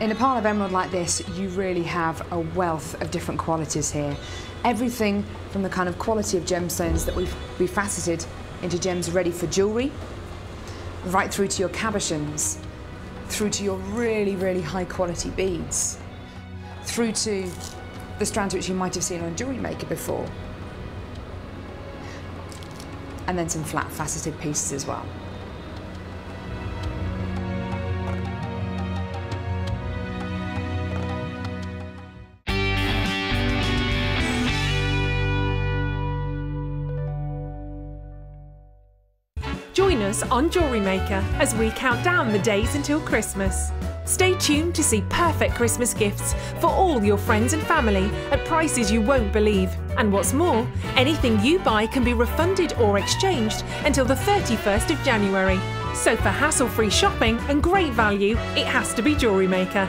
In a pile of emerald like this, you really have a wealth of different qualities here. Everything from the kind of quality of gemstones that we've faceted into gems ready for jewellery, right through to your cabochons, through to your really, really high quality beads, through to the strands which you might have seen on Jewellery Maker before, and then some flat faceted pieces as well. Join us on Jewellery Maker as we count down the days until Christmas. Stay tuned to see perfect Christmas gifts for all your friends and family at prices you won't believe. And what's more, anything you buy can be refunded or exchanged until the 31st of January. So for hassle-free shopping and great value, it has to be Jewellery Maker.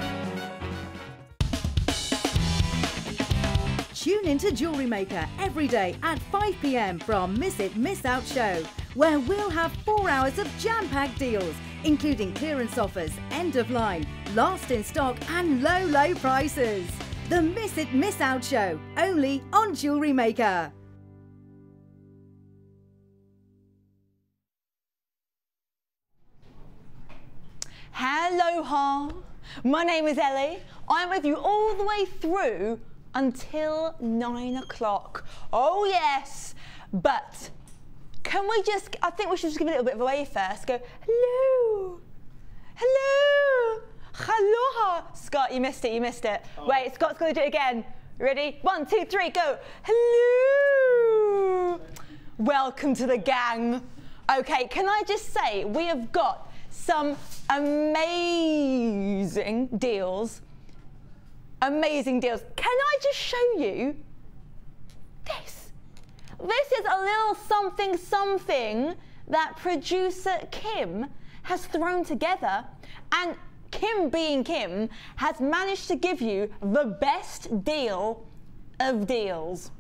Tune into Jewellery Maker every day at 5 p.m. for our Miss It, Miss Out show, where we'll have 4 hours of jam-packed deals, including clearance offers, end of line, last in stock and low, low prices. The Miss It, Miss Out show, only on Jewellery Maker. Aloha, my name is Ellie. I'm with you all the way through until 9 o'clock. Oh yes, but can we just, I think we should just give a little bit of a wave first. Go, hello, hello, aloha. Scott, you missed it, you missed it. Oh. Wait, Scott's going to do it again. Ready? 1, 2, 3, go. Hello. Welcome to the gang. Okay, can I just say, we have got some amazing deals. Amazing deals. Can I just show you this? This is a little something that producer Kim has thrown together, and Kim being Kim has managed to give you the best deal of deals.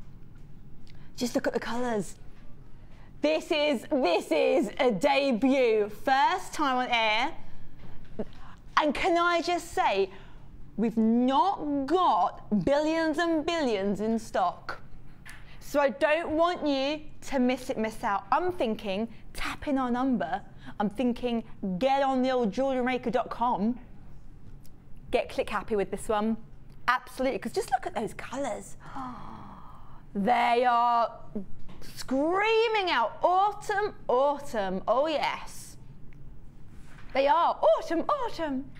Just look at the colours. This is a debut, first time on air. And can I just say, we've not got billions and billions in stock. So I don't want you to miss out. I'm thinking, tap in our number. I'm thinking, get on the old JewelleryMaker.com. Get click happy with this one. Absolutely, because just look at those colours. They are screaming out autumn, autumn. Oh yes. They are autumn, autumn.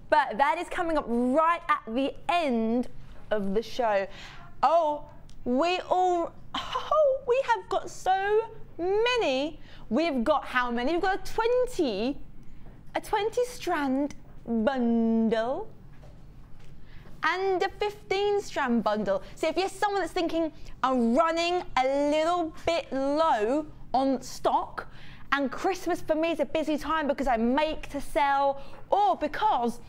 But that is coming up right at the end of the show. Oh, we have got so many. We've got how many? We've got a 20 strand bundle and a 15 strand bundle. So if you're someone that's thinking, I'm running a little bit low on stock, and Christmas for me is a busy time because I make to sell, or because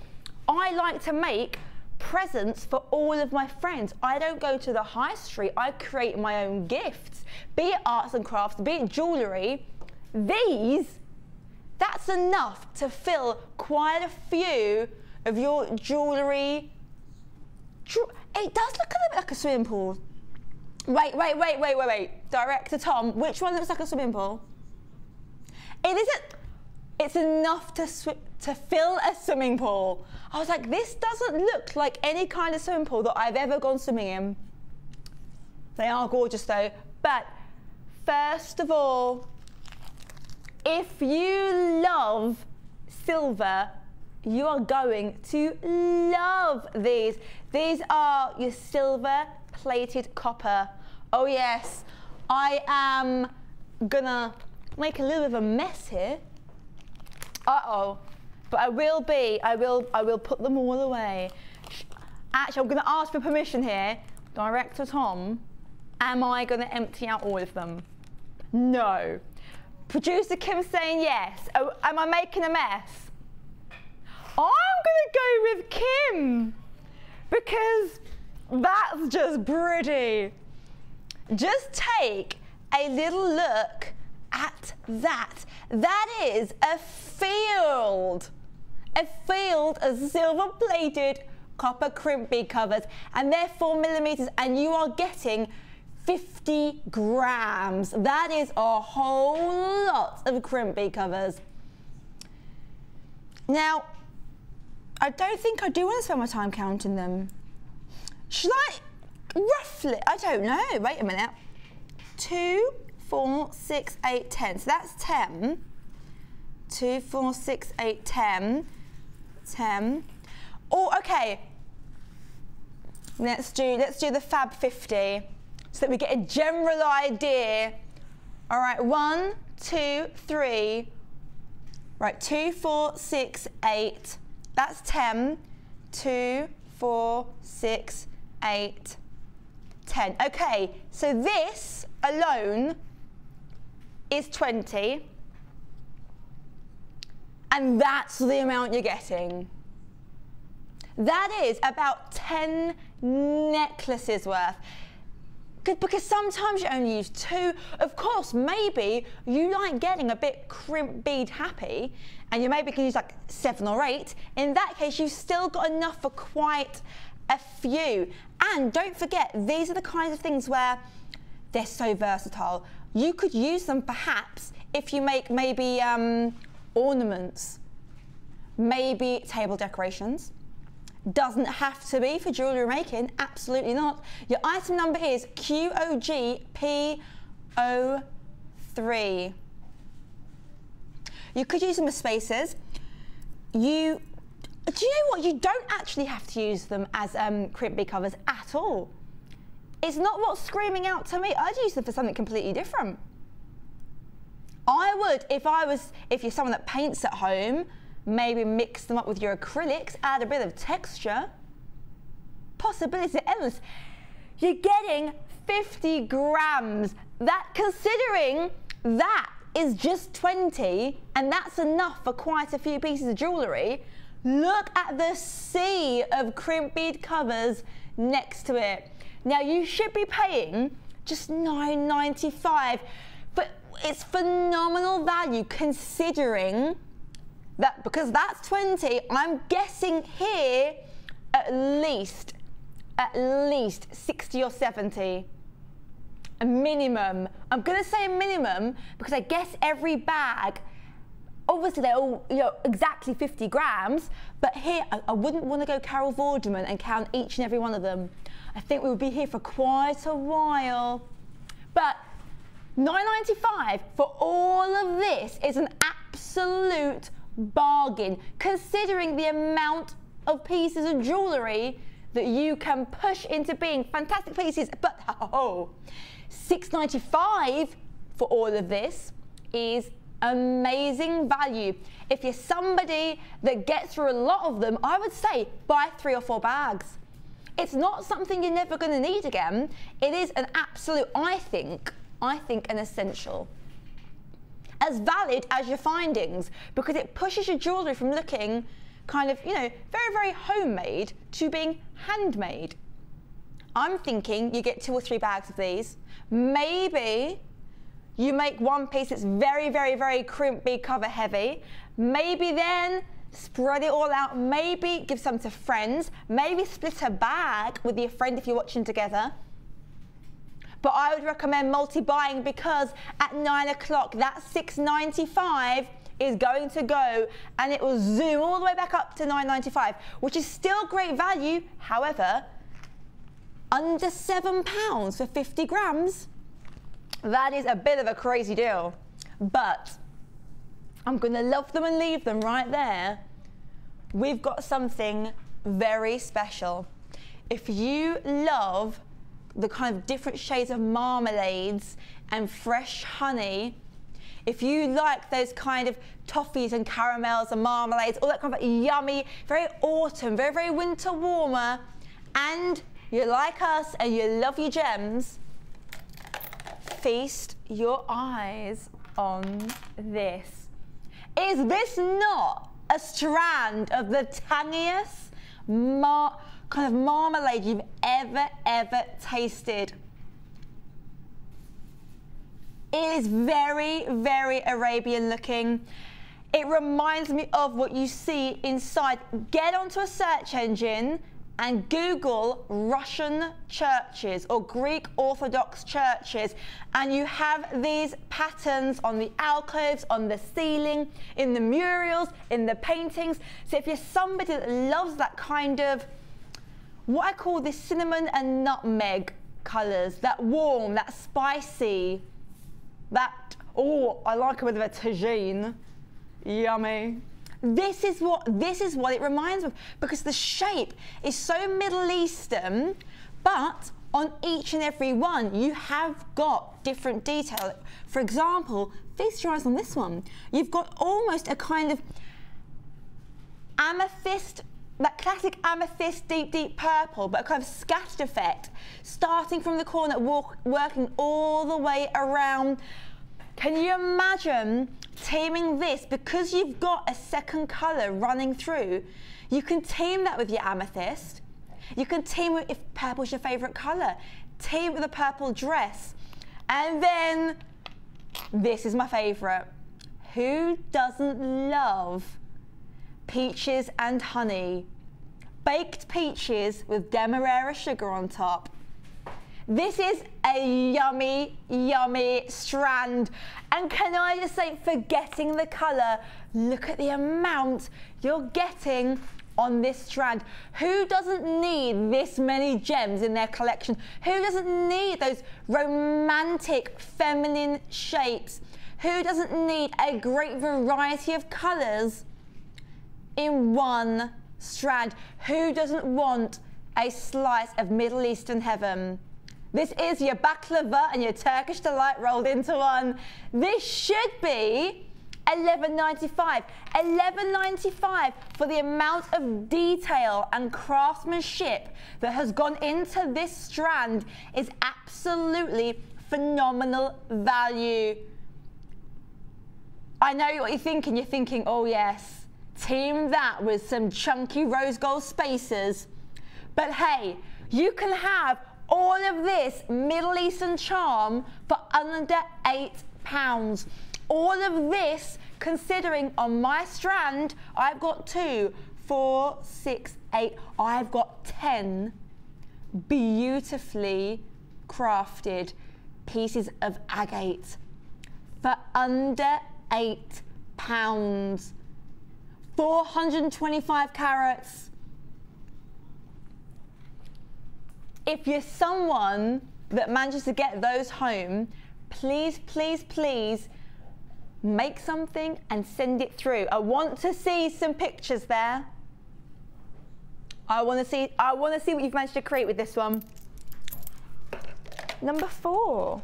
I like to make presents for all of my friends. I don't go to the high street, I create my own gifts, be it arts and crafts, be it jewellery. That's enough to fill quite a few of your jewellery. It does look a little bit like a swimming pool. Wait. Director Tom, which one looks like a swimming pool? It isn't. It's enough to fill a swimming pool. I was like, this doesn't look like any kind of swimming pool that I've ever gone swimming in. They are gorgeous though. But first of all, if you love silver, you are going to love these. These are your silver plated copper. Oh yes, I am gonna make a little bit of a mess here. Uh-oh, but I will put them all away. Actually, I'm gonna ask for permission here. Director Tom, am I gonna empty out all of them? No. Producer Kim saying yes. Oh, am I making a mess? I'm gonna go with Kim because that's just pretty. Just take a little look at that. That is a field a field of silver-plated copper crimp bead covers, and they're 4mm, and you are getting 50 grams. That is a whole lot of crimp bead covers. Now, I don't think I do want to spend my time counting them. Should I roughly? I don't know. Wait a minute. 2, 4, 6, 8, 10. So that's 10. 2, 4, 6, 8, 10. 10. Oh, okay. Let's do the Fab 50 so that we get a general idea. All right, 1, 2, 3. Right, 2, 4, 6, 8. That's 10. 2, 4, 6, 8, 10. Okay, so this alone is 20. And that's the amount you're getting. That is about 10 necklaces worth. Because sometimes you only use 2. Of course, maybe you like getting a bit crimp bead happy, and you maybe can use like 7 or 8. In that case, you've still got enough for quite a few. And don't forget, these are the kinds of things where they're so versatile. You could use them perhaps if you make maybe ornaments, maybe table decorations. Doesn't have to be for jewellery making, absolutely not. Your item number is QOGP03. You could use them as spacers. Do you know what? You don't actually have to use them as crimp bead covers at all. It's not what's screaming out to me. I'd use them for something completely different. I would, if you're someone that paints at home, maybe mix them up with your acrylics, add a bit of texture. Possibilities are endless. You're getting 50 grams. That, considering that is just 20, and that's enough for quite a few pieces of jewellery. Look at the sea of crimp bead covers next to it. Now, you should be paying just $9.95, but it's phenomenal value considering that, because that's 20, I'm guessing here at least 60 or 70. A minimum. I'm going to say a minimum because I guess every bag, obviously they're all exactly 50 grams, but here I wouldn't want to go Carol Vorderman and count each and every one of them. I think we would be here for quite a while. But $9.95 for all of this is an absolute bargain, considering the amount of pieces of jewellery that you can push into being fantastic pieces. But $6.95 for all of this is amazing value. If you're somebody that gets through a lot of them, I would say buy 3 or 4 bags. It's not something you're never going to need again. It is an absolute, I think an essential. As valid as your findings, because it pushes your jewellery from looking kind of, very, very homemade to being handmade. I'm thinking you get 2 or 3 bags of these. Maybe you make one piece that's very, very, very crimp bead cover heavy. Maybe then spread it all out. Maybe give some to friends. Maybe split a bag with your friend if you're watching together. But I would recommend multi-buying, because at 9 o'clock, that $6.95 is going to go, and it will zoom all the way back up to $9.95, which is still great value. However, under £7 for 50 grams, that is a bit of a crazy deal. But I'm going to love them and leave them right there. We've got something very special. If you love the kind of different shades of marmalades and fresh honey, if you like those kind of toffees and caramels and marmalades, all that kind of yummy, very autumn, very, very winter warmer, and you're like us and you love your gems, feast your eyes on this. Is this not a strand of the tangiest kind of marmalade you've ever tasted? It is very, very Arabian looking. It reminds me of what you see inside. Get onto a search engine and Google Russian churches or Greek Orthodox churches, and you have these patterns on the alcoves, on the ceiling, in the murals, in the paintings. So if you're somebody that loves that kind of, what I call the cinnamon and nutmeg colours, that warm, that spicy, that, oh, I like a bit of a tagine. Yummy. This is what it reminds me of, because the shape is so Middle Eastern, but on each and every one you have got different detail. For example, feast your eyes on this one. You've got almost a kind of amethyst, that classic amethyst deep purple, but a kind of scattered effect, starting from the corner, working all the way around. Can you imagine teaming this, because you've got a second colour running through? You can team that with your amethyst. You can team it, if purple's your favourite colour, team it with a purple dress. And then, this is my favourite. Who doesn't love peaches and honey? Baked peaches with demerara sugar on top. This is a yummy, yummy strand. And can I just say, forgetting the colour, look at the amount you're getting on this strand. Who doesn't need this many gems in their collection? Who doesn't need those romantic feminine shapes? Who doesn't need a great variety of colours in one strand? Who doesn't want a slice of Middle Eastern heaven? This is your baklava and your Turkish delight rolled into one. This should be $11.95. $11.95 for the amount of detail and craftsmanship that has gone into this strand is absolutely phenomenal value. I know what you're thinking. You're thinking, oh yes, team that with some chunky rose gold spacers. But hey, you can have all of this Middle Eastern charm for under £8. All of this, considering on my strand, I've got 2, 4, 6, 8. I've got 10 beautifully crafted pieces of agate for under £8. 425 carats. If you're someone that manages to get those home, please, please, please make something and send it through. I want to see some pictures there. I want to see what you've managed to create with this one. Number 4.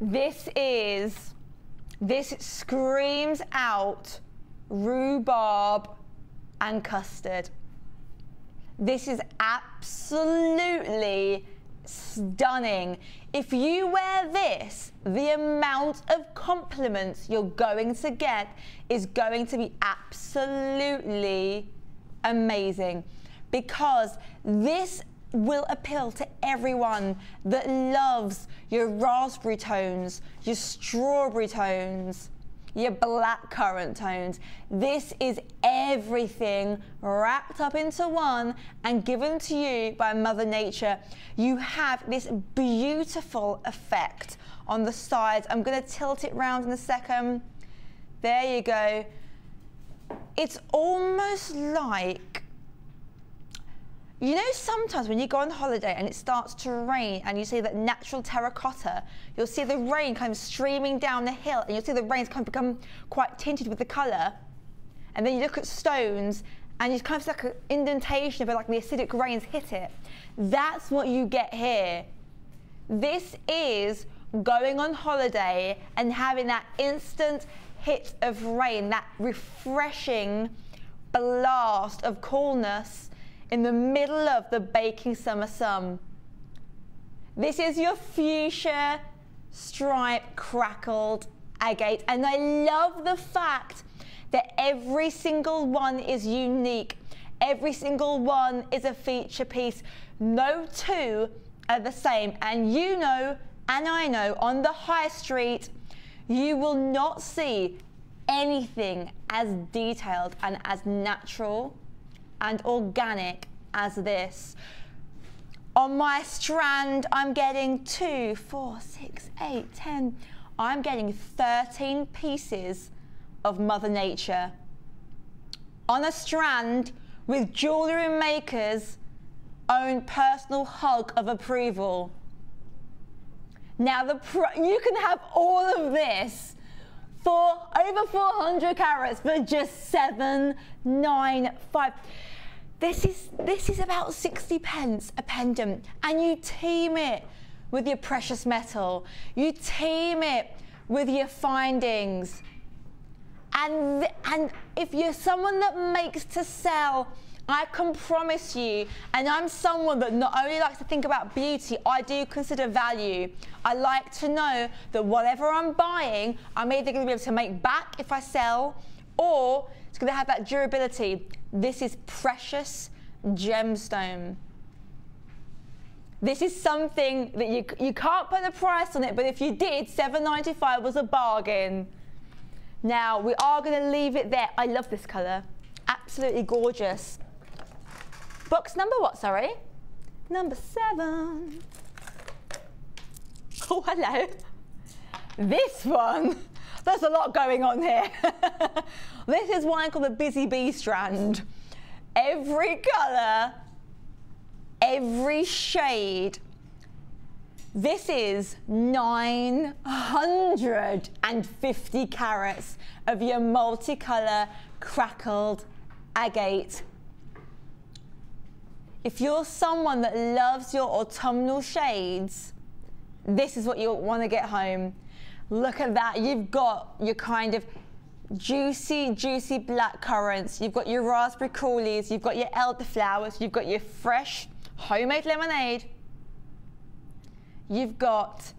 This screams out rhubarb and custard. This is absolutely stunning. If you wear this, the amount of compliments you're going to get is going to be absolutely amazing, because this will appeal to everyone that loves your raspberry tones, your strawberry tones, your black currant tones. This is everything wrapped up into one and given to you by Mother Nature. You have this beautiful effect on the sides. I'm going to tilt it round in a second. There you go. It's almost like, you know, sometimes when you go on holiday and it starts to rain and you see that natural terracotta, you'll see the rain kind of streaming down the hill, and you'll see the rains kind of become quite tinted with the colour. And then you look at stones and you kind of see like an indentation of it, like the acidic rains hit it. That's what you get here. This is going on holiday and having that instant hit of rain, that refreshing blast of coolness in the middle of the baking summer sun. This is your fuchsia stripe crackled agate, and I love the fact that every single one is unique. Every single one is a feature piece. No two are the same. And you know, and I know, on the high street, you will not see anything as detailed and as natural and organic as this. On my strand, I'm getting 2, 4, 6, 8, 10. I'm getting 13 pieces of Mother Nature on a strand with Jewellery Maker's own personal hug of approval. Now, you can have all of this for over 400 carats for just $7.95. This is about 60 pence a pendant, and you team it with your precious metal. You team it with your findings. And if you're someone that makes to sell, I can promise you, and I'm someone that not only likes to think about beauty, I do consider value. I like to know that whatever I'm buying, I'm either going to be able to make back if I sell, or it's going to have that durability. This is precious gemstone. This is something that you can't put a price on it, but if you did, $7.95 was a bargain. Now, we are going to leave it there. I love this colour. Absolutely gorgeous. Box number what, sorry? Number 7. Oh, hello. This one. There's a lot going on here. This is one called the Busy Bee strand. Every colour, every shade. This is 950 carats of your multicolour crackled agate. If you're someone that loves your autumnal shades, this is what you'll want to get home. Look at that. You've got your kind of juicy, juicy black currants. You've got your raspberry crawlies. You've got your elderflowers. You've got your fresh homemade lemonade. You've got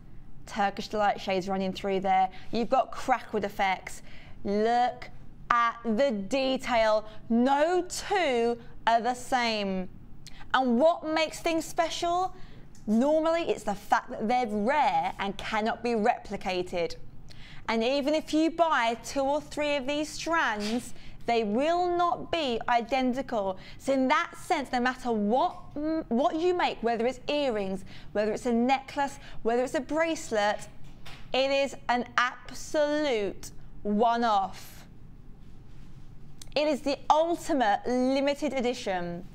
Turkish Delight shades running through there. You've got crackled effects. Look at the detail. No two are the same. And what makes things special? Normally, it's the fact that they're rare and cannot be replicated. And even if you buy 2 or 3 of these strands, they will not be identical. So in that sense, no matter what you make, whether it's earrings, whether it's a necklace, whether it's a bracelet, it is an absolute one-off. It is the ultimate limited edition.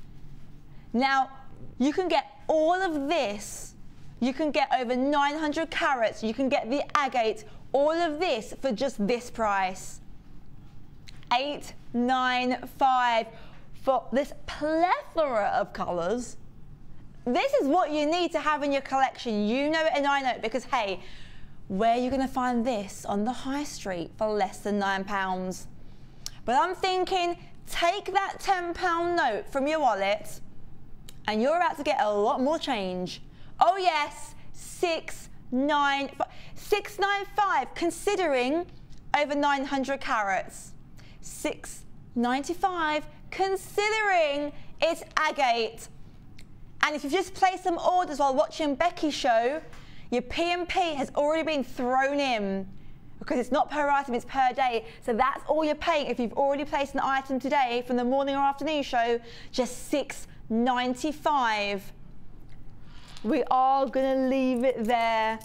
Now, you can get all of this. You can get over 900 carats. You can get the agate, all of this for just this price. $8.95 for this plethora of colours. This is what you need to have in your collection. You know it and I know it, because hey, where are you going to find this on the high street for less than £9? But I'm thinking, take that £10 note from your wallet and you're about to get a lot more change. Oh yes, $6.95, considering over 900 carats. $6.95, considering it's agate. And if you've just placed some orders while watching Becky's show, your P&P has already been thrown in, because it's not per item, it's per day. So that's all you're paying if you've already placed an item today from the morning or afternoon show, just $6.95. We are gonna leave it there.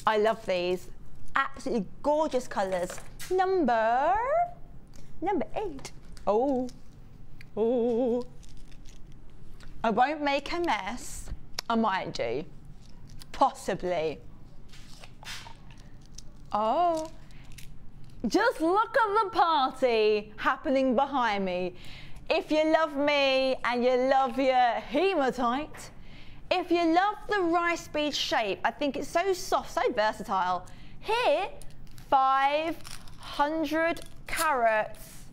I love these. Absolutely gorgeous colours. Number 8. Oh. I won't make a mess. I might do. Possibly. Oh. Just look at the party happening behind me. If you love me and you love your hematite, if you love the rice bead shape, I think it's so soft, so versatile. Here, 500 carats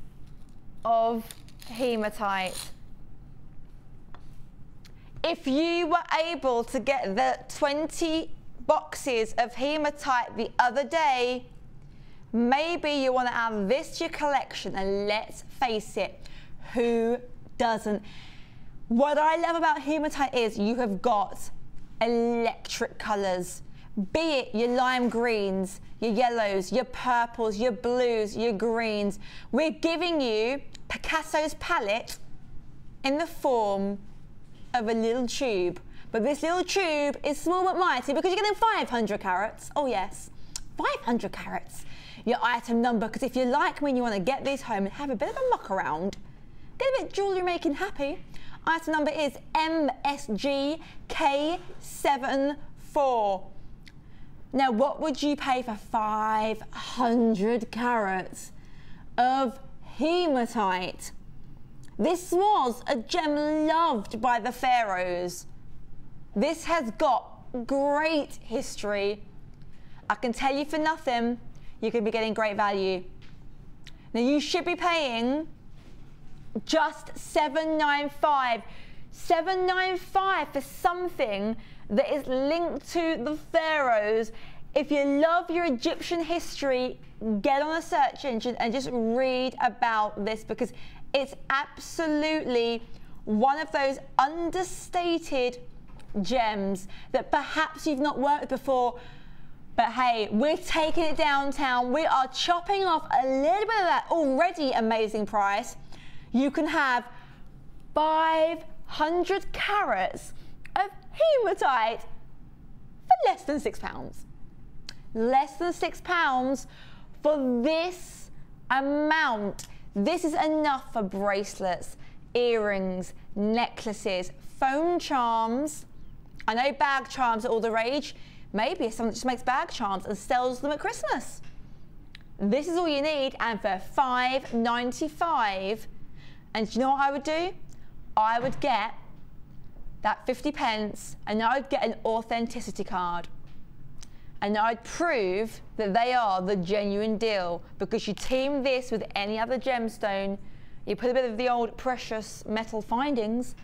of hematite. If you were able to get the 20 boxes of hematite the other day, maybe you want to add this to your collection, and let's face it, who doesn't? What I love about hematite is you have got electric colours. Be it your lime greens, your yellows, your purples, your blues, your greens. We're giving you Picasso's palette in the form of a little tube. But this little tube is small but mighty because you're getting 500 carats. Oh yes, 500 carats. Your item number, because if you're like me and you want to get these home and have a bit of a muck around, get a bit jewellery making happy, item number is MSGK74. Now, what would you pay for 500 carats of hematite? This was a gem loved by the pharaohs. This has got great history. I can tell you for nothing, you could be getting great value. Now, you should be paying just $795. $795 for something that is linked to the pharaohs. If you love your Egyptian history, get on a search engine and just read about this, because it's absolutely one of those understated gems that perhaps you've not worked with before. But hey, we're taking it downtown. We are chopping off a little bit of that already amazing price. You can have 500 carats of hematite for less than £6. Less than £6 for this amount. This is enough for bracelets, earrings, necklaces, phone charms. I know bag charms are all the rage. Maybe someone just makes bag charms and sells them at Christmas. This is all you need, and for $5.95. And do you know what I would do? I would get that 50p, and I would get an authenticity card. And I'd prove that they are the genuine deal, because you team this with any other gemstone, you put a bit of the old precious metal findings,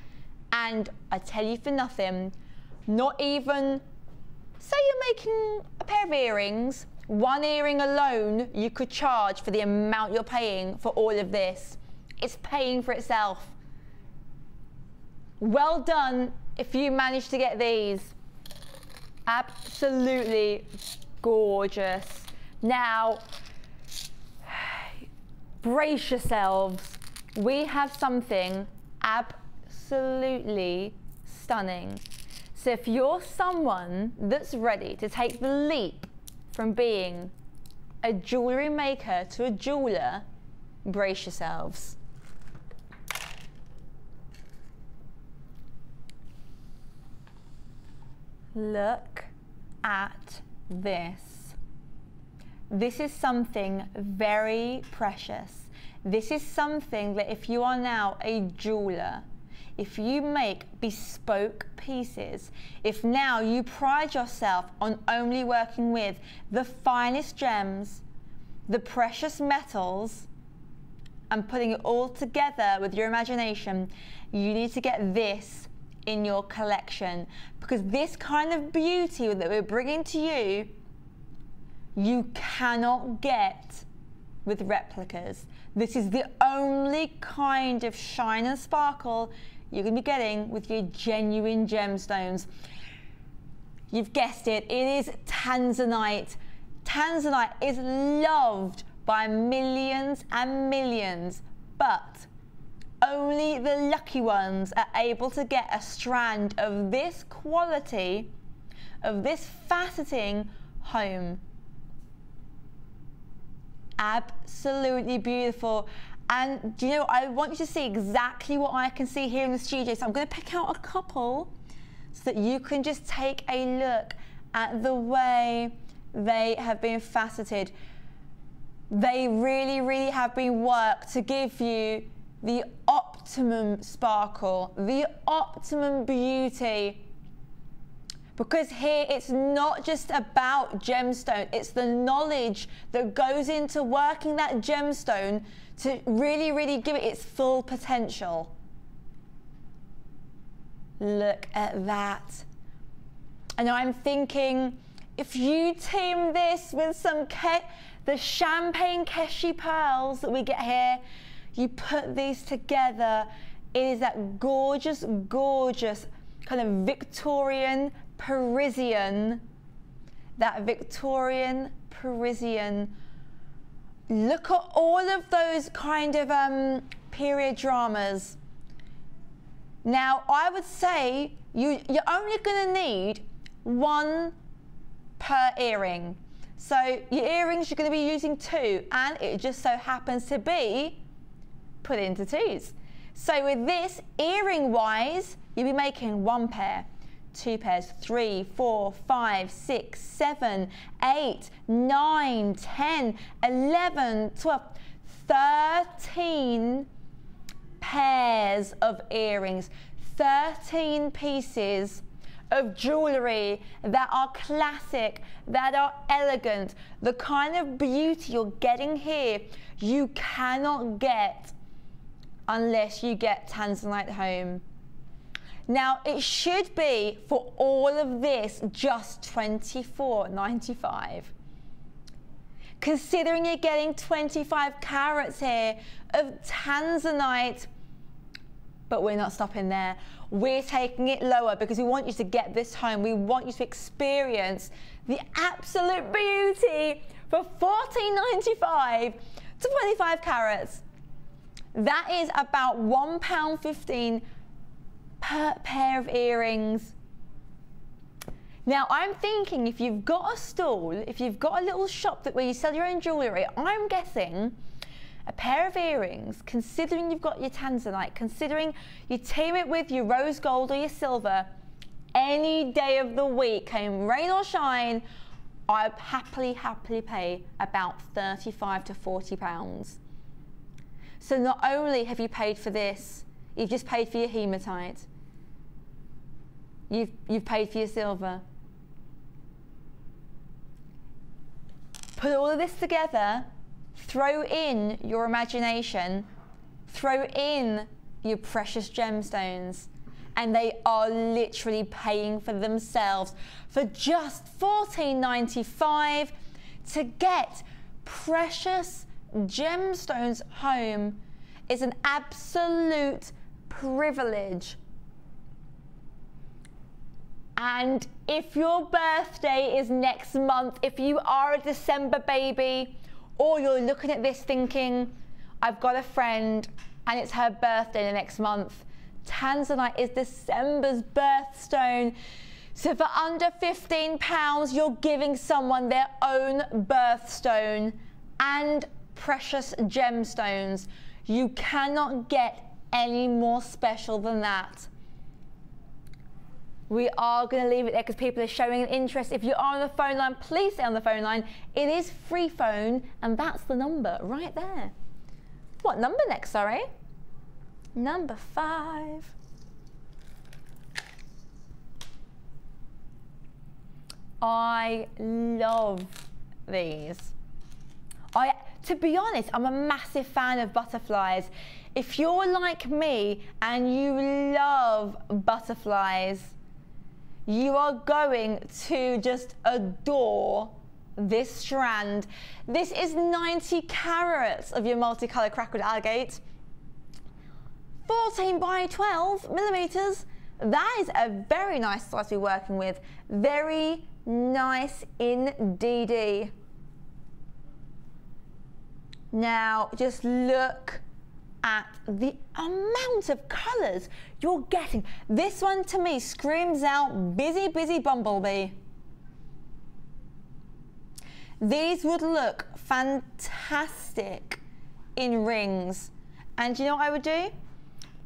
and I tell you for nothing, not even, say you're making a pair of earrings, one earring alone you could charge for the amount you're paying for all of this. It's paying for itself. Well done if you manage to get these. Absolutely gorgeous. Now, brace yourselves. We have something absolutely stunning. So if you're someone that's ready to take the leap from being a jewellery maker to a jeweller, brace yourselves. Look at this. This is something very precious. This is something that if you are now a jeweller, if you make bespoke pieces, if now you pride yourself on only working with the finest gems, the precious metals, and putting it all together with your imagination, you need to get this in your collection, because this kind of beauty that we're bringing to you, you cannot get with replicas. This is the only kind of shine and sparkle you're going to be getting with your genuine gemstones. You've guessed it, it is tanzanite. Tanzanite is loved by millions and millions, but only the lucky ones are able to get a strand of this quality, of this faceting home. Absolutely beautiful. And do you know, I want you to see exactly what I can see here in the studio. So I'm going to pick out a couple so that you can just take a look at the way they have been faceted. They really, really have been worked to give you the optimum sparkle, the optimum beauty. Because here it's not just about gemstone, it's the knowledge that goes into working that gemstone to really, really give it its full potential. Look at that. And I'm thinking, if you team this with some the champagne keshi pearls that we get here, you put these together, it is that gorgeous, gorgeous kind of Victorian Parisian, that Victorian Parisian. Look at all of those kind of period dramas. Now, I would say you're only going to need one per earring. So your earrings, you're going to be using 2, and it just so happens to be put into 2s. So with this, earring-wise, you'll be making 1 pair, 2 pairs, 3, 4, 5, 6, 7, 8, 9, 10, 11, 12, 13 pairs of earrings, 13 pieces of jewellery that are classic, that are elegant, the kind of beauty you're getting here, you cannot get unless you get Tanzanite home. Now, it should be, for all of this, just $24.95. Considering you're getting 25 carats here of Tanzanite, but we're not stopping there. We're taking it lower because we want you to get this home. We want you to experience the absolute beauty for $14.95 to 25 carats. That is about £1.15 per pair of earrings. Now, I'm thinking if you've got a stall, if you've got a little shop where you sell your own jewellery, I'm guessing a pair of earrings, considering you've got your Tanzanite, considering you team it with your rose gold or your silver, any day of the week, come rain or shine, I'd happily pay about £35 to £40. So not only have you paid for this, you've just paid for your hematite, you've paid for your silver. Put all of this together, throw in your imagination, throw in your precious gemstones, and they are literally paying for themselves. For just $14.95 to get precious gemstones home is an absolute privilege. And if your birthday is next month, if you are a December baby, or you're looking at this thinking, I've got a friend and it's her birthday the next month, Tanzanite is December's birthstone. So for under £15, you're giving someone their own birthstone and precious gemstones. You cannot get any more special than that. We are going to leave it there because people are showing an interest. If you are on the phone line, please stay on the phone line. It is free phone, and that's the number right there. What number next, sorry? Number 5. I love these. To be honest, I'm a massive fan of butterflies. If you're like me and you love butterflies, you are going to just adore this strand. This is 90 carats of your multicolored crackled agate. 14 by 12 millimeters. That is a very nice size to be working with. Very nice indeed. Now, just look at the amount of colours you're getting. This one to me screams out busy, busy bumblebee. These would look fantastic in rings. And you know what I would do?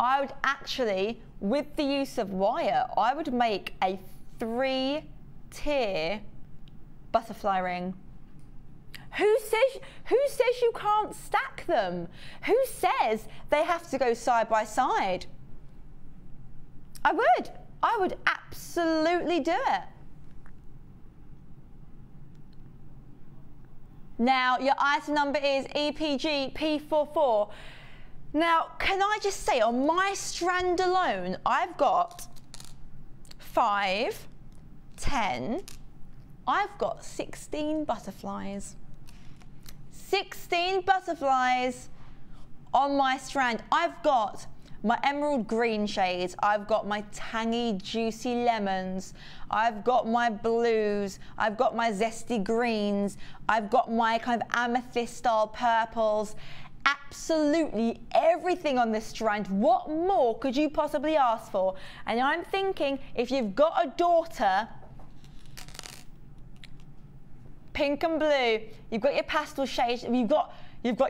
I would actually, with the use of wire, I would make a 3-tier butterfly ring. Who says you can't stack them? Who says they have to go side by side? I would absolutely do it. Now, your item number is EPG P44. Now, can I just say, on my strand alone, I've got 5, 10, I've got 16 butterflies. 16 butterflies on my strand. I've got my emerald green shades, I've got my tangy, juicy lemons, I've got my blues, I've got my zesty greens, I've got my kind of amethyst style purples. Absolutely everything on this strand. What more could you possibly ask for? And I'm thinking, if you've got a daughter, pink and blue, you've got your pastel shades, you've got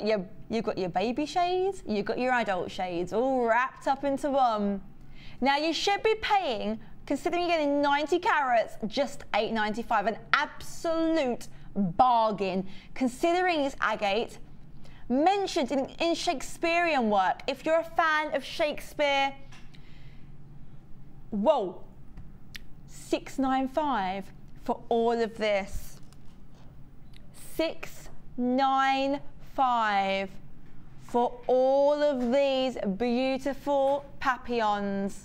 your baby shades, you've got your adult shades, all wrapped up into one. Now you should be paying, considering you're getting 90 carats, just $8.95, an absolute bargain, considering it's agate, mentioned in Shakespearean work. If you're a fan of Shakespeare, whoa, $6.95 for all of this. $6.95 for all of these beautiful papillons.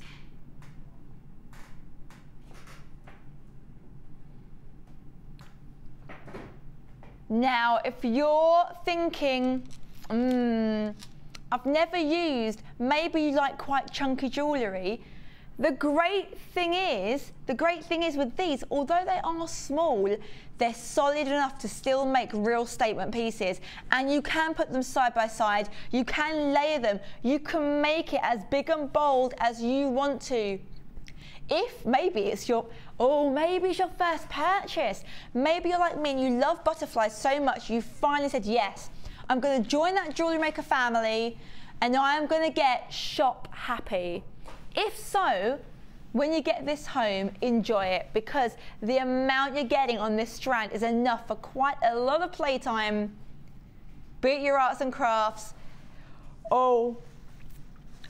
Now, if you're thinking, I've never used, maybe you like quite chunky jewellery, the great thing is with these, although they are small, they're solid enough to still make real statement pieces. And you can put them side by side, you can layer them, you can make it as big and bold as you want to. If maybe it's your first purchase. Maybe you're like me and you love butterflies so much, you finally said, yes, I'm going to join that Jewellery Maker family and I am going to get shop happy. If so, when you get this home, enjoy it, because the amount you're getting on this strand is enough for quite a lot of playtime, be it your arts and crafts. Oh,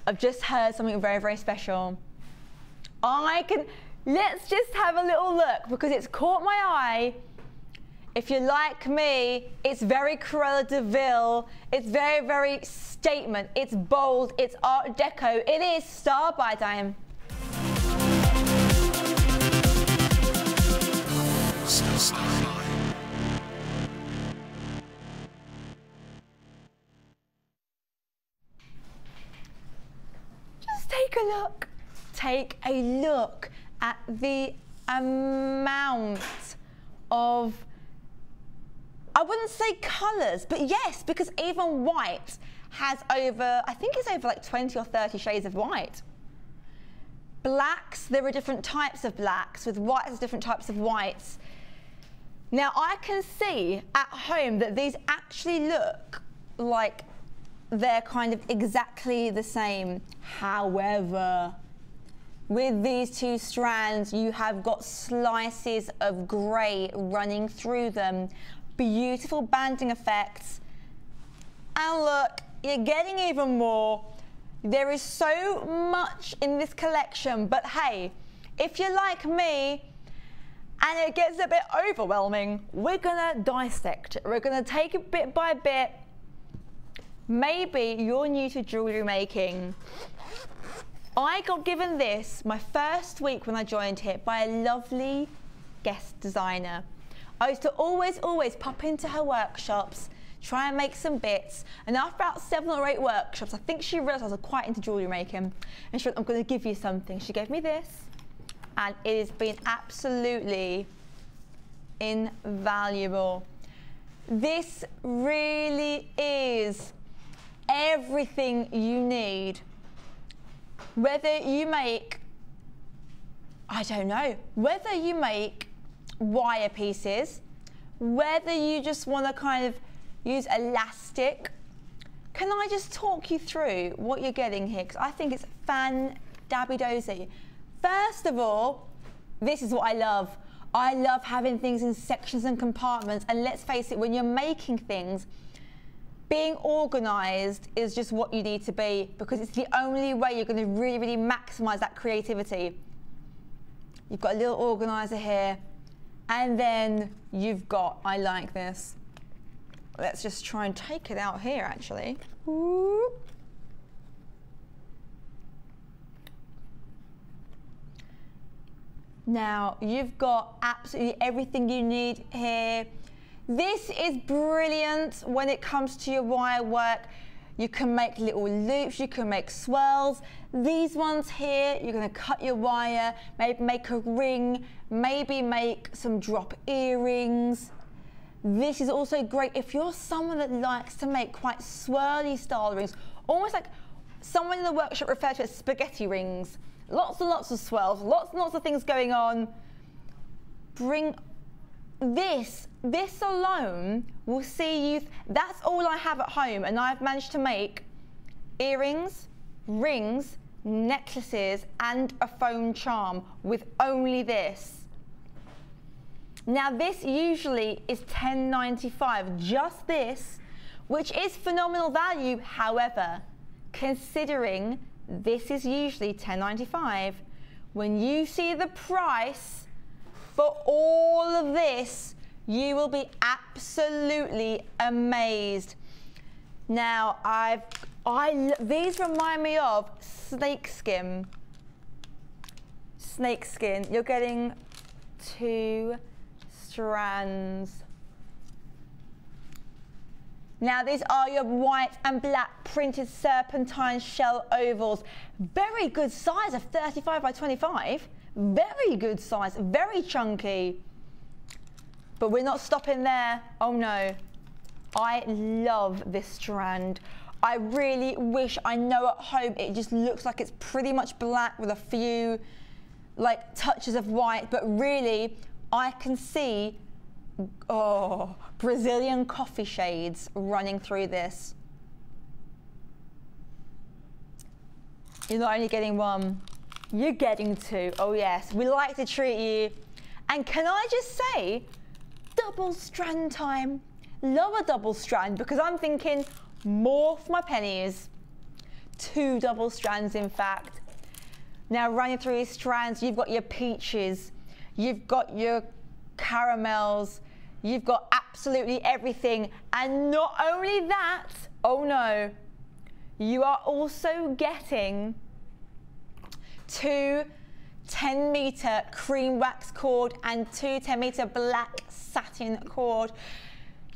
I've just heard something very, very special. Let's just have a little look, because it's caught my eye. If you're like me, it's very Cruella de Vil. It's very, very statement. It's bold. It's Art Deco. It is star by time. Just take a look. Take a look at the amount of, I wouldn't say colours, but yes, because even white has over, I think it's over like 20 or 30 shades of white. Blacks, there are different types of blacks. With whites, there's different types of whites. Now I can see at home that these actually look like they're kind of exactly the same. However, with these two strands, you have got slices of grey running through them. Beautiful banding effects. And look, you're getting even more. There is so much in this collection, but hey, if you're like me and it gets a bit overwhelming, we're gonna dissect it. We're gonna take it bit by bit. Maybe you're new to jewellery making. I got given this my first week when I joined here by a lovely guest designer. I used to always pop into her workshops, try and make some bits, and after about 7 or 8 workshops, I think she realised I was quite into jewellery making, and she went, I'm going to give you something. She gave me this, and it has been absolutely invaluable. This really is everything you need. Whether you make, I don't know, whether you make wire pieces, whether you just want to kind of use elastic, can I just talk you through what you're getting here? Because I think it's fan-dabby-dozy. First of all, this is what I love. I love having things in sections and compartments, and let's face it, when you're making things, being organised is just what you need to be, because it's the only way you're going to really, really maximise that creativity. You've got a little organiser here, and then you've got, I like this. Let's just try and take it out here, actually. Ooh. Now, you've got absolutely everything you need here. This is brilliant when it comes to your wire work. You can make little loops, you can make swirls. These ones here, you're gonna cut your wire, maybe make a ring, maybe make some drop earrings. This is also great if you're someone that likes to make quite swirly style rings, almost like someone in the workshop referred to as spaghetti rings. Lots and lots of swirls, lots and lots of things going on. Bring this alone will see you, that's all I have at home, and I've managed to make earrings, rings, necklaces, and a phone charm with only this. Now this usually is $10.95, just this, which is phenomenal value. However, considering this is usually $10.95, when you see the price for all of this, you will be absolutely amazed. Now these remind me of snakeskin. Snakeskin, you're getting 2 strands. Now these are your white and black printed serpentine shell ovals. Very good size of 35 by 25. Very good size, very chunky. But we're not stopping there. Oh no. I love this strand. I really wish, I know at home it just looks like it's pretty much black with a few like touches of white, but really I can see, oh, Brazilian coffee shades running through this. You're not only getting 1, you're getting 2. Oh yes, we like to treat you. And can I just say, double strand time. Love a double strand because I'm thinking more for my pennies. 2 double strands in fact. Now running through these strands, you've got your peaches, you've got your caramels, you've got absolutely everything. And not only that, oh no, you are also getting 2 10-meter cream wax cord and 2 10-meter black satin cord.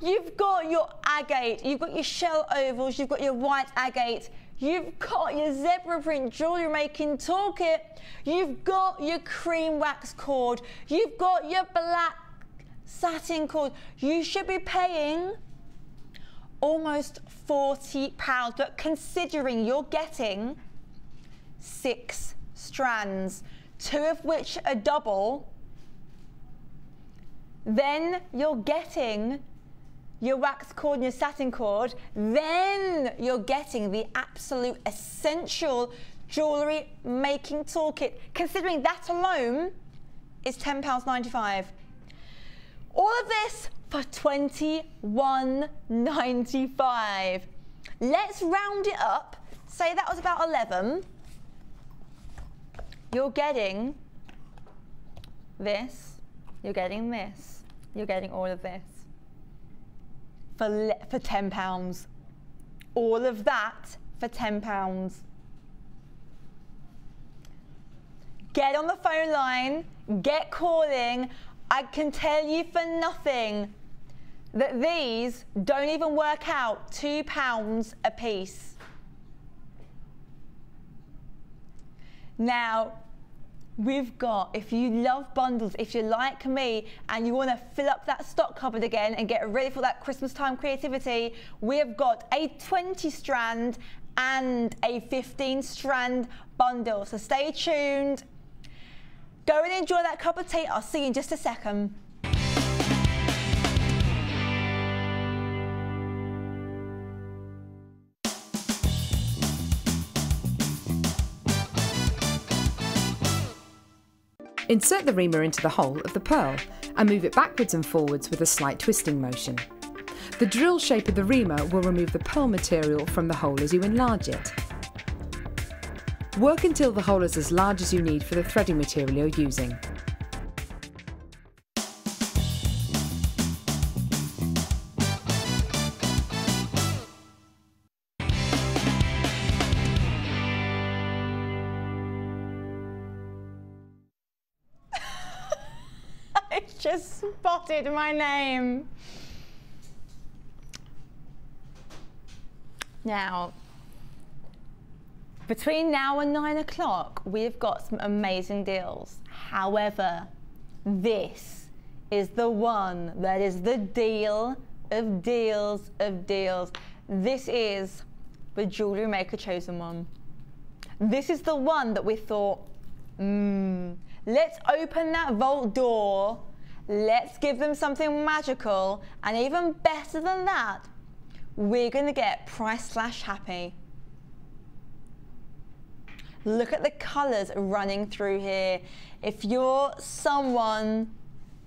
You've got your agate, you've got your shell ovals, you've got your white agate, you've got your zebra print jewelry making toolkit, you've got your cream wax cord, you've got your black satin cord. You should be paying almost £40, but considering you're getting 6 strands, 2 of which are double, then you're getting your wax cord and your satin cord, then you're getting the absolute essential jewellery making toolkit. Considering that alone is £10.95. All of this for £21.95. Let's round it up. Say that was about 11. You're getting this, you're getting this, you're getting all of this for £10. All of that for £10. Get on the phone line, get calling. I can tell you for nothing that these don't even work out £2 a piece. Now, we've got, if you love bundles, if you're like me and you want to fill up that stock cupboard again and get ready for that Christmas time creativity, we've got a 20 strand and a 15 strand bundle. So stay tuned. Go and enjoy that cup of tea. I'll see you in just a second. Insert the reamer into the hole of the pearl and move it backwards and forwards with a slight twisting motion. The drill shape of the reamer will remove the pearl material from the hole as you enlarge it. Work until the hole is as large as you need for the threading material you're using. I just spotted my name. Now, between now and 9 o'clock, we've got some amazing deals. However, this is the one that is the deal of deals of deals. This is the Jewellery Maker chosen one. This is the one that we thought, let's open that vault door, let's give them something magical, and even better than that, we're gonna get price slash happy. Look at the colors running through here. If you're someone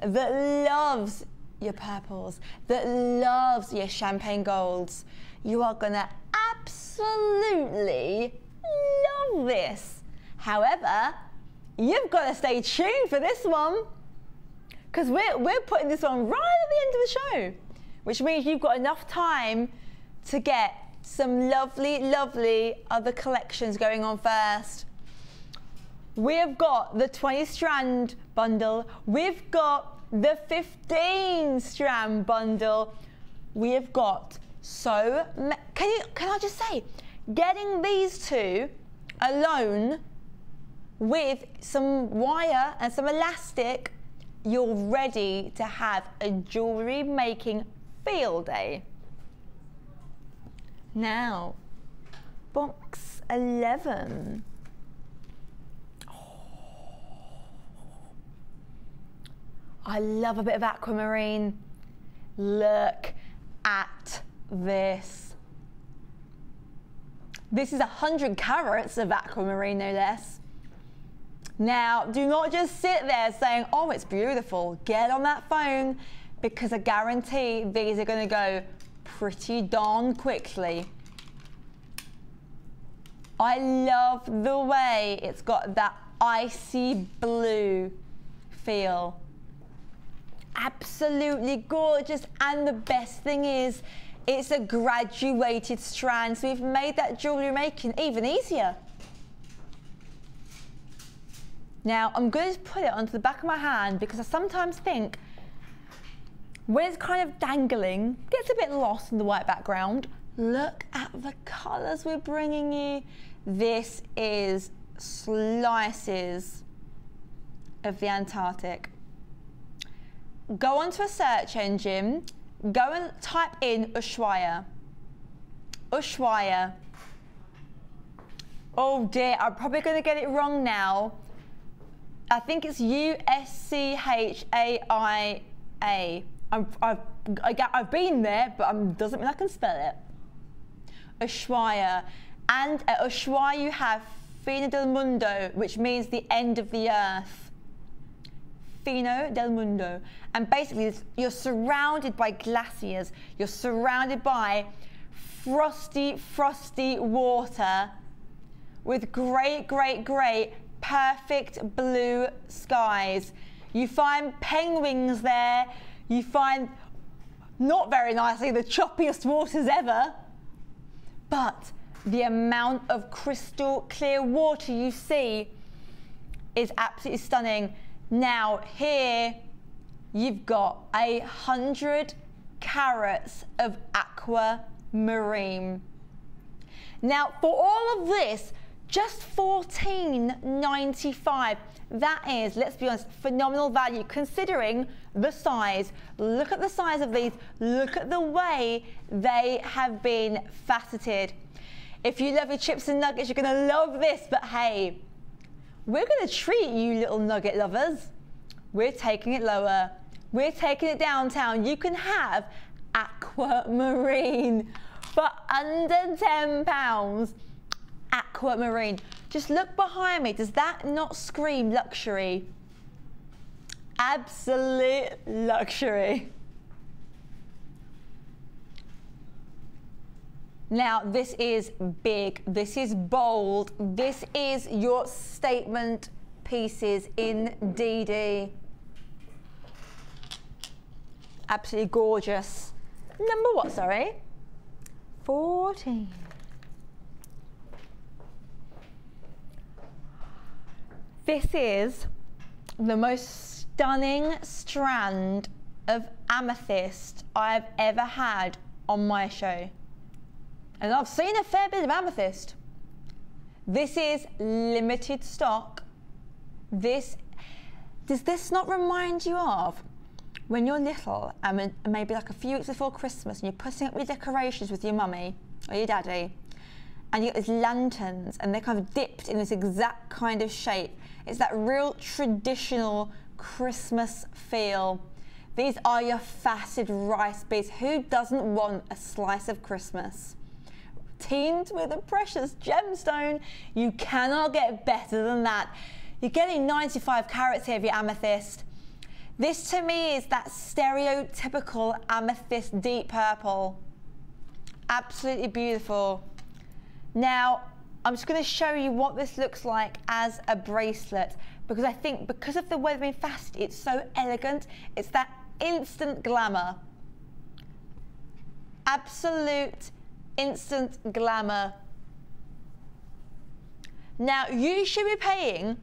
that loves your purples, that loves your champagne golds, you are gonna absolutely love this. However, you've got to stay tuned for this one, because we're putting this on right at the end of the show, which means you've got enough time to get some lovely, lovely other collections going on first. We've got the 20 strand bundle. We've got the 15 strand bundle. We have got can I just say, getting these two alone with some wire and some elastic, you're ready to have a jewellery making field day. Now, box 11. I love a bit of aquamarine. Look at this. This is 100 carats of aquamarine, no less. Now, do not just sit there saying, oh, it's beautiful. Get on that phone, because I guarantee these are going to go pretty darn quickly. I love the way it's got that icy blue feel. Absolutely gorgeous, and the best thing is it's a graduated strand, so we've made that jewellery making even easier. Now I'm going to put it onto the back of my hand, because I sometimes think when it's kind of dangling, gets a bit lost in the white background. Look at the colours we're bringing you. This is slices of the Antarctic. Go onto a search engine, go and type in Ushuaia. Ushuaia. Oh dear, I'm probably going to get it wrong now. I think it's U-S-C-H-A-I-A. I've been there, but doesn't mean I can spell it. Ushuaia. And at Ushuaia you have Fino del Mundo, which means the end of the earth. Fino del Mundo. And basically you're surrounded by glaciers. You're surrounded by frosty, frosty water with great, great, great, perfect blue skies. You find penguins there. You find, not very nicely, the choppiest waters ever. But the amount of crystal clear water you see is absolutely stunning. Now here you've got 100 carats of aquamarine. Now for all of this, just $14.95. That is, let's be honest, phenomenal value considering the size. Look at the size of these. Look at the way they have been faceted. If you love your chips and nuggets, you're going to love this. But hey, we're going to treat you little nugget lovers. We're taking it lower. We're taking it downtown. You can have aquamarine for under £10. Aquamarine. Just look behind me. Does that not scream luxury? Absolute luxury. Now this is big, this is bold, this is your statement pieces indeed. Absolutely gorgeous. Number what, sorry? 14. This is the most stunning strand of amethyst I've ever had on my show. And I've seen a fair bit of amethyst. This is limited stock. Does this not remind you of when you're little and maybe like a few weeks before Christmas and you're putting up your decorations with your mummy or your daddy and you get these lanterns and they're kind of dipped in this exact kind of shape? It's that real traditional Christmas feel. These are your faceted rice beads. Who doesn't want a slice of Christmas? Teamed with a precious gemstone. You cannot get better than that. You're getting 95 carats here of your amethyst. This to me is that stereotypical amethyst deep purple. Absolutely beautiful. Now, I'm just going to show you what this looks like as a bracelet, because I think because of the way they've been faceted, it's so elegant. It's that instant glamour. Absolute instant glamour. Now, you should be paying,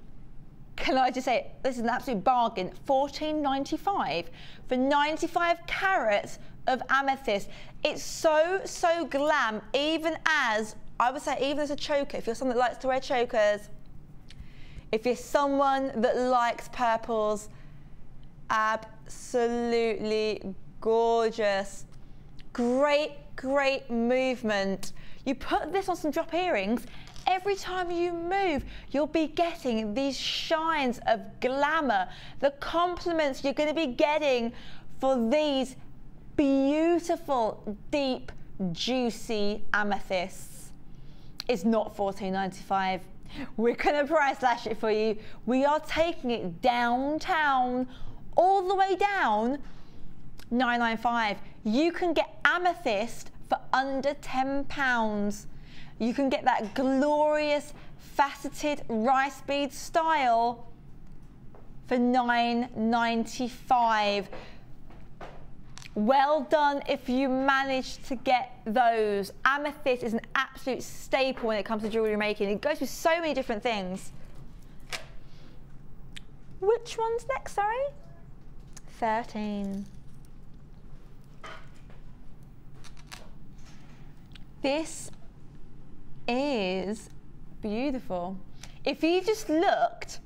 can I just say, this is an absolute bargain, $14.95 for 95 carats of amethyst. It's so, so glam, even as, I would say, even as a choker. If you're someone that likes to wear chokers, if you're someone that likes purples, absolutely gorgeous. Great, great movement. You put this on some drop earrings, every time you move, you'll be getting these shines of glamour, the compliments you're going to be getting for these beautiful, deep, juicy amethysts. It's not $14.95. We're going to price slash it for you. We are taking it downtown, all the way down, $9.95. You can get amethyst for under £10. You can get that glorious faceted rice bead style for $9.95. Well done if you managed to get those. Amethyst is an absolute staple when it comes to jewellery making. It goes with so many different things. Which one's next, sorry? 13. This is beautiful. If you just looked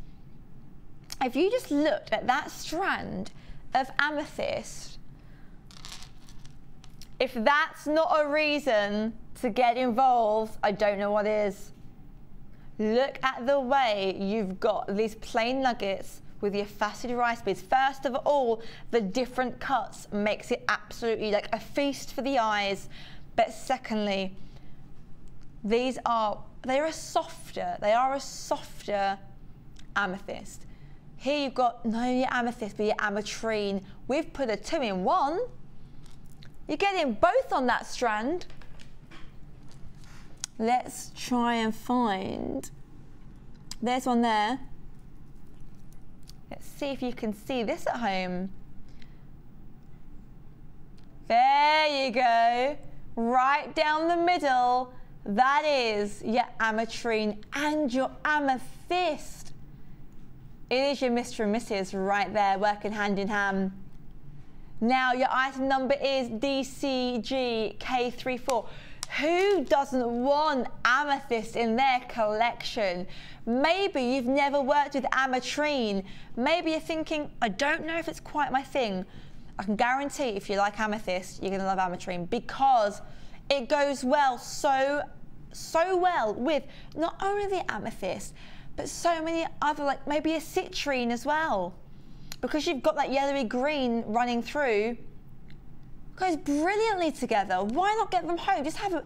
at that strand of amethyst, if that's not a reason to get involved, I don't know what is. Look at the way you've got these plain nuggets with your faceted rice beads. First of all, the different cuts makes it absolutely like a feast for the eyes. But secondly, they are a softer amethyst. Here you've got not only your amethyst, but your ametrine. We've put a 2-in-1. You're getting both on that strand. Let's try and find, there's one there. Let's see if you can see this at home. There you go. Right down the middle, that is your ametrine and your amethyst. It is your Mr. and Mrs. right there, working hand in hand. Now, your item number is DCGK34. Who doesn't want amethyst in their collection? Maybe you've never worked with ametrine. Maybe you're thinking, I don't know if it's quite my thing. I can guarantee if you like amethyst, you're going to love ametrine, because it goes well, so well with not only the amethyst, but so many other, like maybe a citrine as well. Because you've got that yellowy green running through, goes brilliantly together. Why not get them home? Just have a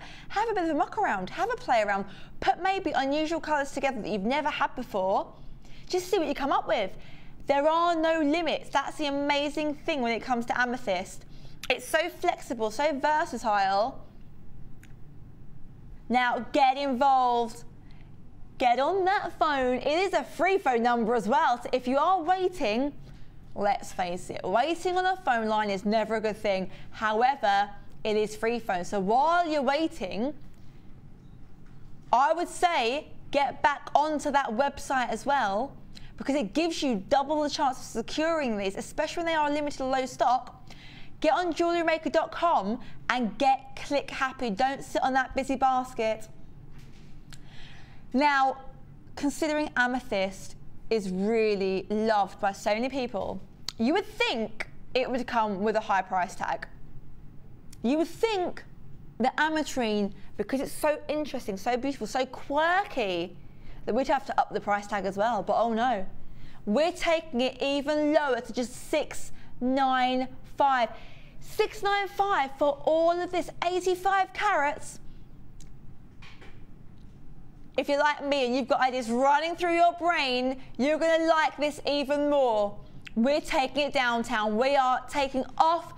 bit of a muck around, have a play around, put maybe unusual colours together that you've never had before. Just see what you come up with. There are no limits. That's the amazing thing when it comes to amethyst. It's so flexible, so versatile. Now get involved. Get on that phone. It is a free phone number as well. So if you are waiting, let's face it, waiting on a phone line is never a good thing. However, it is free phone. So while you're waiting, I would say get back onto that website as well, because it gives you double the chance of securing these, especially when they are limited to low stock. Get on JewelleryMaker.com and get click happy. Don't sit on that busy basket. Now, considering amethyst is really loved by so many people, you would think it would come with a high price tag. You would think the ametrine, because it's so interesting, so beautiful, so quirky, that we'd have to up the price tag as well, but oh no. We're taking it even lower to just $695. $695 for all of this 85 carats. If you're like me and you've got ideas running through your brain, you're gonna like this even more. We're taking it downtown. We are taking off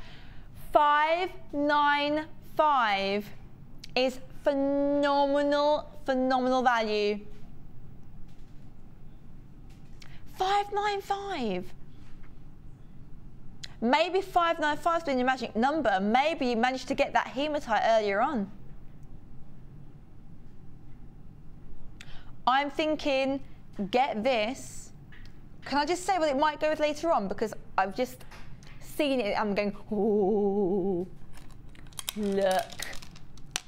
$595 is phenomenal, phenomenal value. $595. Maybe 595 has been your magic number. Maybe you managed to get that hematite earlier on. I'm thinking, get this. Can I just say what it might go with later on? Because I've just seen it. I'm going, ooh, look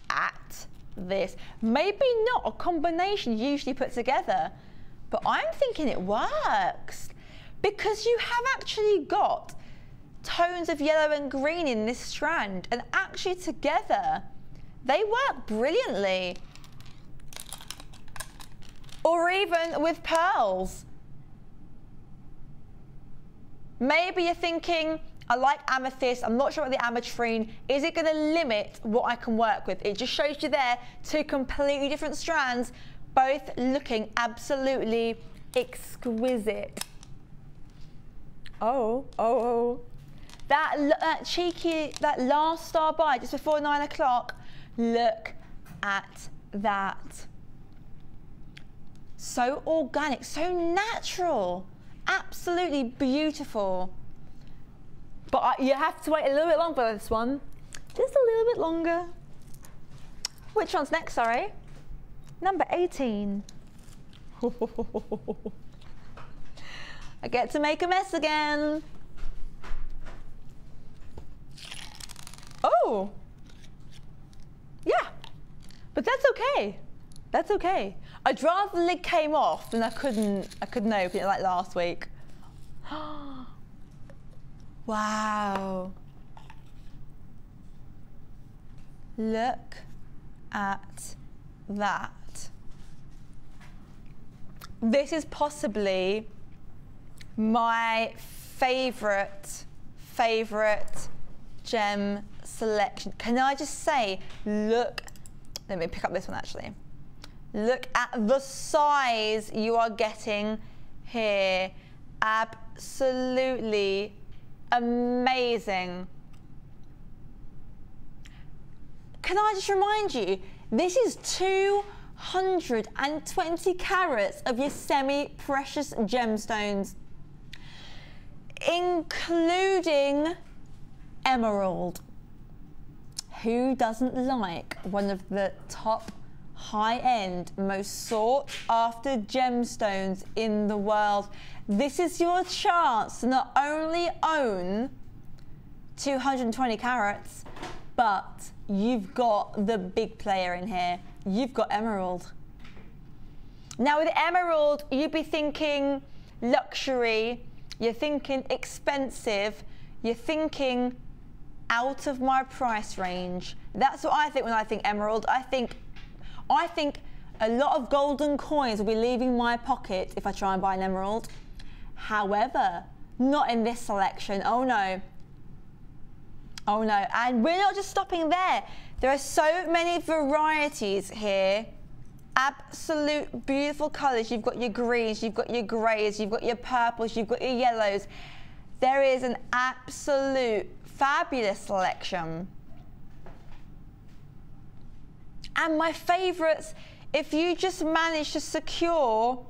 at this. Maybe not a combination you usually put together, but I'm thinking it works. Because you have actually got tones of yellow and green in this strand, and actually together they work brilliantly. Or even with pearls. Maybe you're thinking, I like amethyst, I'm not sure about the ametrine. Is it going to limit what I can work with? It just shows you there two completely different strands, both looking absolutely exquisite. Oh. That cheeky, that last star buy just before 9 o'clock, look at that. So organic, so natural, absolutely beautiful. But you have to wait a little bit longer for this one. Just a little bit longer. Which one's next, sorry? Number 18. I get to make a mess again. Oh, yeah, but that's okay. That's okay. I'd rather the lid came off than I couldn't open it like last week. Wow. Look at that. This is possibly my favorite gem selection. Can I just say, look, let me pick up this one actually. Look at the size you are getting here. Absolutely amazing. Can I just remind you, this is 220 carats of your semi-precious gemstones, including emerald. Who doesn't like one of the top high-end, most sought-after gemstones in the world? This is your chance to not only own 220 carats, but you've got the big player in here. You've got emerald. Now with emerald, you'd be thinking luxury, you're thinking expensive, you're thinking out of my price range. That's what I think when I think emerald. I think a lot of golden coins will be leaving my pocket if I try and buy an emerald. However, not in this selection. Oh no. Oh no. And we're not just stopping there. There are so many varieties here. Absolute beautiful colours. You've got your greens, you've got your greys, you've got your purples, you've got your yellows. There is an absolute fabulous selection. And my favourites, if you just manage to secure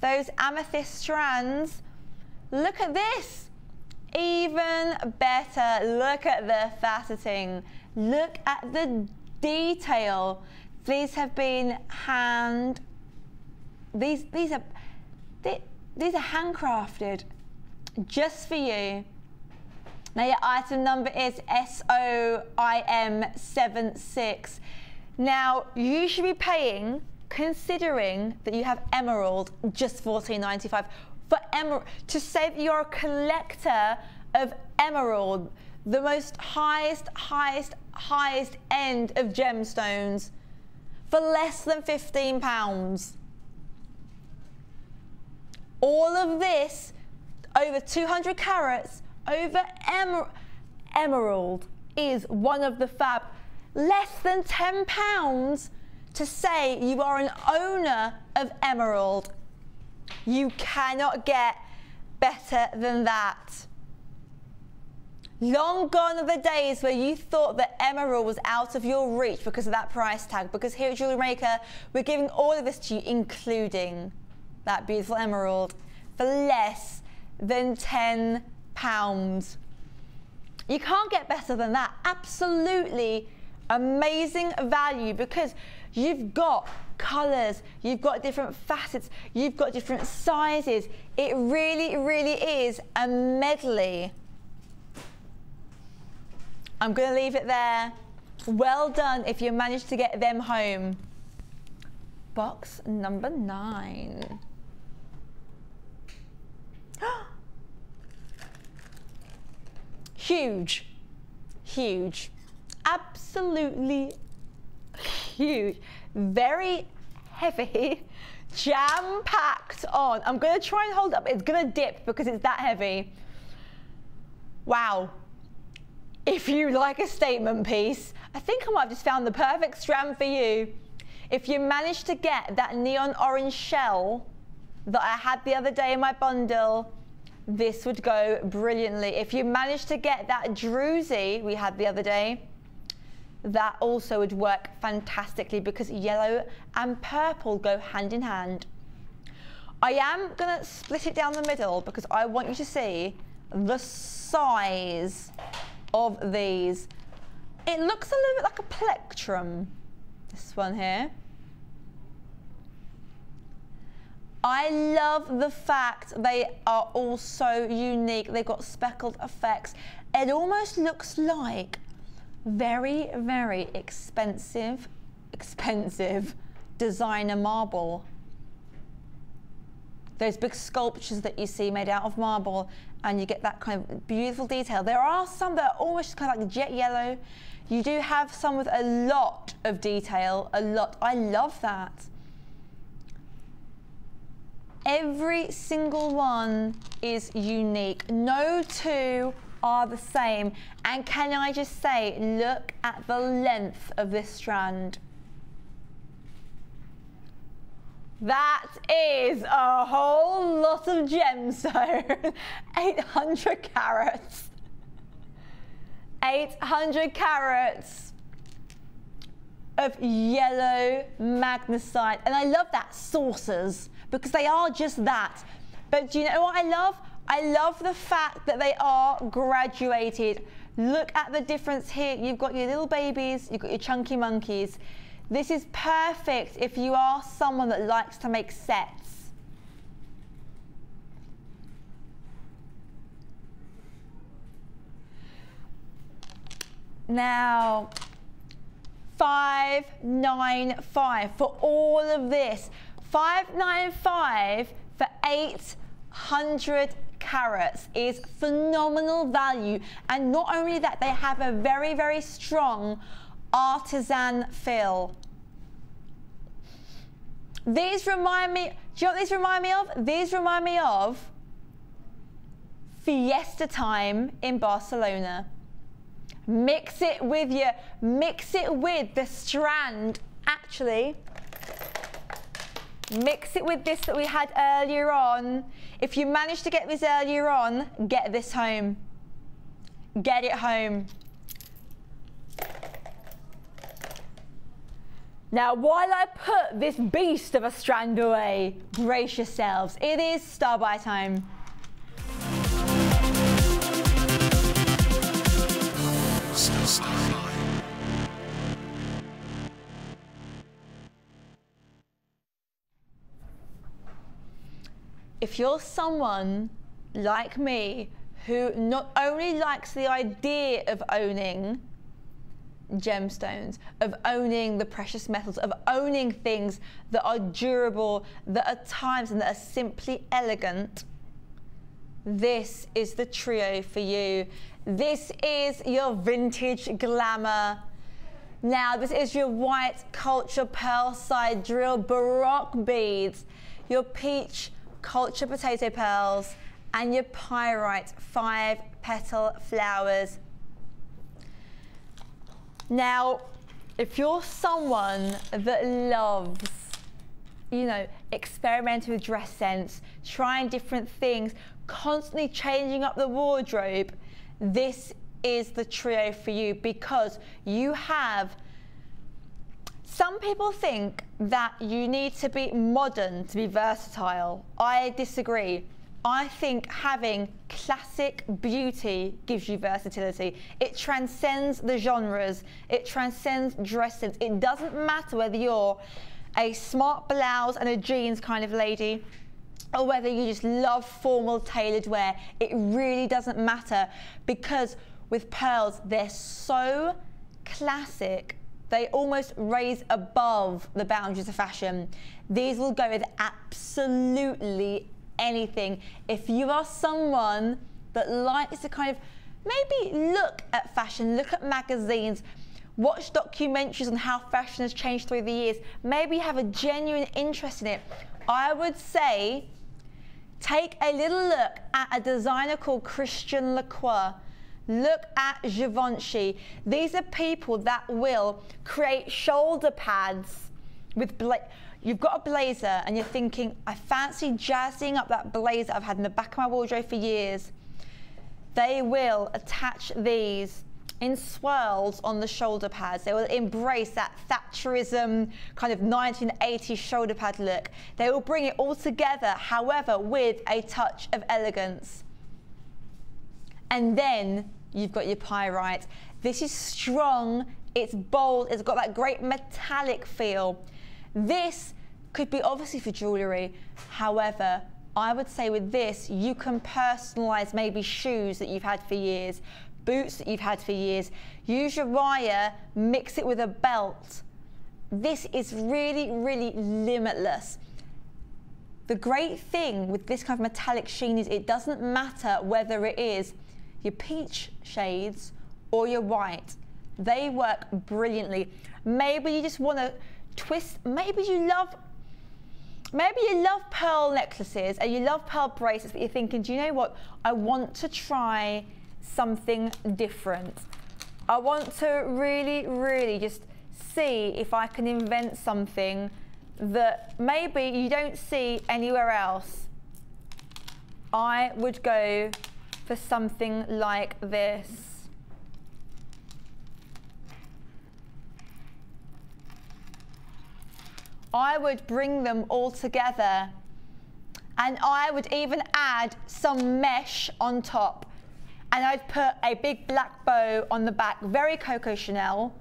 those amethyst strands, look at this. Even better, look at the faceting. Look at the detail. These have been these are handcrafted just for you. Now your item number is SOIM76. Now you should be paying, considering that you have emerald, just $14.95 for emerald. To say that you're a collector of emerald, the most highest end of gemstones, for less than £15. All of this, over 200 carats, over emerald, is one of the fab. Less than £10 to say you are an owner of emerald. You cannot get better than that. Long gone are the days where you thought that emerald was out of your reach because of that price tag, because here at Jewellery Maker, we're giving all of this to you, including that beautiful emerald, for less than £10. You can't get better than that. Absolutely amazing value, because you've got colours, you've got different facets, you've got different sizes. It really, really is a medley. I'm going to leave it there. Well done if you managed to get them home. Box number 9. Huge, huge, absolutely huge, very heavy, jam-packed on. I'm going to try and hold it up. It's going to dip because it's that heavy. Wow. If you like a statement piece, I think I might have just found the perfect strand for you. If you manage to get that neon orange shell that I had the other day in my bundle, this would go brilliantly. If you manage to get that druzy we had the other day, that also would work fantastically, because yellow and purple go hand in hand. I am going to split it down the middle because I want you to see the size of these. It looks a little bit like a plectrum, this one here. I love the fact they are all so unique. They've got speckled effects. It almost looks like very, very expensive designer marble. Those big sculptures that you see made out of marble, and you get that kind of beautiful detail. There are some that are almost kind of like jet yellow. You do have some with a lot of detail, a lot. I love that. Every single one is unique. No two are the same. And can I just say, look at the length of this strand. That is a whole lot of gemstone. 800 carats. 800 carats of yellow magnesite. And I love that, saucers, because they are just that. But do you know what I love? I love the fact that they are graduated. Look at the difference here. You've got your little babies, you've got your chunky monkeys. This is perfect if you are someone that likes to make sets. Now, $595 for all of this. $595 for 800 carats is phenomenal value. And not only that, they have a very, very strong artisan feel. These remind me, do you know what these remind me of? These remind me of Fiesta time in Barcelona. Mix it with the strand, actually. Mix it with this that we had earlier on. If you managed to get this earlier on, get this home. Get it home. Now, while I put this beast of a strand away, brace yourselves. It is star by time. If you're someone like me who not only likes the idea of owning gemstones, of owning the precious metals, of owning things that are durable, that are timeless, and that are simply elegant, this is the trio for you. This is your vintage glamour. Now, this is your white culture pearl side drill baroque beads, your peach culture potato pearls, and your pyrite 5-petal flowers. Now, if you're someone that loves, you know, experimenting with dress sense, trying different things, constantly changing up the wardrobe, this is the trio for you, because you have, some people think that you need to be modern to be versatile. I disagree. I think having classic beauty gives you versatility. It transcends the genres. It transcends dress sense. It doesn't matter whether you're a smart blouse and a jeans kind of lady, or whether you just love formal tailored wear. It really doesn't matter, because with pearls, they're so classic, they almost raise above the boundaries of fashion. These will go with absolutely anything. If you are someone that likes to kind of maybe look at fashion, look at magazines, watch documentaries on how fashion has changed through the years, maybe have a genuine interest in it, I would say take a little look at a designer called Christian Lacroix. Look at Givenchy. These are people that will create shoulder pads with you've got a blazer and you're thinking, I fancy jazzing up that blazer I've had in the back of my wardrobe for years. They will attach these in swirls on the shoulder pads. They will embrace that Thatcherism kind of 1980s shoulder pad look. They will bring it all together, however, with a touch of elegance. And then you've got your pyrite. This is strong, it's bold, it's got that great metallic feel. This could be obviously for jewellery. However, I would say with this, you can personalise maybe shoes that you've had for years, boots that you've had for years. Use your wire, mix it with a belt. This is really, really limitless. The great thing with this kind of metallic sheen is it doesn't matter whether it is your peach shades or your white. They work brilliantly. Maybe you just want to twist, maybe you love pearl necklaces and you love pearl bracelets, but you're thinking, do you know what? I want to try something different. I want to really, really just see if I can invent something that maybe you don't see anywhere else. I would go for something like this. I would bring them all together, and I would even add some mesh on top, and I'd put a big black bow on the back, very Coco Chanel.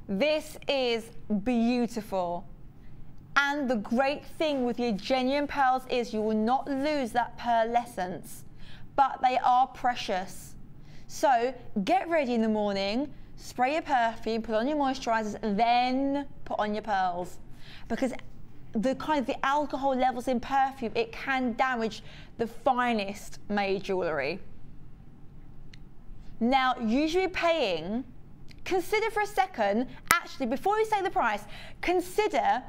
This is beautiful. And the great thing with your genuine pearls is you will not lose that pearlescence, but they are precious. So get ready in the morning, spray your perfume, put on your moisturizers, then put on your pearls. Because the alcohol levels in perfume, it can damage the finest made jewellery. Now, usually paying, consider for a second, actually before you say the price, consider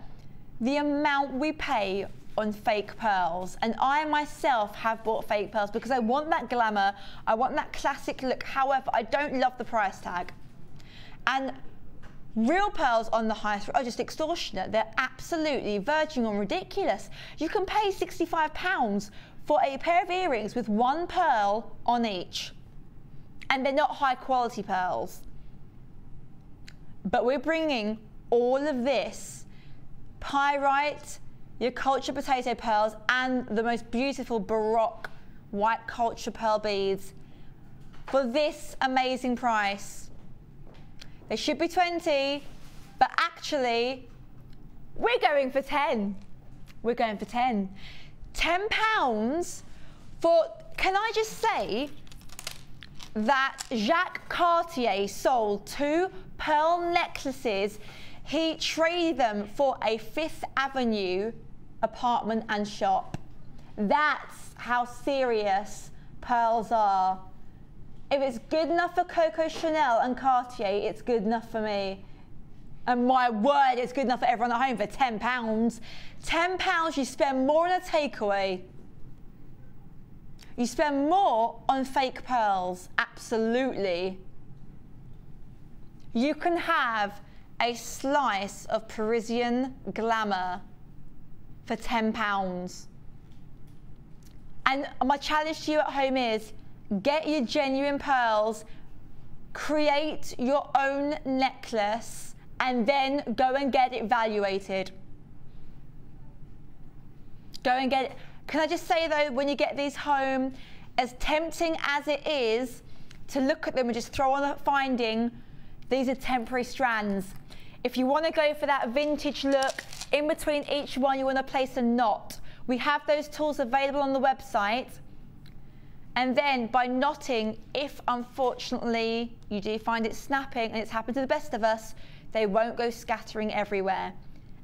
the amount we pay on fake pearls. And I myself have bought fake pearls because I want that glamour, I want that classic look. However, I don't love the price tag. And real pearls on the high street are just extortionate. They're absolutely verging on ridiculous. You can pay £65 for a pair of earrings with one pearl on each. And they're not high quality pearls. But we're bringing all of this, pyrite, your culture potato pearls, and the most beautiful baroque white culture pearl beads for this amazing price. They should be 20, but actually, we're going for 10. We're going for 10. £10 for can I just say that Jacques Cartier sold 2 pearl necklaces. He traded them for a Fifth Avenue apartment and shop. That's how serious pearls are. If it's good enough for Coco Chanel and Cartier, it's good enough for me. And my word, it's good enough for everyone at home for £10. £10, you spend more on a takeaway. You spend more on fake pearls, absolutely. You can have a slice of Parisian glamour for £10. And my challenge to you at home is, get your genuine pearls, create your own necklace, and then go and get it valuated. Go and get it. Can I just say though, when you get these home, as tempting as it is to look at them and just throw on a finding, these are temporary strands. If you want to go for that vintage look, in between each one you want to place a knot. We have those tools available on the website. And then by knotting, if unfortunately you do find it snapping, and it's happened to the best of us, they won't go scattering everywhere.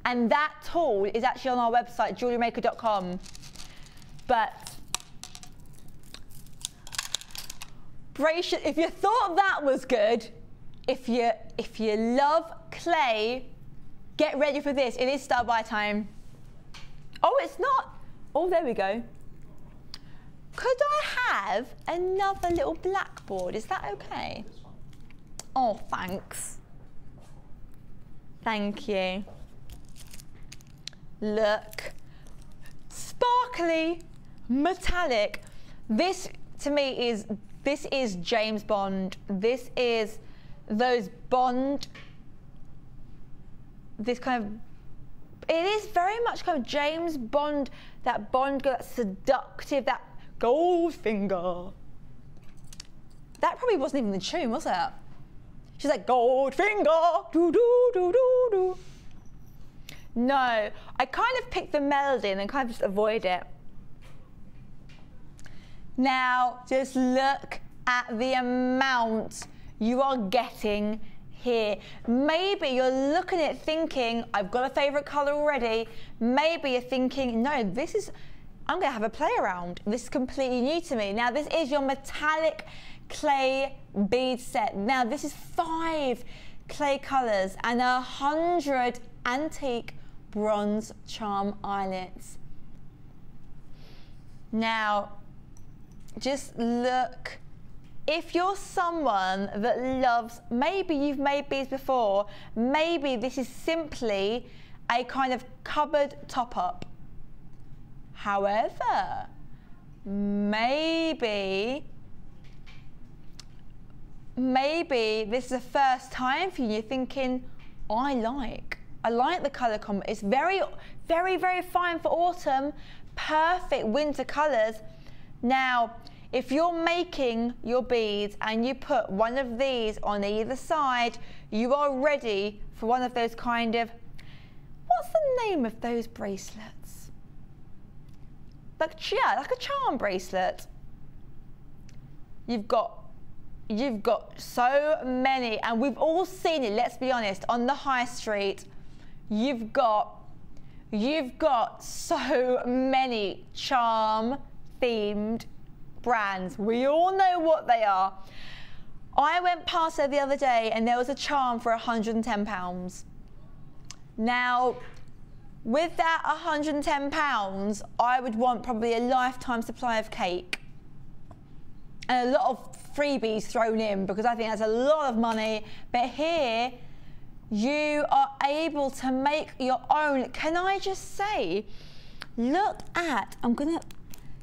And that tool is actually on our website, JewelleryMaker.com. But if you thought that was good, if you love clay, get ready for this. It is start by time. Oh, it's not. Oh, there we go. Could I have another little blackboard? Is that okay? Oh, thanks. Thank you. Look. Sparkly, metallic. This, to me, is James Bond. This is those Bond, this kind of, it is very much kind of James Bond, that Bond girl, that seductive, that gold finger. That probably wasn't even the tune, was it? She's like, gold finger, do do do do do. No, I kind of picked the melody and then kind of just avoid it. Now, just look at the amount you are getting here. Maybe you're looking at it thinking, I've got a favorite color already. Maybe you're thinking, no, I'm gonna have a play around. This is completely new to me. Now, this is your metallic clay bead set. Now, this is 5 clay colors and 100 antique bronze charm eyelets. Now, just look. If you're someone that loves, maybe you've made beads before, maybe this is simply a kind of cupboard top-up. However, maybe this is the first time for you, you're thinking, I like the colour combo. It's very, very, very fine for autumn, perfect winter colours. Now, if you're making your beads and you put one of these on either side, you are ready for one of those kind of, what's the name of those bracelets? Like a charm bracelet. You've got so many, and we've all seen it, let's be honest, on the high street. You've got so many charm themed brands. We all know what they are. I went past there the other day and there was a charm for £110. Now, with that £110, I would want probably a lifetime supply of cake and a lot of freebies thrown in, because I think that's a lot of money. But here, you are able to make your own. Can I just say, look at, I'm gonna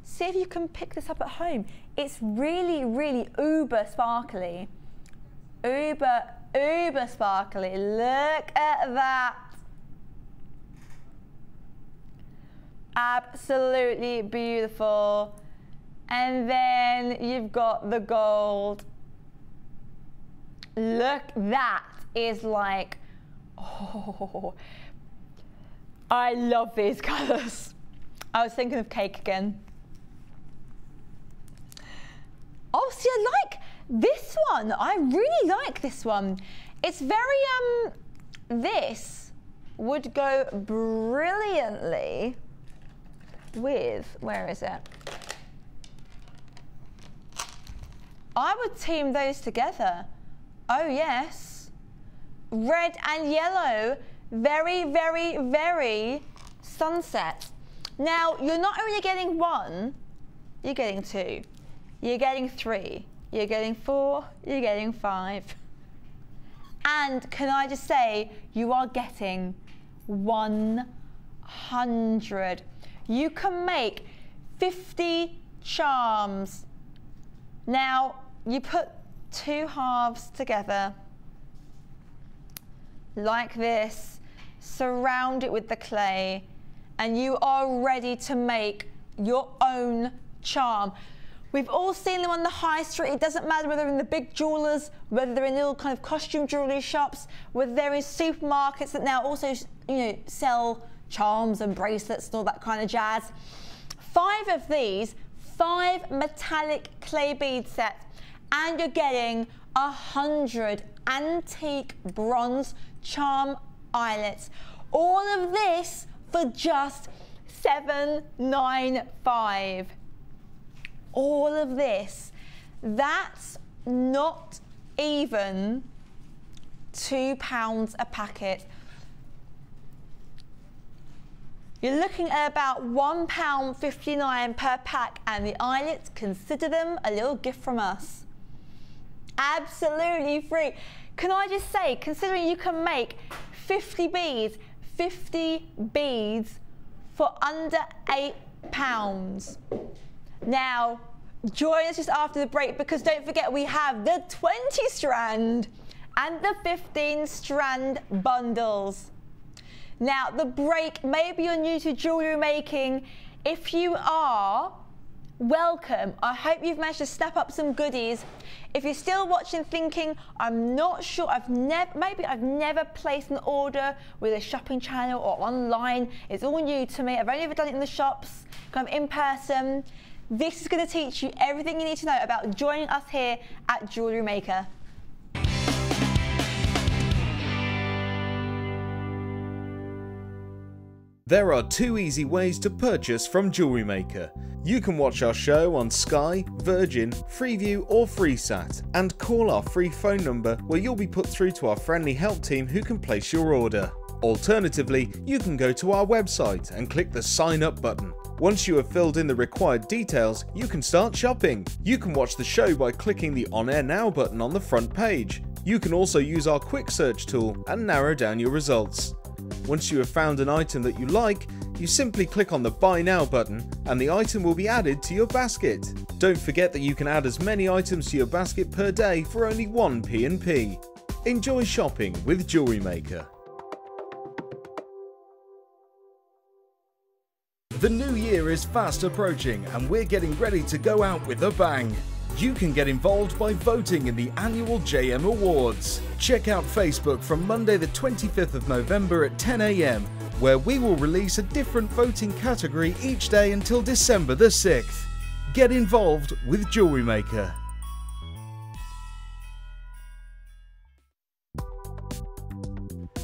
see if you can pick this up at home. It's really, really uber sparkly. Uber sparkly. Look at that. Absolutely beautiful. And then you've got the gold. Look, that is like, oh, I love these colors. I was thinking of cake again. Oh, see, I like this one. I really like this one. It's very, this would go brilliantly with, where is it? I would team those together. Oh, yes. Red and yellow. Very, very, very sunset. Now, you're not only getting one, you're getting two. You're getting three. You're getting four. You're getting five. And can I just say, you are getting 100. You can make 50 charms. Now, you put two halves together, like this, surround it with the clay, and you are ready to make your own charm. We've all seen them on the high street. It doesn't matter whether they're in the big jewelers, whether they're in little kind of costume jewelry shops, whether they're in supermarkets that now also, you know, sell charms and bracelets and all that kind of jazz. 5 of these, 5 metallic clay bead sets, and you're getting 100 antique bronze charm eyelets. All of this for just $7.95. All of this. That's not even £2 a packet. You're looking at about £1.59 per pack, and the eyelets, consider them a little gift from us. Absolutely free. Can I just say, considering you can make 50 beads for under £8. Now, join us just after the break, because don't forget we have the 20 strand and the 15 strand bundles. Now, the break, maybe you're new to jewellery making. If you are, welcome. I hope you've managed to snap up some goodies. If you're still watching thinking, I'm not sure, maybe I've never placed an order with a shopping channel or online. It's all new to me. I've only ever done it in the shops, kind of in person. This is going to teach you everything you need to know about joining us here at Jewellery Maker. There are 2 easy ways to purchase from Jewellery Maker. You can watch our show on Sky, Virgin, Freeview or FreeSat, and call our free phone number where you'll be put through to our friendly help team who can place your order. Alternatively, you can go to our website and click the sign up button. Once you have filled in the required details, you can start shopping. You can watch the show by clicking the On Air Now button on the front page. You can also use our quick search tool and narrow down your results. Once you have found an item that you like, you simply click on the Buy Now button and the item will be added to your basket. Don't forget that you can add as many items to your basket per day for only 1 P&P. Enjoy shopping with Jewellery Maker. The new year is fast approaching and we're getting ready to go out with a bang. You can get involved by voting in the annual JM Awards. Check out Facebook from Monday the 25th of November at 10 AM, where we will release a different voting category each day until December the 6th. Get involved with Jewellery Maker.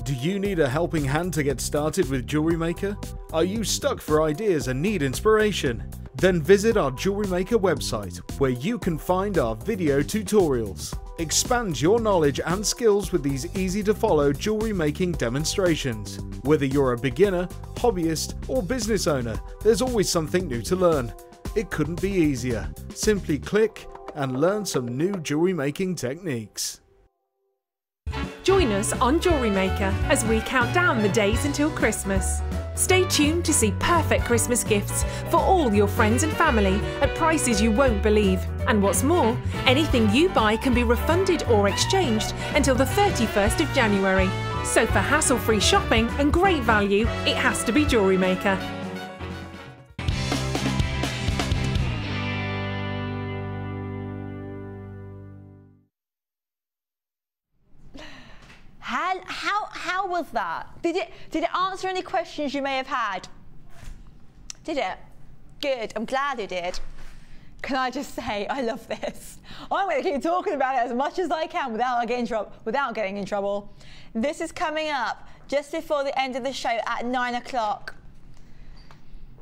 Do you need a helping hand to get started with Jewellery Maker? Are you stuck for ideas and need inspiration? Then visit our Jewellery Maker website, where you can find our video tutorials. Expand your knowledge and skills with these easy to follow jewellery making demonstrations. Whether you're a beginner, hobbyist or business owner, there's always something new to learn. It couldn't be easier. Simply click and learn some new jewellery making techniques. Join us on Jewellery Maker as we count down the days until Christmas. Stay tuned to see perfect Christmas gifts for all your friends and family at prices you won't believe. And what's more, anything you buy can be refunded or exchanged until the 31st of January. So for hassle-free shopping and great value, it has to be Jewellery Maker. How was that? Did it answer any questions you may have had? Did it? Good, I'm glad it did. Can I just say, I love this. I'm going to keep talking about it as much as I can without getting in trouble. This is coming up just before the end of the show at 9 o'clock.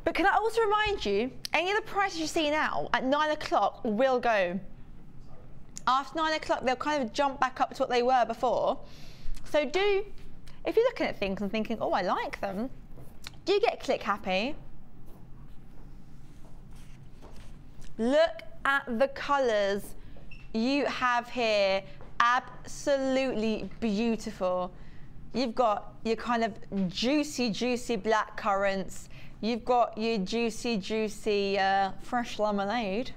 But can I also remind you, any of the prices you see now at 9 o'clock will go. After 9 o'clock, they'll kind of jump back up to what they were before. So if you're looking at things and thinking, oh, I like them, do get click happy. Look at the colours you have here. Absolutely beautiful. You've got your kind of juicy, juicy black currants. You've got your juicy, juicy fresh lemonade.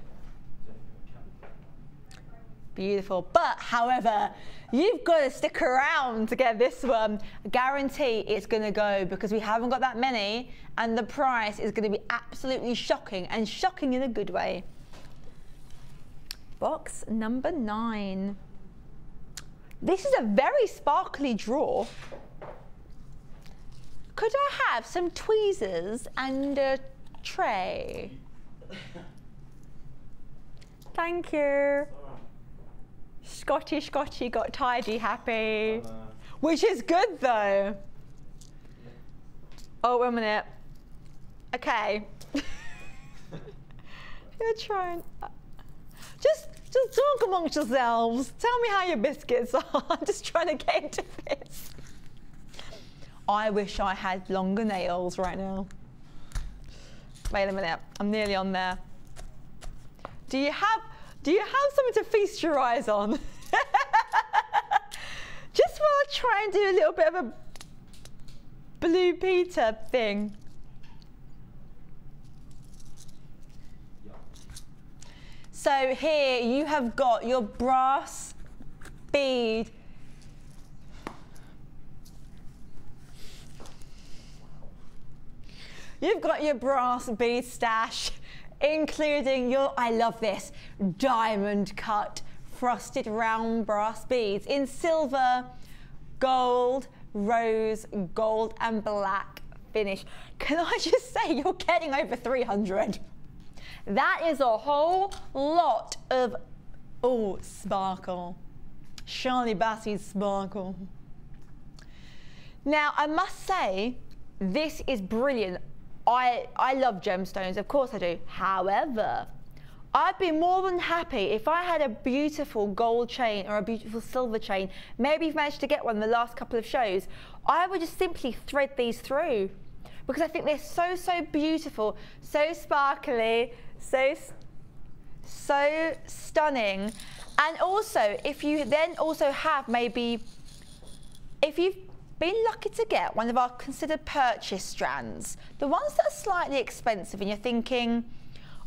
Beautiful. But, however, you've got to stick around to get this one. I guarantee it's going to go because we haven't got that many, and the price is going to be absolutely shocking, and shocking in a good way. Box number 9. This is a very sparkly drawer. Could I have some tweezers and a tray? Thank you. Scotty got tidy happy. Which is good though. Oh, wait a minute. Okay. You're trying. Just talk amongst yourselves. Tell me how your biscuits are. I'm just trying to get into this. I wish I had longer nails right now. Wait a minute. I'm nearly on there. Do you have something to feast your eyes on? Just while I try and do a little bit of a Blue Peter thing. So here you have got your brass bead. You've got your brass bead stash, including your, I love this, diamond cut frosted round brass beads in silver, gold, rose, gold and black finish. Can I just say you're getting over 300? That is a whole lot of, oh, sparkle. Shiny Bassy sparkle. Now, I must say, this is brilliant. I love gemstones, of course I do. However, I'd be more than happy if I had a beautiful gold chain or a beautiful silver chain. Maybe you've managed to get one in the last couple of shows. I would just simply thread these through because I think they're so, so beautiful, so sparkly, so stunning. And also, if you then also have maybe, if you've been lucky to get one of our considered purchase strands, the ones that are slightly expensive and you're thinking,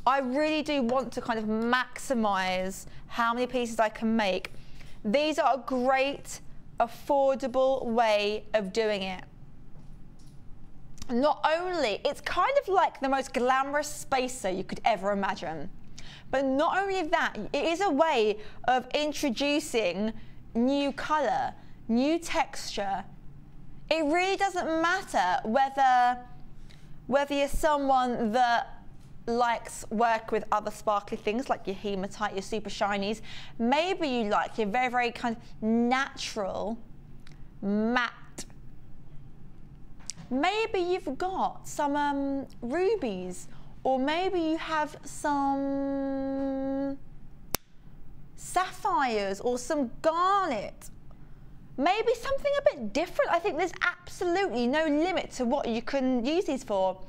I really do want to kind of maximize how many pieces I can make, these are a great, affordable way of doing it. Not only, it's kind of like the most glamorous spacer you could ever imagine, but not only that, it is a way of introducing new color, new texture. It really doesn't matter whether you're someone that likes work with other sparkly things like your hematite, your super shinies. Maybe you like your very, very kind of natural matte. Maybe you've got some rubies, or maybe you have some sapphires or some garnet. Maybe something a bit different. I think there's absolutely no limit to what you can use these for.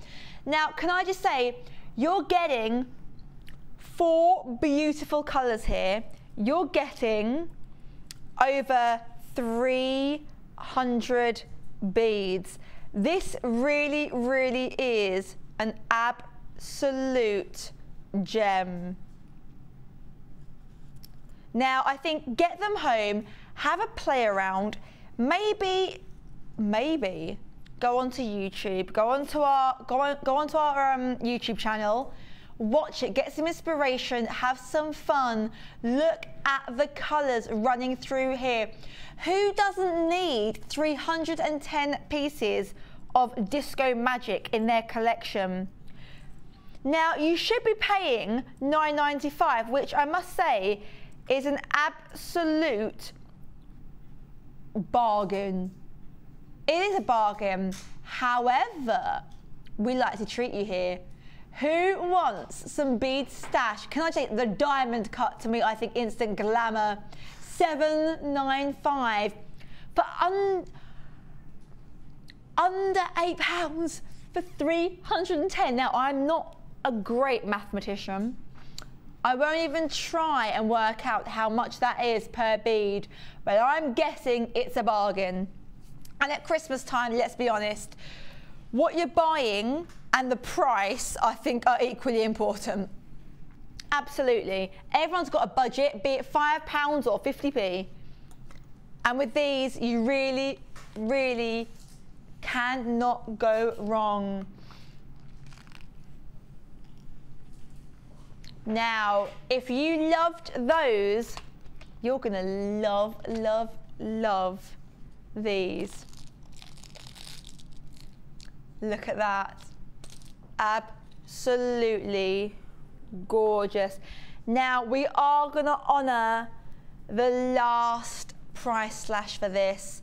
Now, can I just say, you're getting 4 beautiful colours here. You're getting over 300 beads. This really, really is an absolute gem. Now, I think get them home, have a play around, maybe go onto YouTube, go onto our YouTube channel, watch it, get some inspiration, have some fun, look at the colours running through here. Who doesn't need 310 pieces of disco magic in their collection? Now, you should be paying $9.95, which I must say is an absolute bargain. It is a bargain. However, we like to treat you here. Who wants some bead stash? Can I take the diamond cut? To me, I think instant glamour. $7.95 for under £8 for 310. Now, I'm not a great mathematician. I won't even try and work out how much that is per bead, but I'm guessing it's a bargain. And at Christmas time, let's be honest, what you're buying and the price, I think, are equally important. Absolutely. Everyone's got a budget, be it £5 or 50p. And with these, you really, really cannot go wrong. Now, if you loved those, you're gonna love, love, love these. Look at that. Absolutely gorgeous. Now, we are gonna honor the last price slash for this.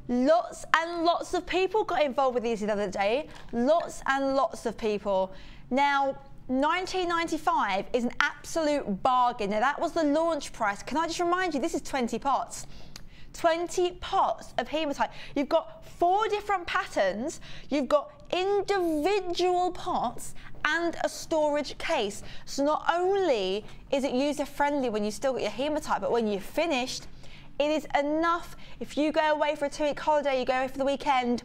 Lots and lots of people got involved with these the other day. Lots and lots of people. Now, $19.95 is an absolute bargain. Now, that was the launch price. Can I just remind you, this is 20 pots. 20 pots of hematite. You've got 4 different patterns. You've got individual pots and a storage case. So not only is it user-friendly when you still got your hematite, but when you're finished, it is enough. If you go away for a 2-week holiday, you go away for the weekend,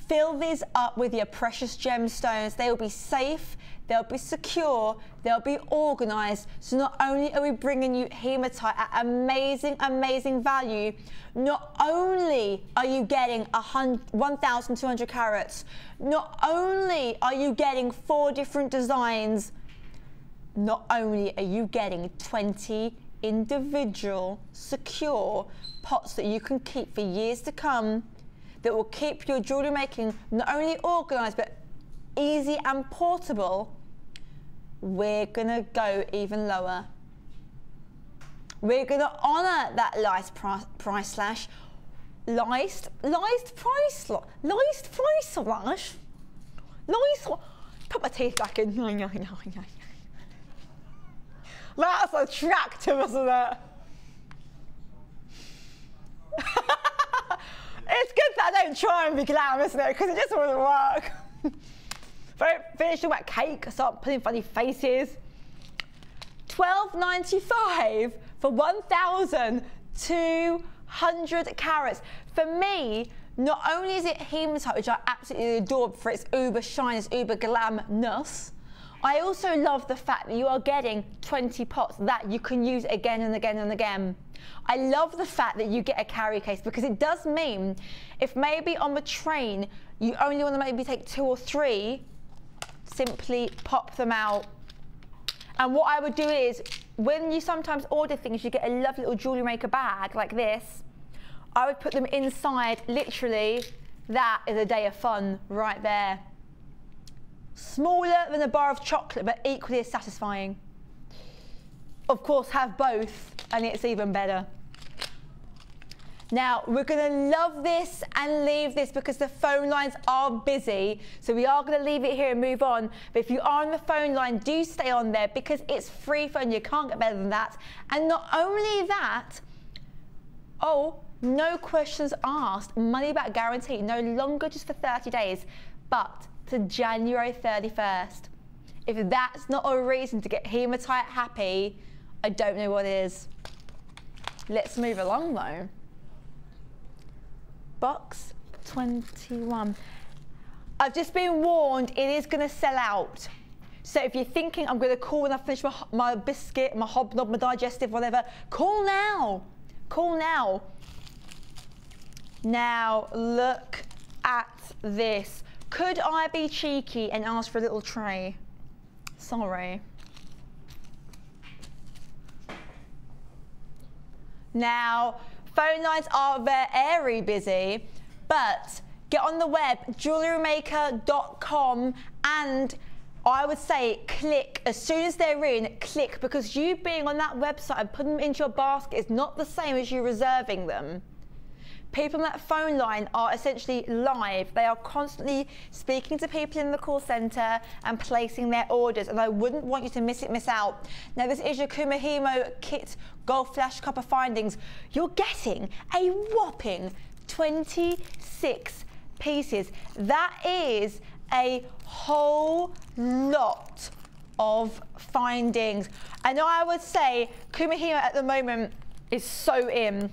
fill these up with your precious gemstones. They will be safe, they'll be secure, they'll be organized. So not only are we bringing you hematite at amazing, amazing value, not only are you getting 1,200 carats, not only are you getting 4 different designs, not only are you getting 20 individual, secure pots that you can keep for years to come, that will keep your jewellery making not only organised but easy and portable. We're gonna go even lower. We're gonna honour that last price slash. Last price slash. Put my teeth back in. That's attractive, isn't it? It's good that I don't try and be glam, isn't it? Because it just wouldn't work. If I don't finish talking about cake, I start putting funny faces. $12.95 for 1,200 carats. For me, not only is it hematite, which I absolutely adore for its uber shine, its uber glamness, I also love the fact that you are getting 20 pots that you can use again and again and again. I love the fact that you get a carry case, because it does mean if maybe on the train you only want to maybe take 2 or 3, simply pop them out. And what I would do is, when you sometimes order things, you get a lovely little Jewellery Maker bag like this. I would put them inside, literally, that is a day of fun right there. Smaller than a bar of chocolate, but equally as satisfying. Of course, have both, and it's even better. Now, we're gonna love this and leave this because the phone lines are busy. So we are gonna leave it here and move on. But if you are on the phone line, do stay on there because it's free phone. You can't get better than that. And not only that, oh, no questions asked, money back guarantee, no longer just for 30 days, but to January 31st. If that's not a reason to get hematite happy, I don't know what is. Let's move along though. Box 21. I've just been warned it is going to sell out. So if you're thinking I'm going to call when I finish my biscuit, my hobnob, my digestive, whatever, call now. Call now. Now look at this. Could I be cheeky and ask for a little tray? Sorry. Now, phone lines are very busy, but get on the web, JewelleryMaker.com, and I would say click as soon as they're in, click, because you being on that website and putting them into your basket is not the same as you reserving them. People on that phone line are essentially live. They are constantly speaking to people in the call centre and placing their orders, and I wouldn't want you to miss out. Now, this is your Kumihimo Kit Gold Flash Copper Findings. You're getting a whopping 26 pieces. That is a whole lot of findings. And I would say Kumihimo at the moment is so in.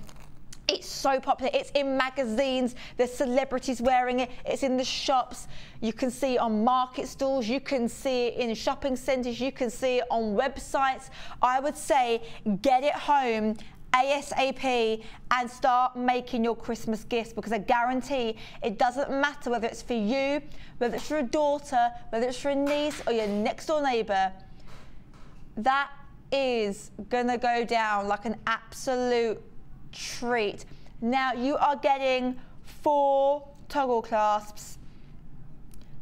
It's so popular. It's in magazines. There's celebrities wearing it. It's in the shops. You can see it on market stalls. You can see it in shopping centres. You can see it on websites. I would say get it home ASAP and start making your Christmas gifts, because I guarantee it doesn't matter whether it's for you, whether it's for a daughter, whether it's for a niece or your next door neighbour. That is gonna go down like an absolute treat. Now you are getting 4 toggle clasps.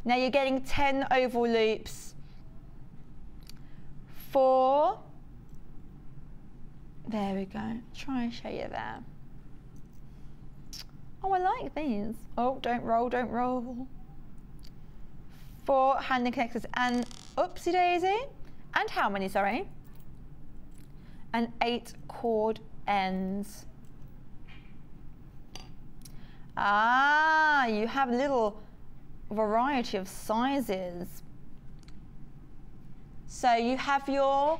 Now you're getting 10 oval loops, 4. There we go. Try and show you there. Oh, I like these. Oh, don't roll, don't roll. 4 handing connectors and oopsie daisy. And how many, sorry? And 8 cord ends. Ah, you have a little variety of sizes. So you have your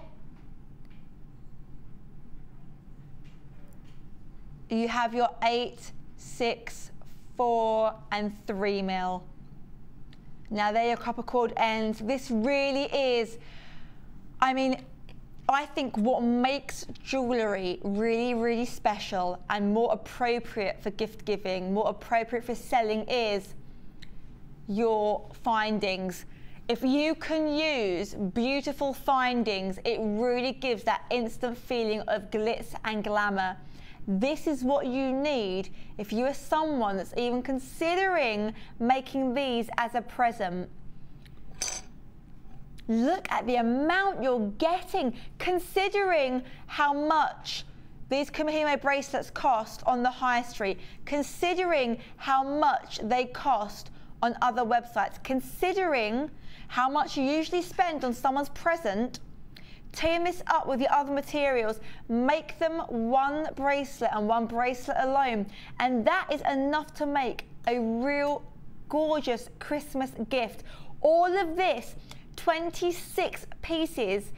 8, 6, 4 and 3 mil. Now they're your copper cord ends. This really is, I mean, I think what makes jewellery really, really special and more appropriate for gift giving, more appropriate for selling, is your findings. If you can use beautiful findings, it really gives that instant feeling of glitz and glamour. This is what you need if you are someone that's even considering making these as a present. Look at the amount you're getting, considering how much these Kumihimo bracelets cost on the high street, considering how much they cost on other websites, considering how much you usually spend on someone's present. Team this up with your other materials, make them 1 bracelet and 1 bracelet alone, and that is enough to make a real gorgeous Christmas gift. All of this, 26 pieces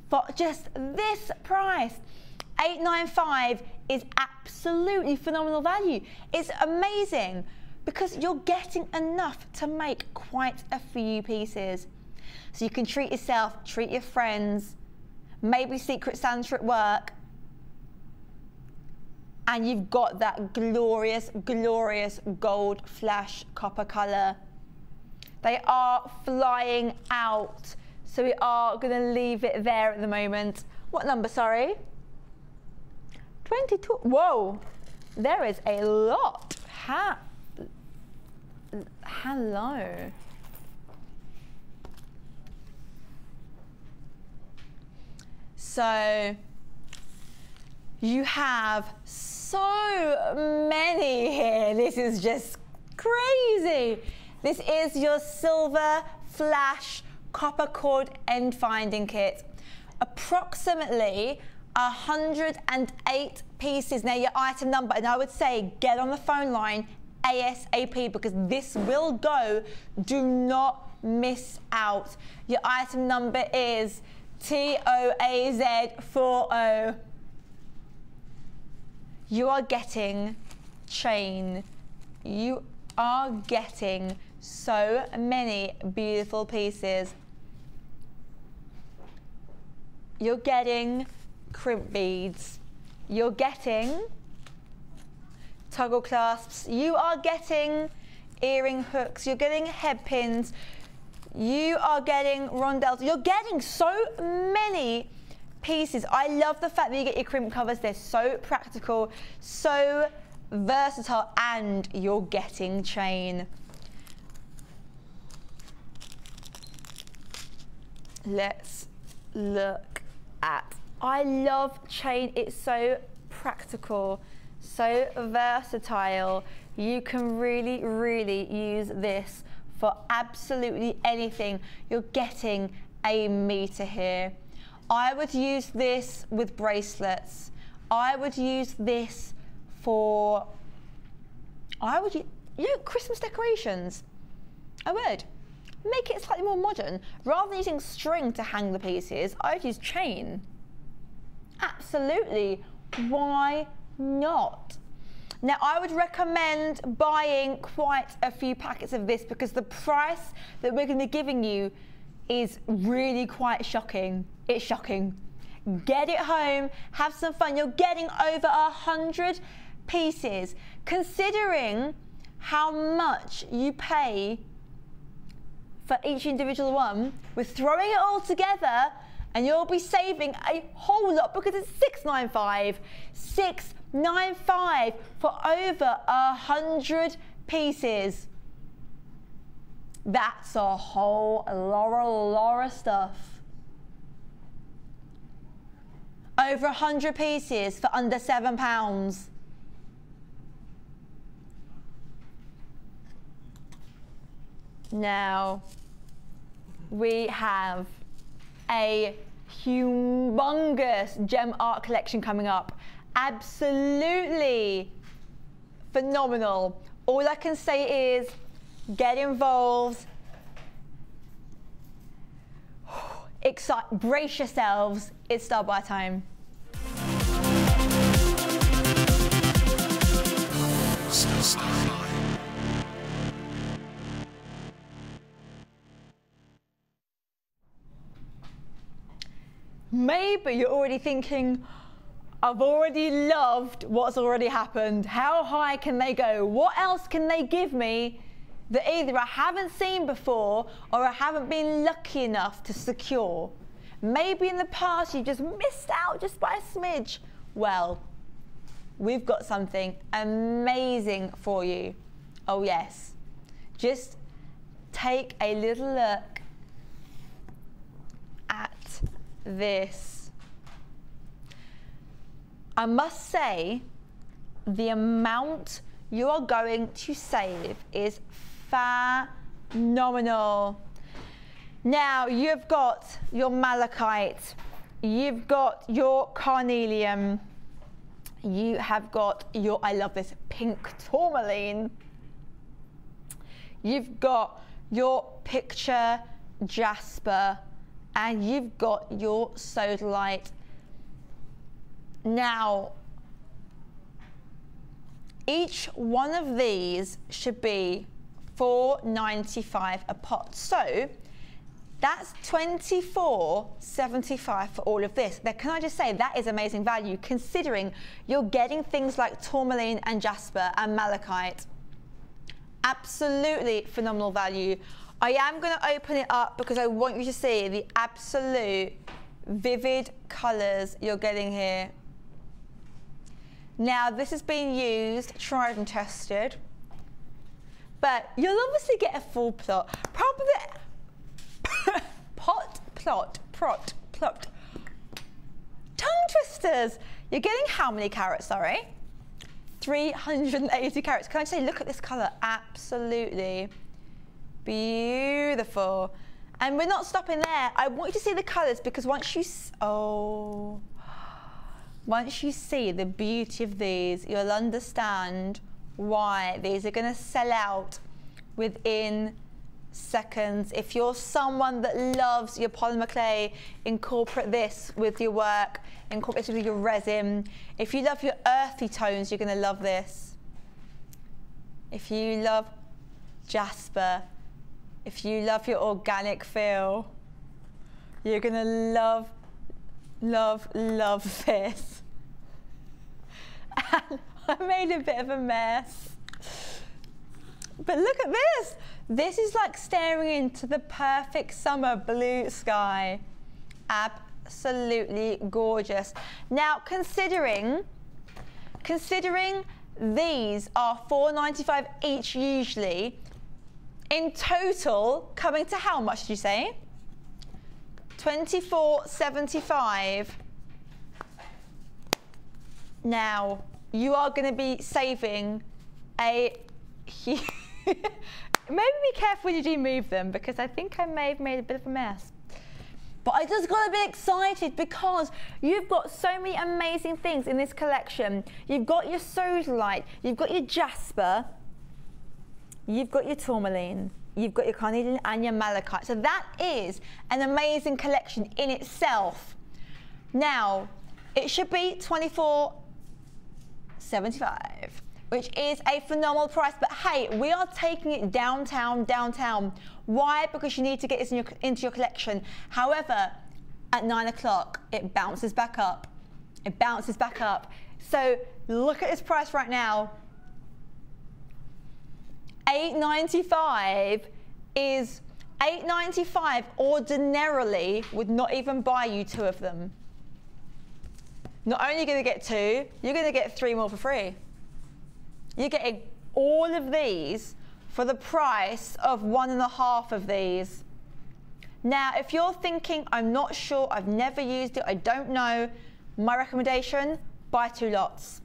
for just this price. $895 is absolutely phenomenal value. It's amazing because you're getting enough to make quite a few pieces. So you can treat yourself, treat your friends, maybe Secret Santa at work, and you've got that glorious, glorious gold flash copper colour. They are flying out, so we are going to leave it there at the moment. What number, sorry? 22. Whoa, there is a lot. Hello. So you have so many here. This is just crazy. This is your silver flash copper cord end finding kit. Approximately 108 pieces. Now your item number, and I would say get on the phone line ASAP because this will go. Do not miss out. Your item number is TOAZ40. You are getting chain. You are getting so many beautiful pieces. You're getting crimp beads. You're getting toggle clasps. You are getting earring hooks. You're getting head pins. You are getting rondelles. You're getting so many pieces. I love the fact that you get your crimp covers. They're so practical, so versatile, and you're getting chain. let's look at, I love chain. It's so practical, so versatile. You can really, really use this for absolutely anything. You're getting a meter here. I would use this with bracelets. I would use this for, Christmas decorations. I would. Make it slightly more modern. Rather than using string to hang the pieces, I'd use chain. Absolutely. Why not? Now, I would recommend buying quite a few packets of this because the price that we're going to be giving you is really quite shocking. It's shocking. Get it home, have some fun. You're getting over 100 pieces. Considering how much you pay for each individual one, we're throwing it all together and you'll be saving a whole lot because it's $6.95. $6.95 for over 100 pieces. That's a whole lot of stuff. Over 100 pieces for under £7. Now, we have a humongous gem art collection coming up. Absolutely phenomenal. All I can say is get involved. Brace yourselves. It's start by time. Maybe you're already thinking, I've already loved what's already happened. How high can they go? What else can they give me that either I haven't seen before or I haven't been lucky enough to secure? Maybe in the past you just missed out just by a smidge. Well, we've got something amazing for you. Oh yes, just take a little look at this. I must say, the amount you are going to save is phenomenal. Now, you've got your malachite, you've got your carnelian, you have got your, I love this, pink tourmaline, you've got your picture jasper, and you've got your sodalite. Now, each one of these should be $4.95 a pot. So that's $24.75 for all of this. Now, can I just say that is amazing value considering you're getting things like tourmaline and jasper and malachite. Absolutely phenomenal value. I am going to open it up because I want you to see the absolute vivid colours you're getting here. Now, this has been used, tried and tested, but you'll obviously get a full plot. Probably plot. Tongue twisters. You're getting how many carats, sorry? 380 carats. Can I say, look at this colour, absolutely beautiful. And we're not stopping there. I want you to see the colours because once you, once you see the beauty of these, you'll understand why these are going to sell out within seconds. If you're someone that loves your polymer clay, incorporate this with your work, incorporate it with your resin. If you love your earthy tones, you're going to love this. If you love jasper, if you love your organic feel, you're going to love this. And I made a bit of a mess. But look at this. This is like staring into the perfect summer blue sky. Absolutely gorgeous. Now, considering these are $4.95 each usually, in total, coming to how much did you say? 24.75. Now, you are going to be saving a huge... Maybe be careful when you do move them, because I think I may have made a bit of a mess. But I just got a bit excited because you've got so many amazing things in this collection. You've got your sodalite, you've got your jasper, you've got your tourmaline, you've got your carnelian and your malachite. So that is an amazing collection in itself. Now, it should be $24.75, which is a phenomenal price. But hey, we are taking it downtown. Why? Because you need to get this into your collection. However, at 9 o'clock, it bounces back up. It bounces back up. So look at this price right now. $8.95 is $8.95 ordinarily would not even buy you 2 of them. Not only are you going to get 2, you're going to get 3 more for free. You're getting all of these for the price of 1.5 of these. Now, if you're thinking, I'm not sure, I've never used it, I don't know, my recommendation, buy 2 lots.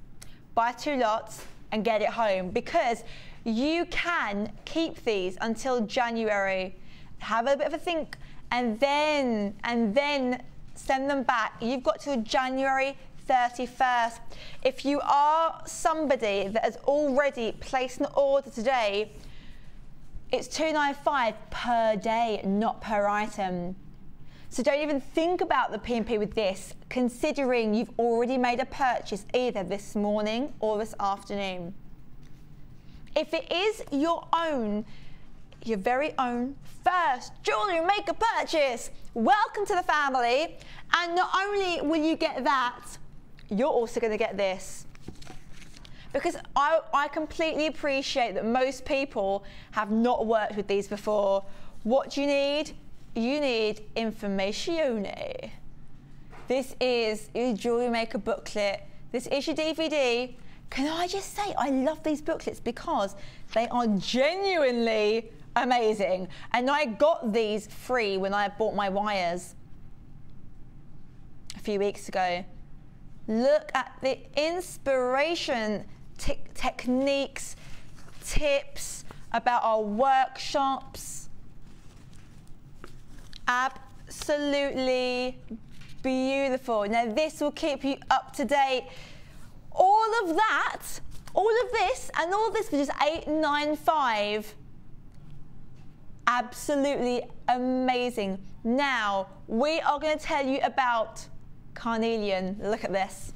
Buy 2 lots and get it home, because you can keep these until January, have a bit of a think, and then send them back. You've got till January 31st. If you are somebody that has already placed an order today, it's $2.95 per day, not per item. So don't even think about the P&P with this, considering you've already made a purchase either this morning or this afternoon. If it is your very own first Jewellery Maker purchase, welcome to the family. And not only will you get that, you're also going to get this. Because I completely appreciate that most people have not worked with these before. What do you need? You need information. This is your Jewellery Maker booklet. This is your DVD. Can I just say, I love these booklets because they are genuinely amazing. And I got these free when I bought my wires a few weeks ago. Look at the inspiration, techniques, tips about our workshops. Absolutely beautiful. Now this will keep you up to date. All of that, all of this, and all of this for just $8.95. Absolutely amazing. Now, we are going to tell you about carnelian. Look at this.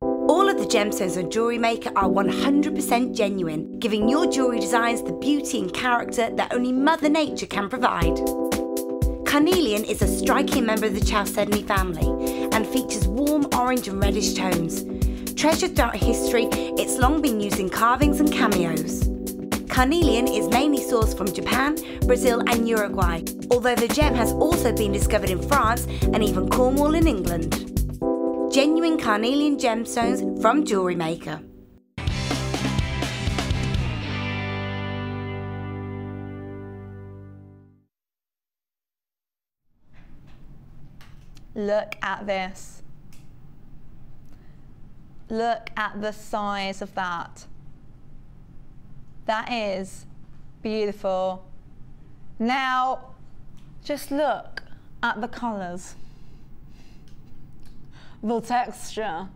All of the gemstones on Jewellery Maker are 100% genuine, giving your jewellery designs the beauty and character that only Mother Nature can provide. Carnelian is a striking member of the Chalcedony family and features warm orange and reddish tones. Treasured throughout history, it's long been used in carvings and cameos. Carnelian is mainly sourced from Japan, Brazil and Uruguay, although the gem has also been discovered in France and even Cornwall in England. Genuine carnelian gemstones from Jewellery Maker. Look at this. Look at the size of that. That is beautiful. Now, just look at the colours, the texture,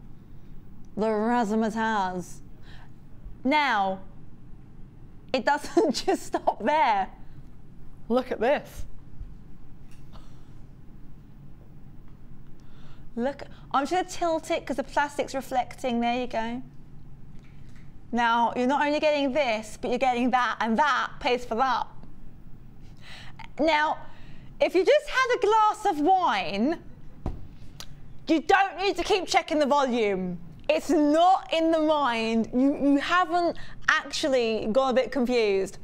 the razzmatazz. Now, it doesn't just stop there. Look at this. Look, I'm just going to tilt it because the plastic's reflecting. There you go. Now, you're not only getting this, but you're getting that, and that pays for that. Now, if you just had a glass of wine, you don't need to keep checking the volume. It's not in the mind. You haven't actually got a bit confused.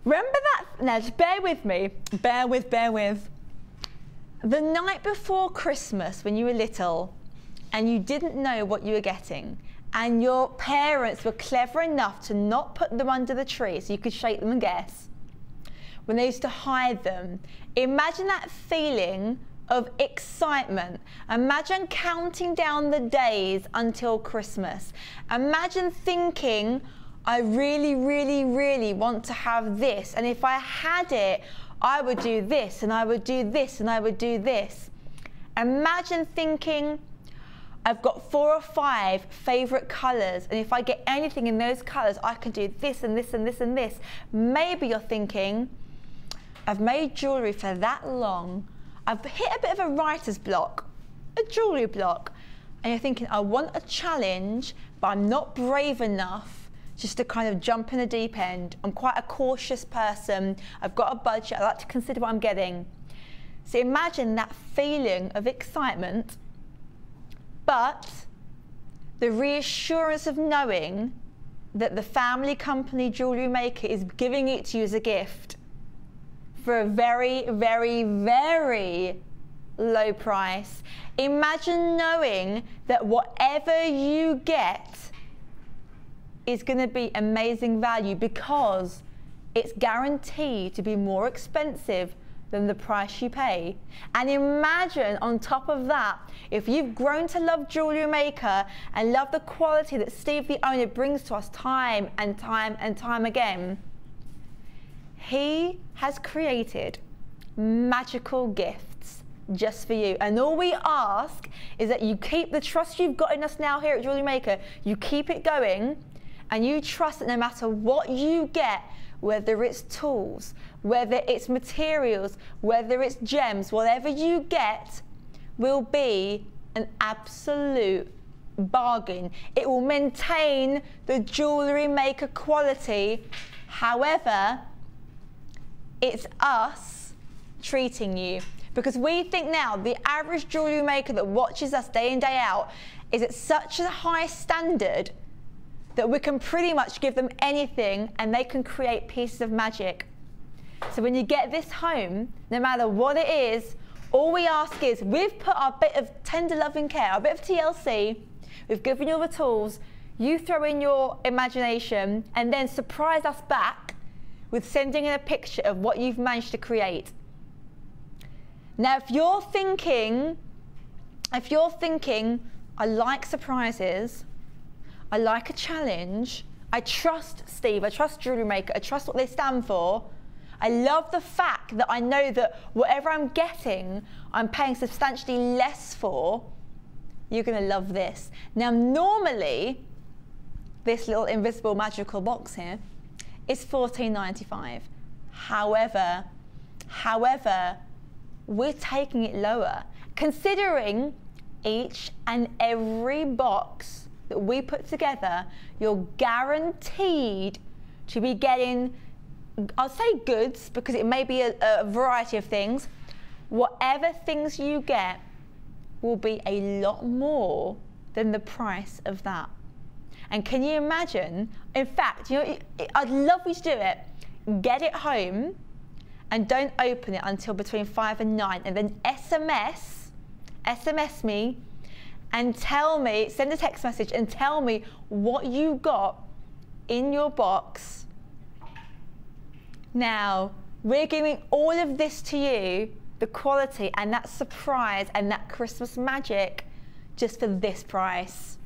Remember that? Now, just bear with me. Bear with. The night before Christmas, when you were little, and you didn't know what you were getting, and your parents were clever enough to not put them under the tree so you could shake them and guess, when they used to hide them, imagine that feeling of excitement. Imagine counting down the days until Christmas. Imagine thinking, I really, really, really want to have this, and if I had it, I would do this, and I would do this, and I would do this. Imagine thinking, I've got 4 or 5 favorite colors, and if I get anything in those colors, I can do this and this and this and this. Maybe you're thinking, I've made jewelry for that long, I've hit a bit of a writer's block, a jewelry block, and you're thinking, I want a challenge, but I'm not brave enough just to kind of jump in the deep end. I'm quite a cautious person, I've got a budget, I like to consider what I'm getting. So imagine that feeling of excitement, but the reassurance of knowing that the family company Jewellery Maker is giving it to you as a gift for a very, very, very low price. Imagine knowing that whatever you get is going to be amazing value because it's guaranteed to be more expensive than the price you pay. And imagine on top of that, if you've grown to love Jewellery Maker and love the quality that Steve, the owner, brings to us time and time and time again, he has created magical gifts just for you. And all we ask is that you keep the trust you've got in us now here at Jewellery Maker, you keep it going, and you trust that no matter what you get, whether it's tools, whether it's materials, whether it's gems, whatever you get will be an absolute bargain. It will maintain the Jewellery Maker quality. However, it's us treating you. Because we think now the average Jewellery Maker that watches us day in, day out is at such a high standard that we can pretty much give them anything and they can create pieces of magic. So when you get this home, no matter what it is, all we ask is, we've put our bit of tender loving care, our bit of TLC, we've given you all the tools, you throw in your imagination and then surprise us back with sending in a picture of what you've managed to create. Now, if you're thinking, I like surprises, I like a challenge, I trust Steve, I trust Jewellery Maker, I trust what they stand for, I love the fact that I know that whatever I'm getting, I'm paying substantially less for, you're gonna love this. Now, normally, this little invisible magical box here is $14.95. However, we're taking it lower. Considering each and every box that we put together, you're guaranteed to be getting, I'll say goods, because it may be a variety of things. Whatever things you get will be a lot more than the price of that. And can you imagine, in fact, you know, I'd love you to do it. Get it home and don't open it until between 5 and 9, and then SMS me and tell me, send a text message and tell me what you got in your box. Now, we're giving all of this to you, the quality and that surprise and that Christmas magic, just for this price.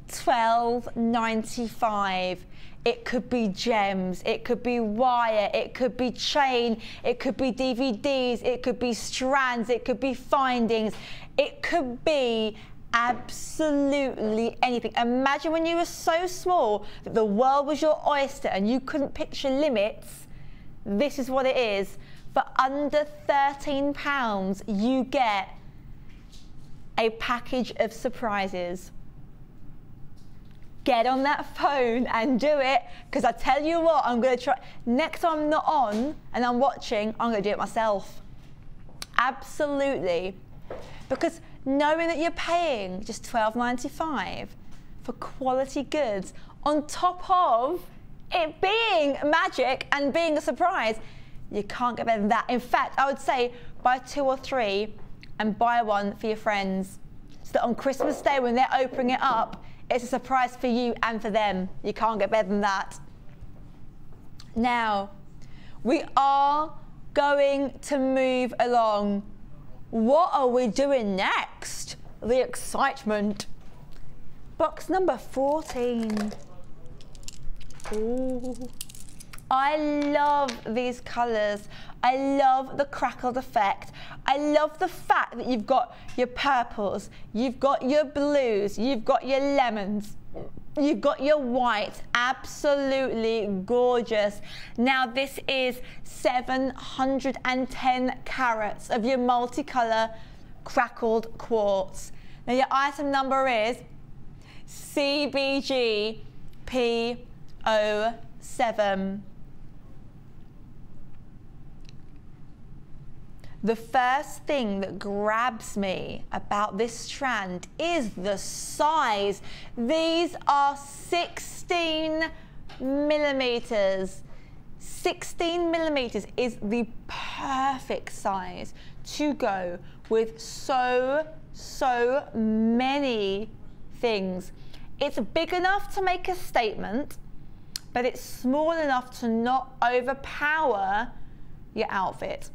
$12.95. It could be gems, it could be wire, it could be chain, it could be DVDs, it could be strands, it could be findings, it could be absolutely anything. Imagine when you were so small that the world was your oyster and you couldn't picture limits. This is what it is. For under £13, you get a package of surprises. Get on that phone and do it, because I tell you what, I'm going to try. Next time I'm not on and I'm watching, I'm going to do it myself. Absolutely. Because knowing that you're paying just $12.95 for quality goods, on top of it being magic and being a surprise, you can't get better than that. In fact, I would say buy 2 or 3 and buy one for your friends, so that on Christmas Day when they're opening it up, It's a surprise for you and for them. You can't get better than that. Now, we are going to move along. What are we doing next? The excitement. Box number 14. Ooh. I love these colours. I love the crackled effect. I love the fact that you've got your purples, you've got your blues, you've got your lemons, you've got your white. Absolutely gorgeous. Now this is 710 carats of your multicolour crackled quartz. Now your item number is CBG P07. The first thing that grabs me about this strand is the size. These are 16 millimeters. 16 millimeters is the perfect size to go with so many things. It's big enough to make a statement, but it's small enough to not overpower your outfit.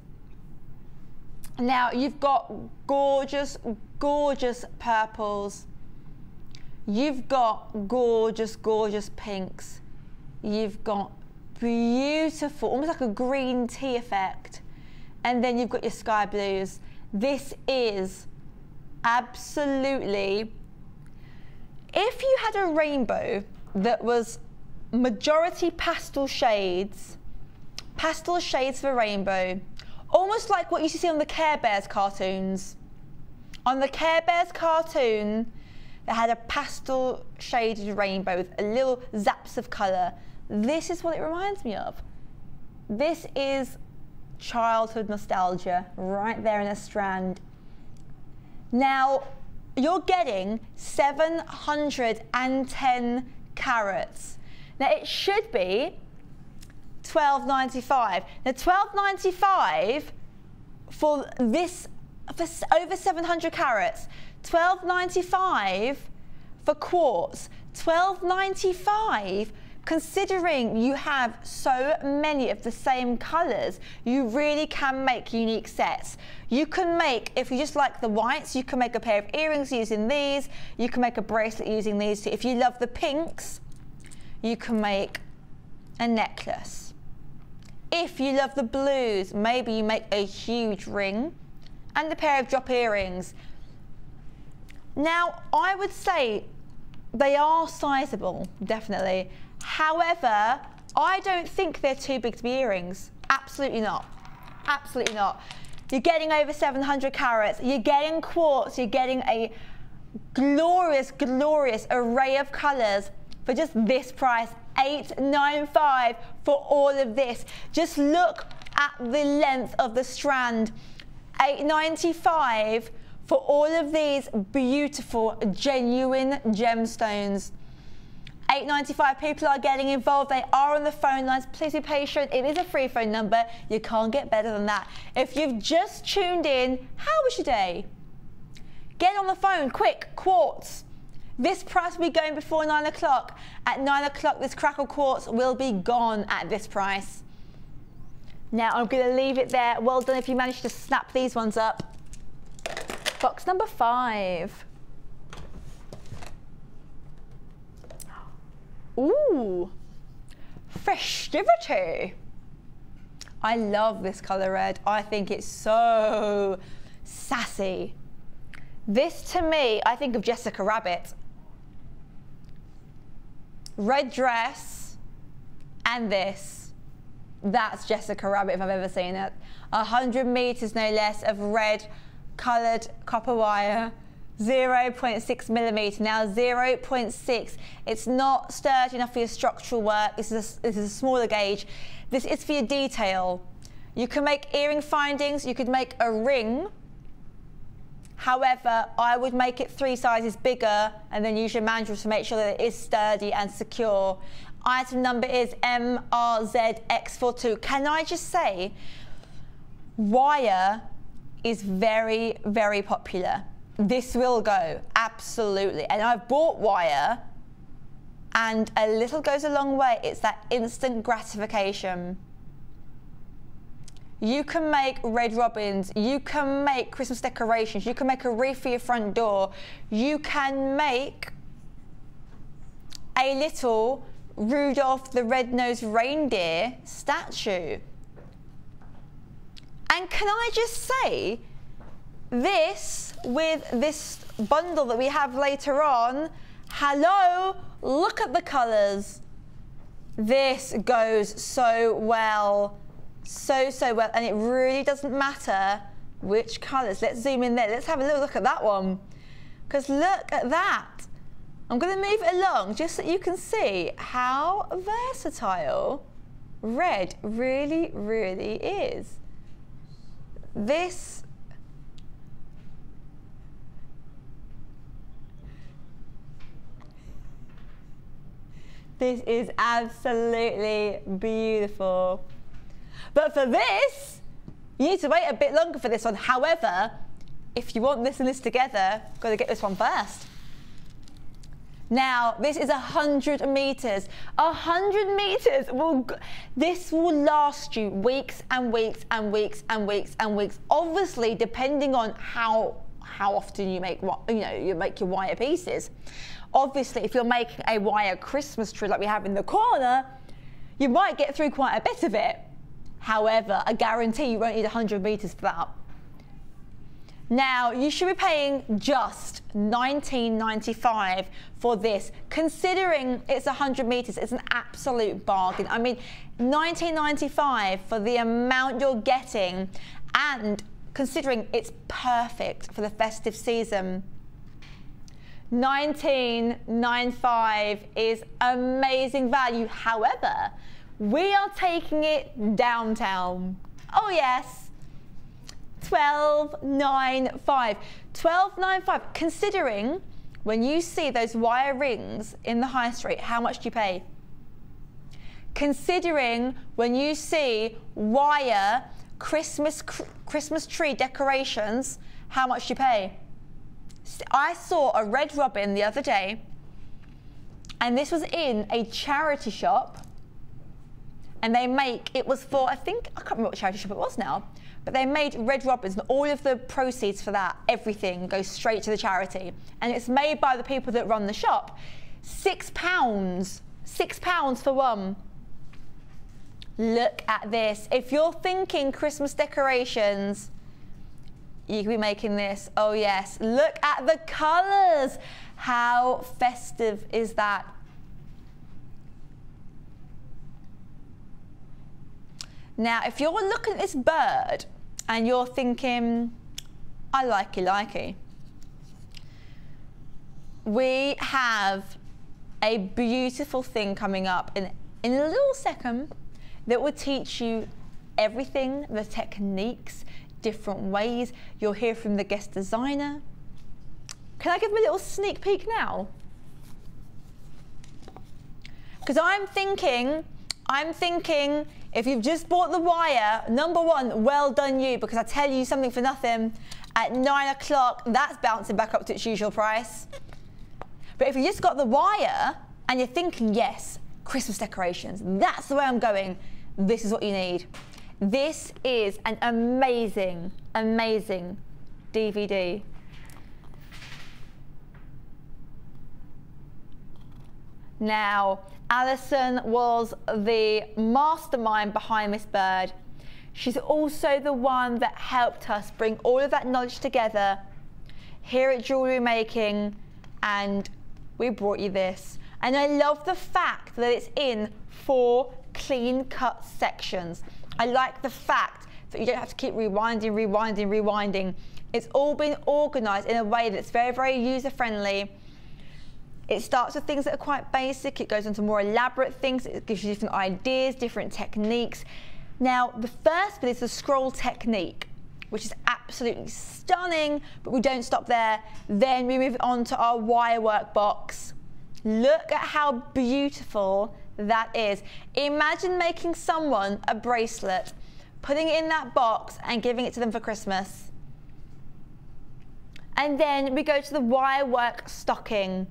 Now you've got gorgeous, gorgeous purples. You've got gorgeous, gorgeous pinks. You've got beautiful, almost like a green tea effect. And then you've got your sky blues. This is absolutely, if you had a rainbow that was majority pastel shades for rainbow, almost like what you used to see on the Care Bears cartoons. On the Care Bears cartoon, they had a pastel shaded rainbow with a little zaps of colour. This is what it reminds me of. This is childhood nostalgia right there in a strand. Now, you're getting 710 carats. Now, it should be $12.95. Now, $12.95 for this, for over 700 carats. $12.95 for quartz. $12.95, considering you have so many of the same colours, you really can make unique sets. You can make, if you just like the whites, you can make a pair of earrings using these. You can make a bracelet using these too. If you love the pinks, you can make a necklace. If you love the blues, maybe you make a huge ring and a pair of drop earrings. Now, I would say they are sizable, definitely. However, I don't think they're too big to be earrings. Absolutely not. Absolutely not. You're getting over 700 carats. You're getting quartz. You're getting a glorious, glorious array of colours for just this price. $8.95 for all of this. Just look at the length of the strand. $8.95 for all of these beautiful, genuine gemstones. $8.95. People are getting involved. They are on the phone lines. Please be patient. It is a free phone number. You can't get better than that. If you've just tuned in, how was your day? Get on the phone, quick. Quartz. This price will be going before 9 o'clock. At 9 o'clock, this crackle quartz will be gone at this price. Now, I'm going to leave it there. Well done if you managed to snap these ones up. Box number 5. Ooh, festivity. I love this colour red. I think it's so sassy. This, to me, I think of Jessica Rabbit. Red dress and this. That's Jessica Rabbit if I've ever seen it. 100 meters no less of red coloured copper wire. 0.6 millimeter. Now 0.6, it's not sturdy enough for your structural work. This is a smaller gauge. This is for your detail. You can make earring findings, you could make a ring. However, I would make it 3 sizes bigger and then use your mandrel to make sure that it is sturdy and secure. Item number is MRZX42. Can I just say, wire is very, very popular. This will go, absolutely. And I've bought wire, and a little goes a long way. It's that instant gratification. You can make red robins, you can make Christmas decorations, you can make a wreath for your front door, you can make a little Rudolph the Red-Nosed Reindeer statue. And can I just say, this with this bundle that we have later on, hello, look at the colours. This goes so well, so well, and it really doesn't matter which colours. Let's zoom in there, let's have a little look at that one, because look at that. I'm going to move it along just so you can see how versatile red really, really is. This is absolutely beautiful. But for this, you need to wait a bit longer for this one. However, if you want this and this together, you've got to get this one first. Now, this is 100 meters. 100 meters, this will last you weeks and weeks and weeks and weeks and weeks. Obviously, depending on how often you make, you make your wire pieces. Obviously, if you're making a wire Christmas tree like we have in the corner, you might get through quite a bit of it. However, I guarantee you won't need 100 meters for that. Now, you should be paying just $19.95 for this. Considering it's 100 meters, it's an absolute bargain. I mean, $19.95 for the amount you're getting, and considering it's perfect for the festive season. $19.95 is amazing value. However, we are taking it downtown. Oh yes. $12.95. $12.95. Considering when you see those wire rings in the high street, how much do you pay? Considering when you see wire Christmas tree decorations, how much do you pay? I saw a red robin the other day, and this was in a charity shop, and it was for, I can't remember what charity shop it was now, but they made red robins, and all of the proceeds for that, everything goes straight to the charity. And it's made by the people that run the shop. £6. £6 for one. Look at this. If you're thinking Christmas decorations, you can be making this. Oh yes, look at the colours. How festive is that? Now, if you're looking at this bird and you're thinking, I likey, we have a beautiful thing coming up in a little second that will teach you everything, the techniques, different ways. You'll hear from the guest designer. Can I give them a little sneak peek now? Because I'm thinking, if you've just bought the wire, number one, well done you, because I tell you something for nothing, at 9 o'clock, that's bouncing back up to its usual price. But if you just got the wire and you're thinking, yes, Christmas decorations, that's the way I'm going, this is what you need. This is an amazing, amazing DVD. Now, Alison was the mastermind behind this bird. She's also the one that helped us bring all of that knowledge together here at Jewellery Making, and we brought you this. And I love the fact that it's in 4 clean-cut sections. I like the fact that you don't have to keep rewinding. It's all been organised in a way that's very, very user-friendly. It starts with things that are quite basic, it goes on to more elaborate things, it gives you different ideas, different techniques. Now, the first bit is the scroll technique, which is absolutely stunning, but we don't stop there. Then we move on to our wire work box. Look at how beautiful that is. Imagine making someone a bracelet, putting it in that box and giving it to them for Christmas. And then we go to the wirework stocking.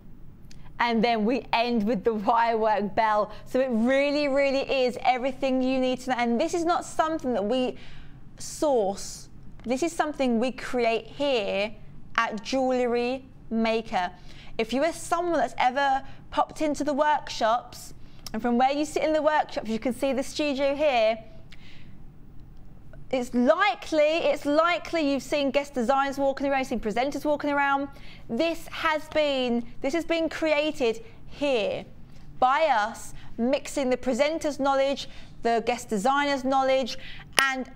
And then we end with the wirework bell. So it really, really is everything you need to know. And this is not something that we source. This is something we create here at Jewellery Maker. If you are someone that's ever popped into the workshops, and from where you sit in the workshops, you can see the studio here, it's likely you've seen guest designers walking around, you've seen presenters walking around. This has been created here by us, mixing the presenter's knowledge, the guest designer's knowledge, and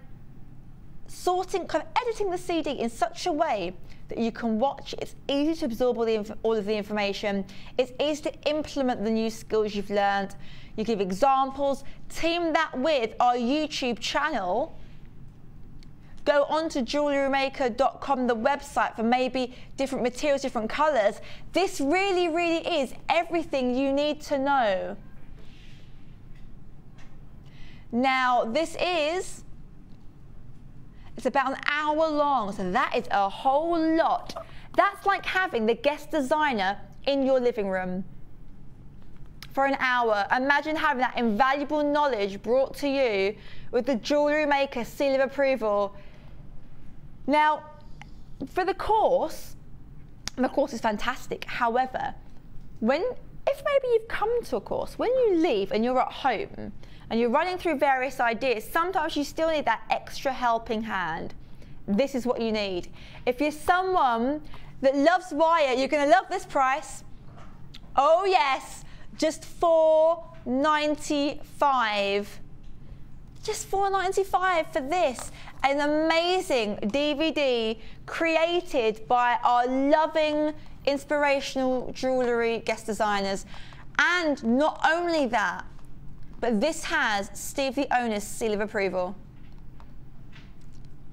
sorting, kind of editing the CD in such a way that you can watch. It's easy to absorb all of the information. It's easy to implement the new skills you've learned. You give examples, team that with our YouTube channel. Go on to JewelleryMaker.com, the website, for maybe different materials, different colors. This really, really is everything you need to know. Now, it's about an hour long, so that is a whole lot. That's like having the guest designer in your living room for an hour. Imagine having that invaluable knowledge brought to you with the Jewellery Maker seal of approval. Now, for the course is fantastic. However, if maybe you've come to a course, when you leave and you're at home and you're running through various ideas, sometimes you still need that extra helping hand. This is what you need. If you're someone that loves wire, you're going to love this price. Oh yes, just $4.95. Just $4.95 for this. An amazing DVD created by our loving, inspirational jewellery guest designers. And not only that, but this has Steve the owner's seal of approval.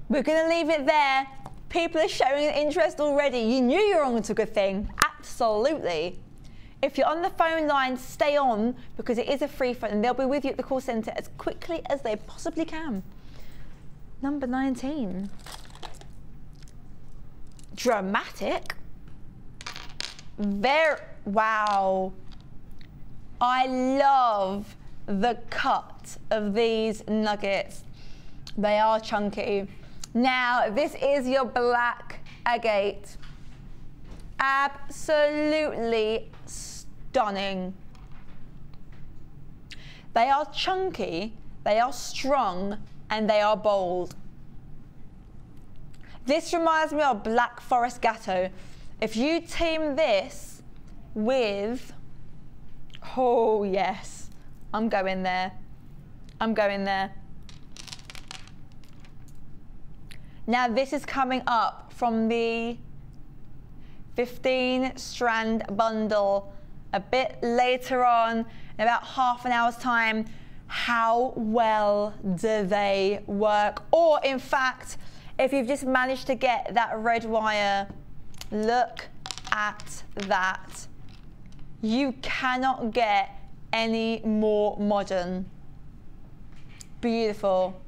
We're going to leave it there. People are showing an interest already. You knew you were on to a good thing. Absolutely. If you're on the phone line, stay on, because it is a free phone and they'll be with you at the call centre as quickly as they possibly can. Number 19. Dramatic. Wow. I love the cut of these nuggets. They are chunky. Now, this is your black agate. Absolutely stunning. They are chunky, they are strong, and they are bold. This reminds me of Black Forest Gatto. If you team this with, oh yes, I'm going there. I'm going there. Now this is coming up from the 15 strand bundle a bit later on, in about half an hour's time. How well do they work? Or in fact, if you've just managed to get that red wire, look at that. You cannot get any more modern. Beautiful.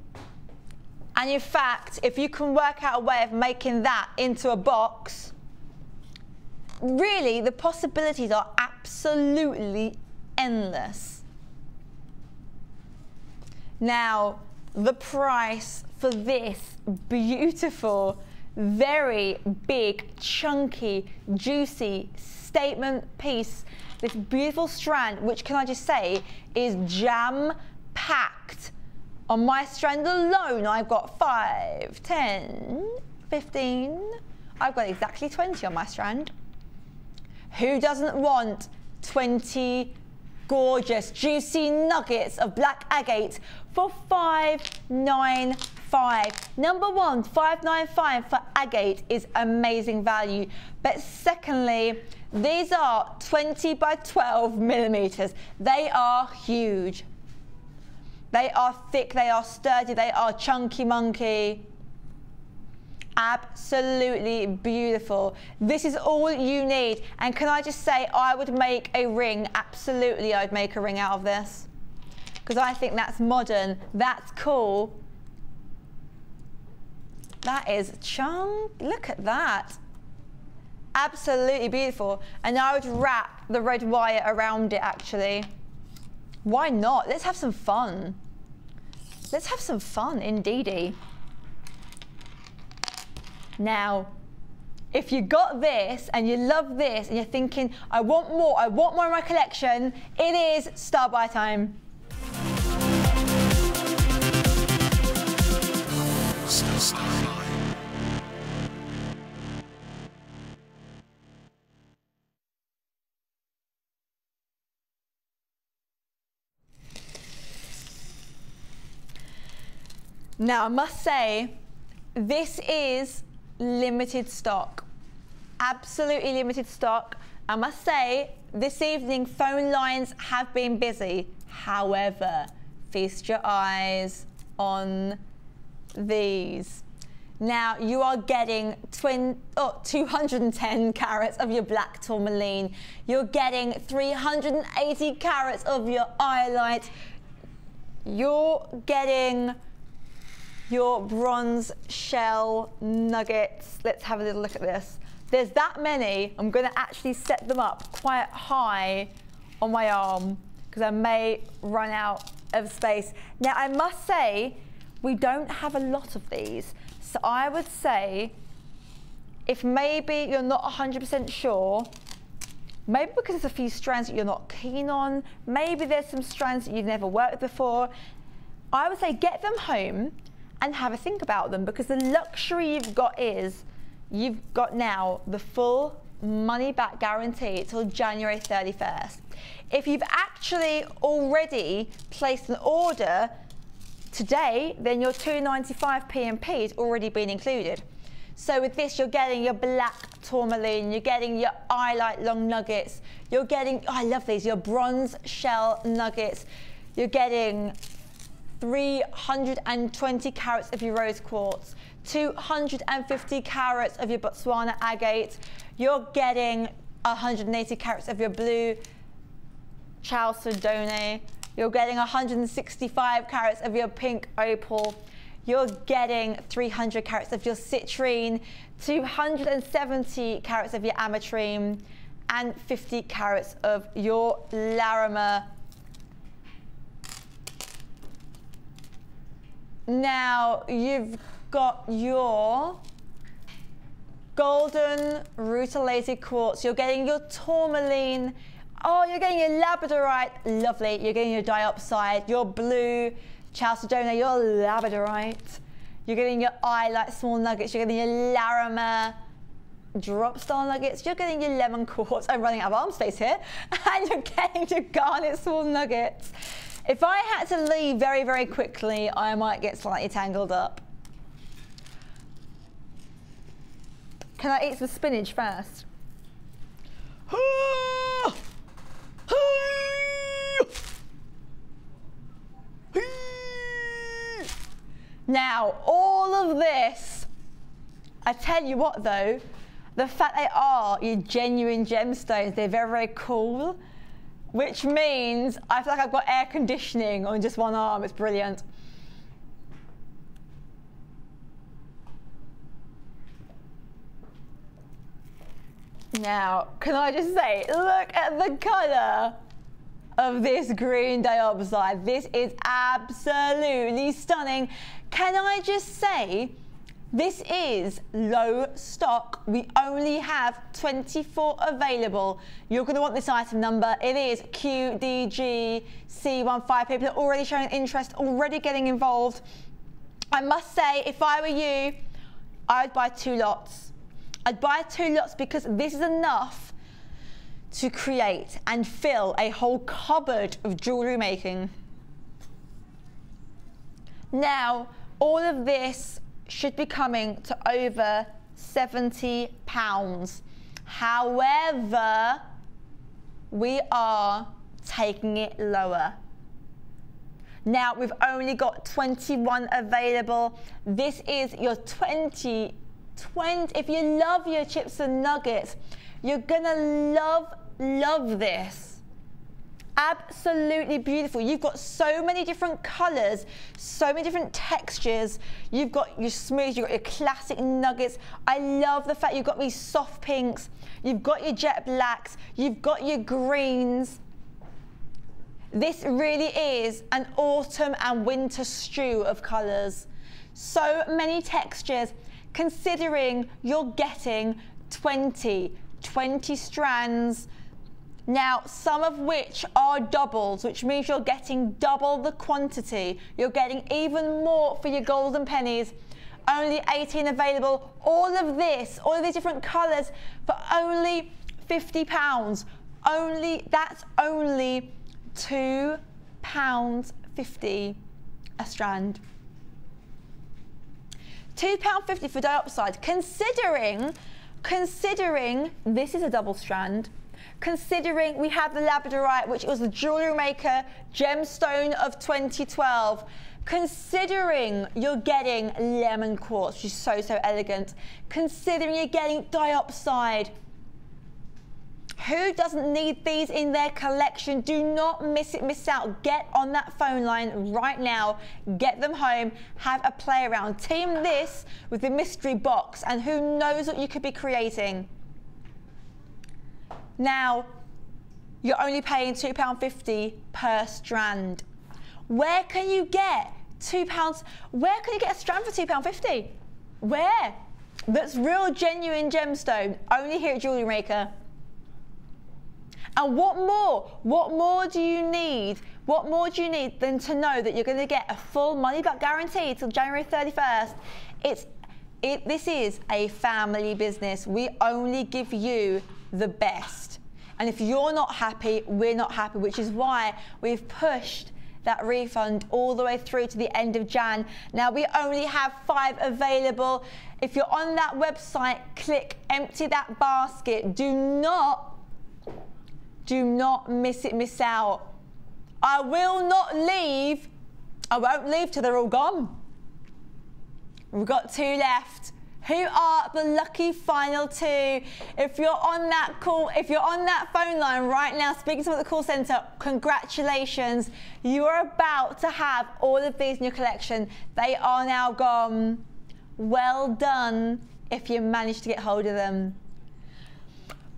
And in fact, if you can work out a way of making that into a box, really the possibilities are absolutely endless. Now, the price for this beautiful, very big, chunky, juicy statement piece, this beautiful strand, which, can I just say, is jam-packed. On my strand alone, I've got 5, 10, 15. I've got exactly 20 on my strand. Who doesn't want 20 gorgeous, juicy nuggets of black agate for $5.95? Number one, $5.95 for agate is amazing value. But secondly, these are 20 by 12 millimeters. They are huge. They are thick, they are sturdy, they are chunky monkey. Absolutely beautiful. This is all you need. And can I just say, I would make a ring. Absolutely, I'd make a ring out of this, because I think that's modern, that's cool. That is chunk. Look at that. Absolutely beautiful. And I would wrap the red wire around it, actually. Why not? Let's have some fun. Let's have some fun, indeedy. Now, if you got this and you love this and you're thinking, I want more in my collection, it is Star Buy time. Now, I must say, this is limited stock. Absolutely limited stock. I must say, this evening phone lines have been busy. However, feast your eyes on these. Now, you are getting 210 carats of your black tourmaline. You're getting 380 carats of your highlight. You're getting your bronze shell nuggets. Let's have a little look at this. There's that many. I'm going to actually set them up quite high on my arm because I may run out of space. Now, I must say, we don't have a lot of these. So I would say, if maybe you're not 100% sure, maybe because there's a few strands that you're not keen on, maybe there's some strands that you've never worked with before, I would say get them home and have a think about them, because the luxury you've got is you've got now the full money back guarantee till January 31st. If you've actually already placed an order today, then your 295 P&P has already been included. So with this, you're getting your black tourmaline, you're getting your highlight long nuggets, you're getting, oh, I love these, your bronze shell nuggets, you're getting 320 carats of your rose quartz, 250 carats of your Botswana agate, you're getting 180 carats of your blue chalcedony, you're getting 165 carats of your pink opal, you're getting 300 carats of your citrine, 270 carats of your ametrine, and 50 carats of your Larimer. Now, you've got your golden rutilated quartz, you're getting your tourmaline, oh, you're getting your labradorite, lovely, you're getting your diopside, your blue chalcedony, your labradorite, you're getting your highlight small nuggets, you're getting your Larimer drop star nuggets, you're getting your lemon quartz, I'm running out of arm space here, and you're getting your garnet small nuggets. If I had to leave very, very quickly, I might get slightly tangled up. Can I eat some spinach first? Now, all of this, I tell you what though, the fact they are your genuine gemstones, they're very, very cool, which means I feel like I've got air conditioning on just one arm. It's brilliant. Now, can I just say, look at the colour of this green diopside. This is absolutely stunning. Can I just say, this is low stock. We only have 24 available. You're going to want this item number. It is QDGC15. People are already showing interest, already getting involved. I must say, if I were you, I would buy 2 lots. I'd buy 2 lots because this is enough to create and fill a whole cupboard of jewellery making. Now, all of this should be coming to over £70. However, we are taking it lower. Now, we've only got 21 available. This is your 20. If you love your chips and nuggets, you're gonna love this. Absolutely beautiful. You've got so many different colours, so many different textures. You've got your smooth, you've got your classic nuggets. I love the fact you've got these soft pinks, you've got your jet blacks, you've got your greens. This really is an autumn and winter stew of colours. So many textures, considering you're getting 20 strands. Now, some of which are doubles, which means you're getting double the quantity. You're getting even more for your golden pennies. Only 18 available. All of this, all of these different colours for only £50. That's only £2.50 a strand. £2.50 for dioxide. Considering this is a double strand, considering we have the labradorite, which was the Jewellery Maker gemstone of 2012, considering you're getting lemon quartz, which is so elegant, considering you're getting diopside. Who doesn't need these in their collection? Do not miss out. Get on that phone line right now. Get them home. Have a play around. Team this with the mystery box, and who knows what you could be creating. Now, you're only paying £2.50 per strand. Where can you get £2? Where can you get a strand for £2.50? Where? That's real, genuine gemstone. Only here at Jewellery Maker. And what more? What more do you need? What more do you need than to know that you're going to get a full money back guarantee till January 31st? This is a family business. We only give you the best. And if you're not happy, we're not happy, which is why we've pushed that refund all the way through to the end of Jan. Now, we only have 5 available. If you're on that website, click empty that basket. Do not miss out. I will not leave. I won't leave till they're all gone. We've got 2 left. Who are the lucky final 2? If you're on that phone line right now, speaking to someone at the call centre, congratulations. You are about to have all of these in your collection. They are now gone. Well done if you managed to get hold of them.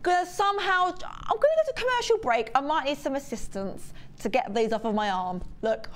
I'm gonna go to commercial break. I might need some assistance to get these off of my arm. Look.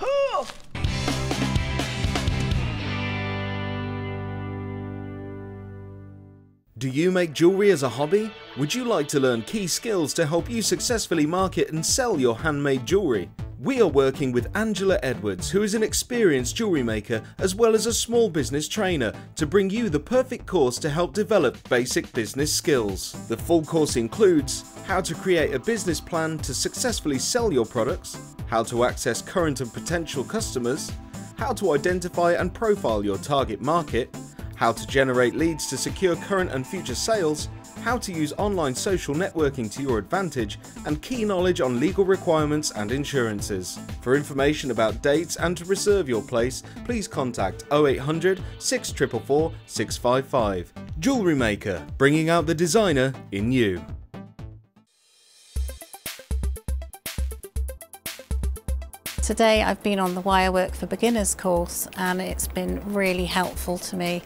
Do you make jewellery as a hobby? Would you like to learn key skills to help you successfully market and sell your handmade jewellery? We are working with Angela Edwards, who is an experienced jewellery maker as well as a small business trainer, to bring you the perfect course to help develop basic business skills. The full course includes how to create a business plan to successfully sell your products, how to access current and potential customers, how to identify and profile your target market, how to generate leads to secure current and future sales, how to use online social networking to your advantage, and key knowledge on legal requirements and insurances. For information about dates and to reserve your place, please contact 0800 644 655. Jewellery Maker, bringing out the designer in you. Today I've been on the Wirework for Beginners course and it's been really helpful to me.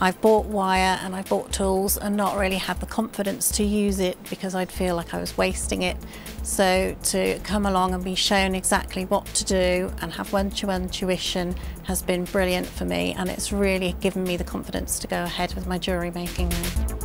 I've bought wire and I've bought tools and not really had the confidence to use it because I'd feel like I was wasting it. So to come along and be shown exactly what to do and have one-to-one tuition has been brilliant for me, and it's really given me the confidence to go ahead with my jewellery making now.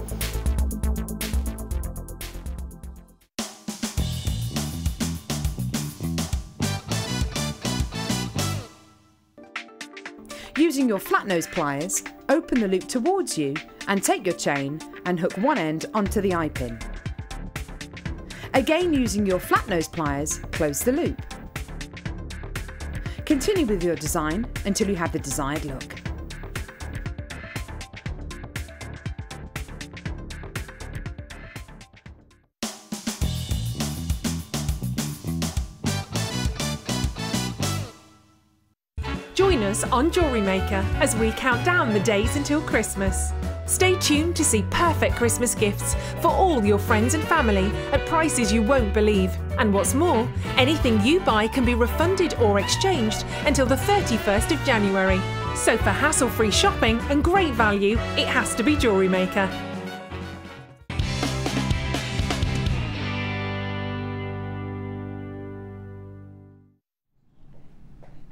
Using your flat nose pliers, open the loop towards you and take your chain and hook one end onto the eye pin. Again, using your flat nose pliers, close the loop. Continue with your design until you have the desired look. Join us on Jewellery Maker as we count down the days until Christmas. Stay tuned to see perfect Christmas gifts for all your friends and family at prices you won't believe. And what's more, anything you buy can be refunded or exchanged until the 31st of January. So for hassle-free shopping and great value, it has to be Jewellery Maker.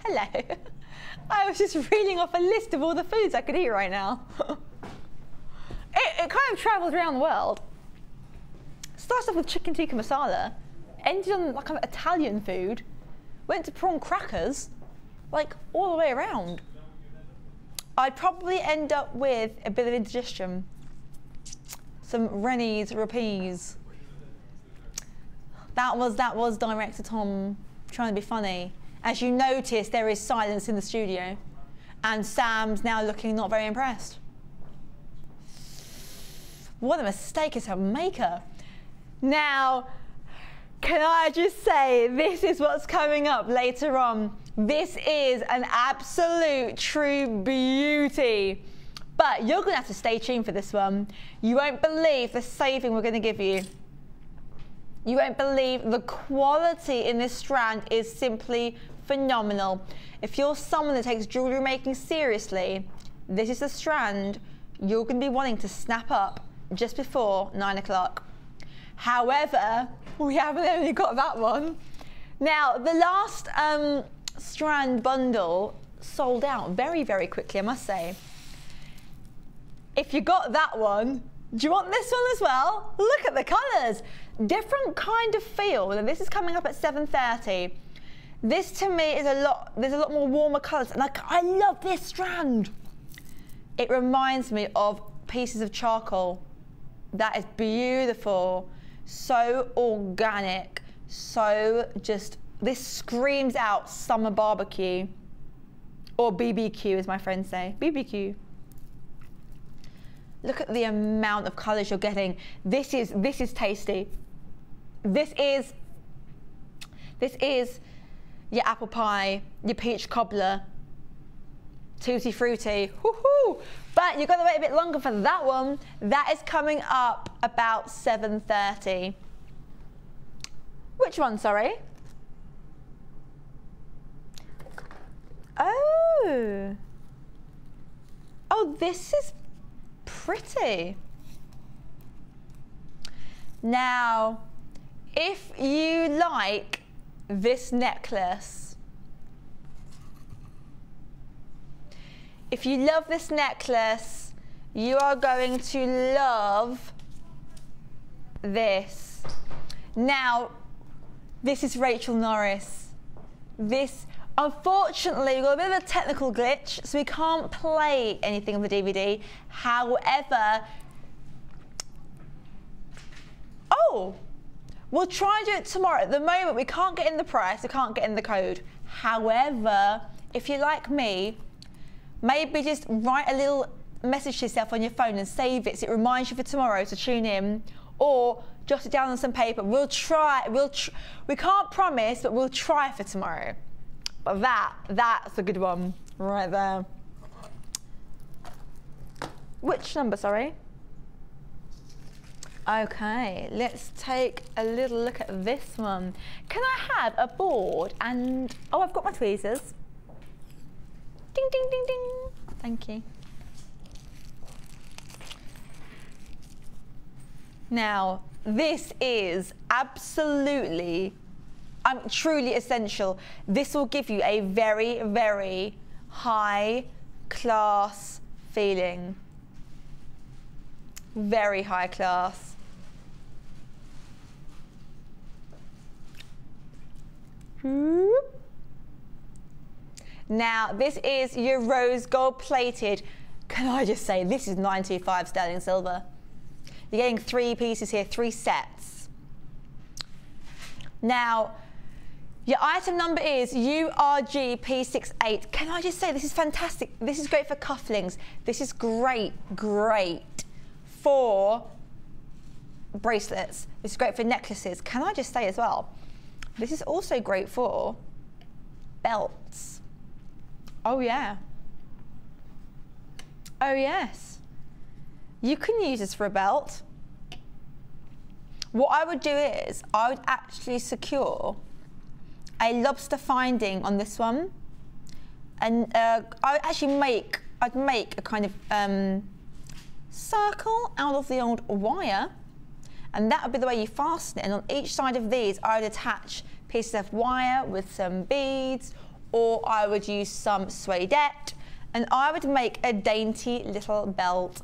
Hello. I was just reading off a list of all the foods I could eat right now. It kind of travelled around the world. Starts off with chicken tikka masala, ended on like an Italian food, went to prawn crackers, like all the way around. I'd probably end up with a bit of indigestion. Some Rennie's Rapies. That was Director Tom trying to be funny. As you notice, there is silence in the studio, and Sam's now looking not very impressed. What a mistake as a maker. Now, can I just say, this is what's coming up later on. This is an absolute true beauty. But you're gonna have to stay tuned for this one. You won't believe the saving we're gonna give you. You won't believe the quality in this strand is simply phenomenal. If you're someone that takes jewellery making seriously, this is the strand you're gonna be wanting to snap up just before 9 o'clock. However, we haven't only got that one. Now, the last strand bundle sold out very, very quickly, I must say. If you got that one, do you want this one as well? Look at the colours. Different kind of feel. Now, this is coming up at 7:30. This to me is there's a lot more warmer colours. And I love this strand. It reminds me of pieces of charcoal. That is beautiful. So organic. So just, this screams out summer barbecue. Or BBQ, as my friends say. BBQ. Look at the amount of colours you're getting. This is tasty. This is your apple pie, your peach cobbler, tutti frutti. Woohoo! But you've got to wait a bit longer for that one. That is coming up about 7:30. Which one, sorry? Oh. Oh, this is pretty. Now, if you like this necklace, if you love this necklace, you are going to love this. Now, this is Rachel Norris. This, unfortunately, we've got a bit of a technical glitch, so we can't play anything on the DVD. However, oh, we'll try and do it tomorrow. At the moment, we can't get in the price, we can't get in the code. However, if you're like me, maybe just write a little message to yourself on your phone and save it so it reminds you for tomorrow to tune in, or jot it down on some paper. We'll try, we can't promise, but we'll try for tomorrow. But that's a good one right there. Which number, sorry? Okay, let's take a little look at this one. Can I have a board and, oh, I've got my tweezers. Ding, ding, ding, ding. Thank you. Now, this is absolutely, truly essential. This will give you a very, very high class feeling. Very high class. Now, this is your rose gold plated. Can I just say, this is 925 sterling silver. You're getting 3 pieces here, 3 sets. Now, your item number is URGP68. Can I just say, this is fantastic. This is great for cufflinks. This is great for bracelets. This is great for necklaces. Can I just say as well, this is also great for belts. Oh yeah. Oh yes. You can use this for a belt. What I would do is I would actually secure a lobster finding on this one, and I'd make a kind of circle out of the old wire, and that would be the way you fasten it. And on each side of these, I would attach pieces of wire with some beads, or I would use some suedette, and I would make a dainty little belt.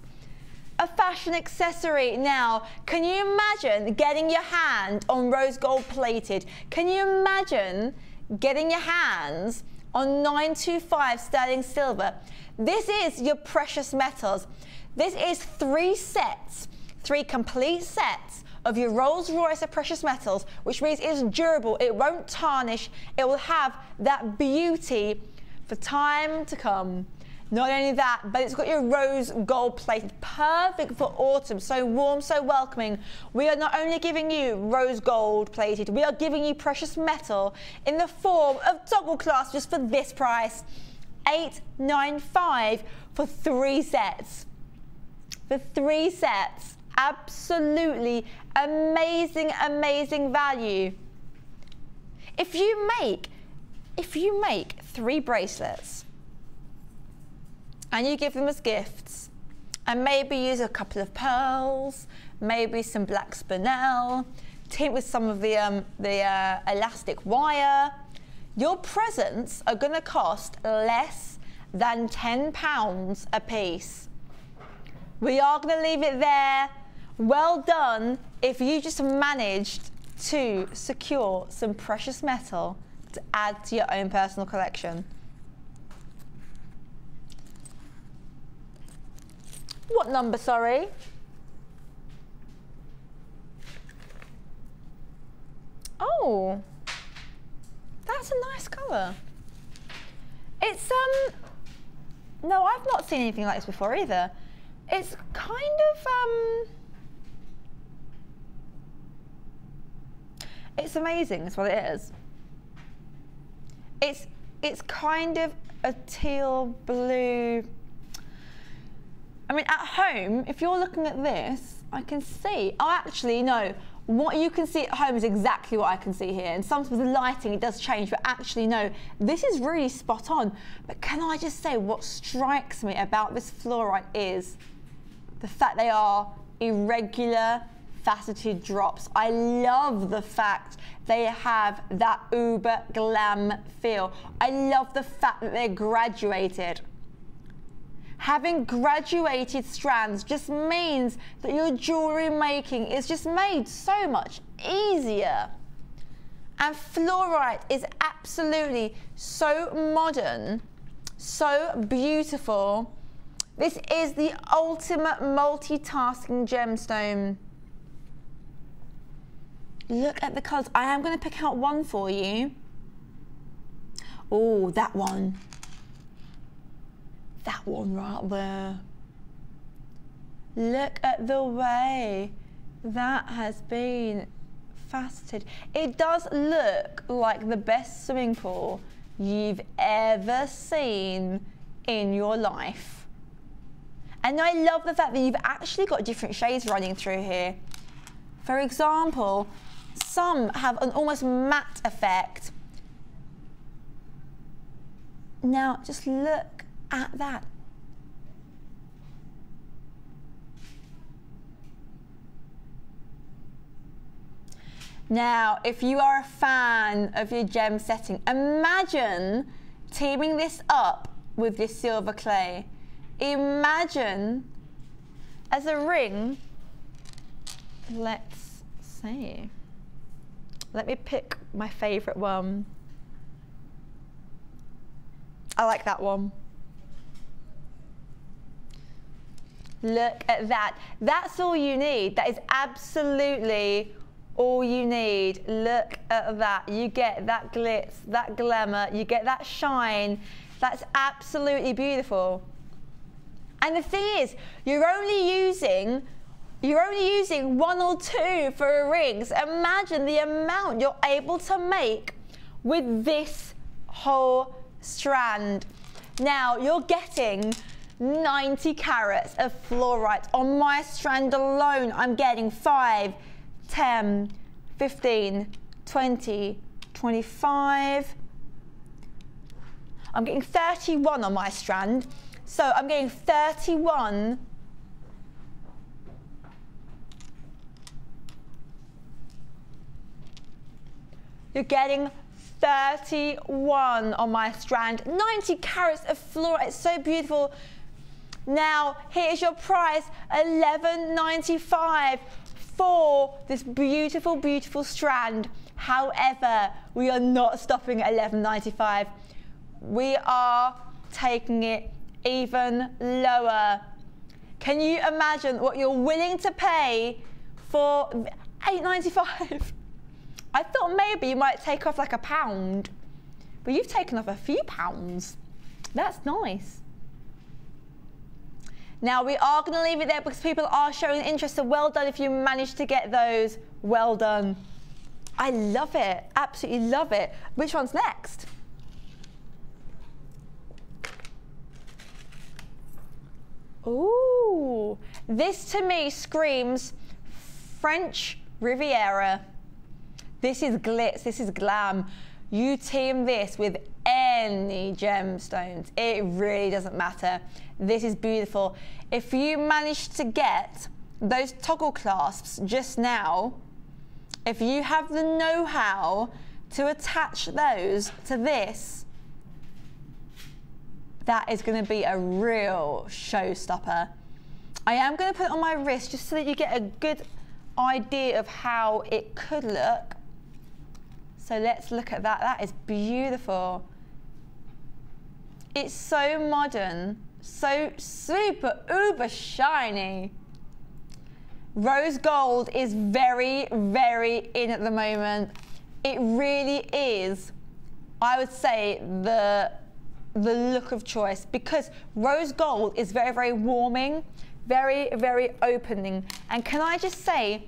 A fashion accessory. Now, can you imagine getting your hand on rose gold plated? Can you imagine getting your hands on 925 sterling silver? This is your precious metals. This is 3 sets, 3 complete sets of your Rolls Royce of precious metals, which means it's durable, it won't tarnish, it will have that beauty for time to come. Not only that, but it's got your rose gold plated, perfect for autumn, so warm, so welcoming. We are not only giving you rose gold plated, we are giving you precious metal in the form of toggle clasps just for this price. $895 for 3 sets. For 3 sets, absolutely amazing, amazing value. If you make 3 bracelets, and you give them as gifts, and maybe use a couple of pearls, maybe some black spinel, tint with some of the elastic wire, your presents are going to cost less than £10 a piece. We are going to leave it there. Well done if you just managed to secure some precious metal to add to your own personal collection. What number, sorry? Oh, that's a nice colour. It's, no, I've not seen anything like this before either. It's kind of, it's amazing, that's what it is. It's kind of a teal blue. I mean, at home, if you're looking at this, I can see, oh, actually, no. What you can see at home is exactly what I can see here. And sometimes with the lighting, it does change, but actually, no, this is really spot on. But can I just say, what strikes me about this fluorite is the fact they are irregular, faceted drops. I love the fact they have that uber glam feel. I love the fact that they're graduated. Having graduated strands just means that your jewellery making is just made so much easier. And fluorite is absolutely so modern, so beautiful. This is the ultimate multitasking gemstone. Look at the colours. I am going to pick out one for you. Oh, that one. That one right there. Look at the way that has been faceted. It does look like the best swimming pool you've ever seen in your life. And I love the fact that you've actually got different shades running through here. For example, some have an almost matte effect. Now, just look at that. Now, if you are a fan of your gem setting, imagine teaming this up with your silver clay. Imagine as a ring, let's see. Let me pick my favorite one. I like that one. Look at that. That's all you need. That is absolutely all you need. Look at that. You get that glitz, that glamour, you get that shine. That's absolutely beautiful. And the thing is, you're only using 1 or 2 for a ring. So imagine the amount you're able to make with this whole strand. Now you're getting 90 carats of fluorite. On my strand alone, I'm getting 5, 10, 15, 20, 25. I'm getting 31 on my strand. So I'm getting 31. You're getting 31 on my strand. 90 carats of fluorite. It's so beautiful. Now, here's your price, $11.95 for this beautiful, beautiful strand. However, we are not stopping at $11.95. We are taking it even lower. Can you imagine what you're willing to pay for $8.95? I thought maybe you might take off like £1, but you've taken off a few pounds. That's nice. Now we are going to leave it there because people are showing interest, so well done if you managed to get those. Well done. I love it, absolutely love it. Which one's next? Ooh, this to me screams French Riviera. This is glitz, this is glam. You team this with any gemstones, it really doesn't matter. This is beautiful. If you manage to get those toggle clasps just now, if you have the know-how to attach those to this, that is going to be a real showstopper. I am going to put it on my wrist just so that you get a good idea of how it could look. So let's look at that. That is beautiful. It's so modern, so super uber shiny. Rose gold is very, very in at the moment. It really is, I would say, the look of choice, because rose gold is very, very warming, very, very opening. And can I just say,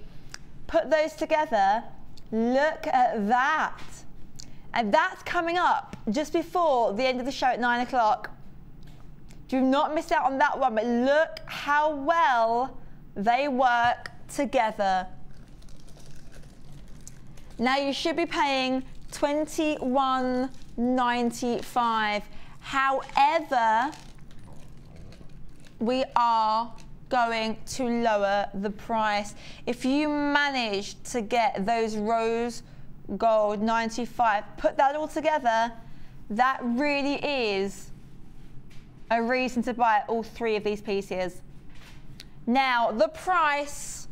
put those together, look at that. And that's coming up just before the end of the show at 9 o'clock. Do not miss out on that one, but look how well they work together. Now you should be paying $21.95. However, we are going to lower the price. If you manage to get those rose gold 95, put that all together, that really is a reason to buy all 3 of these pieces. Now, the price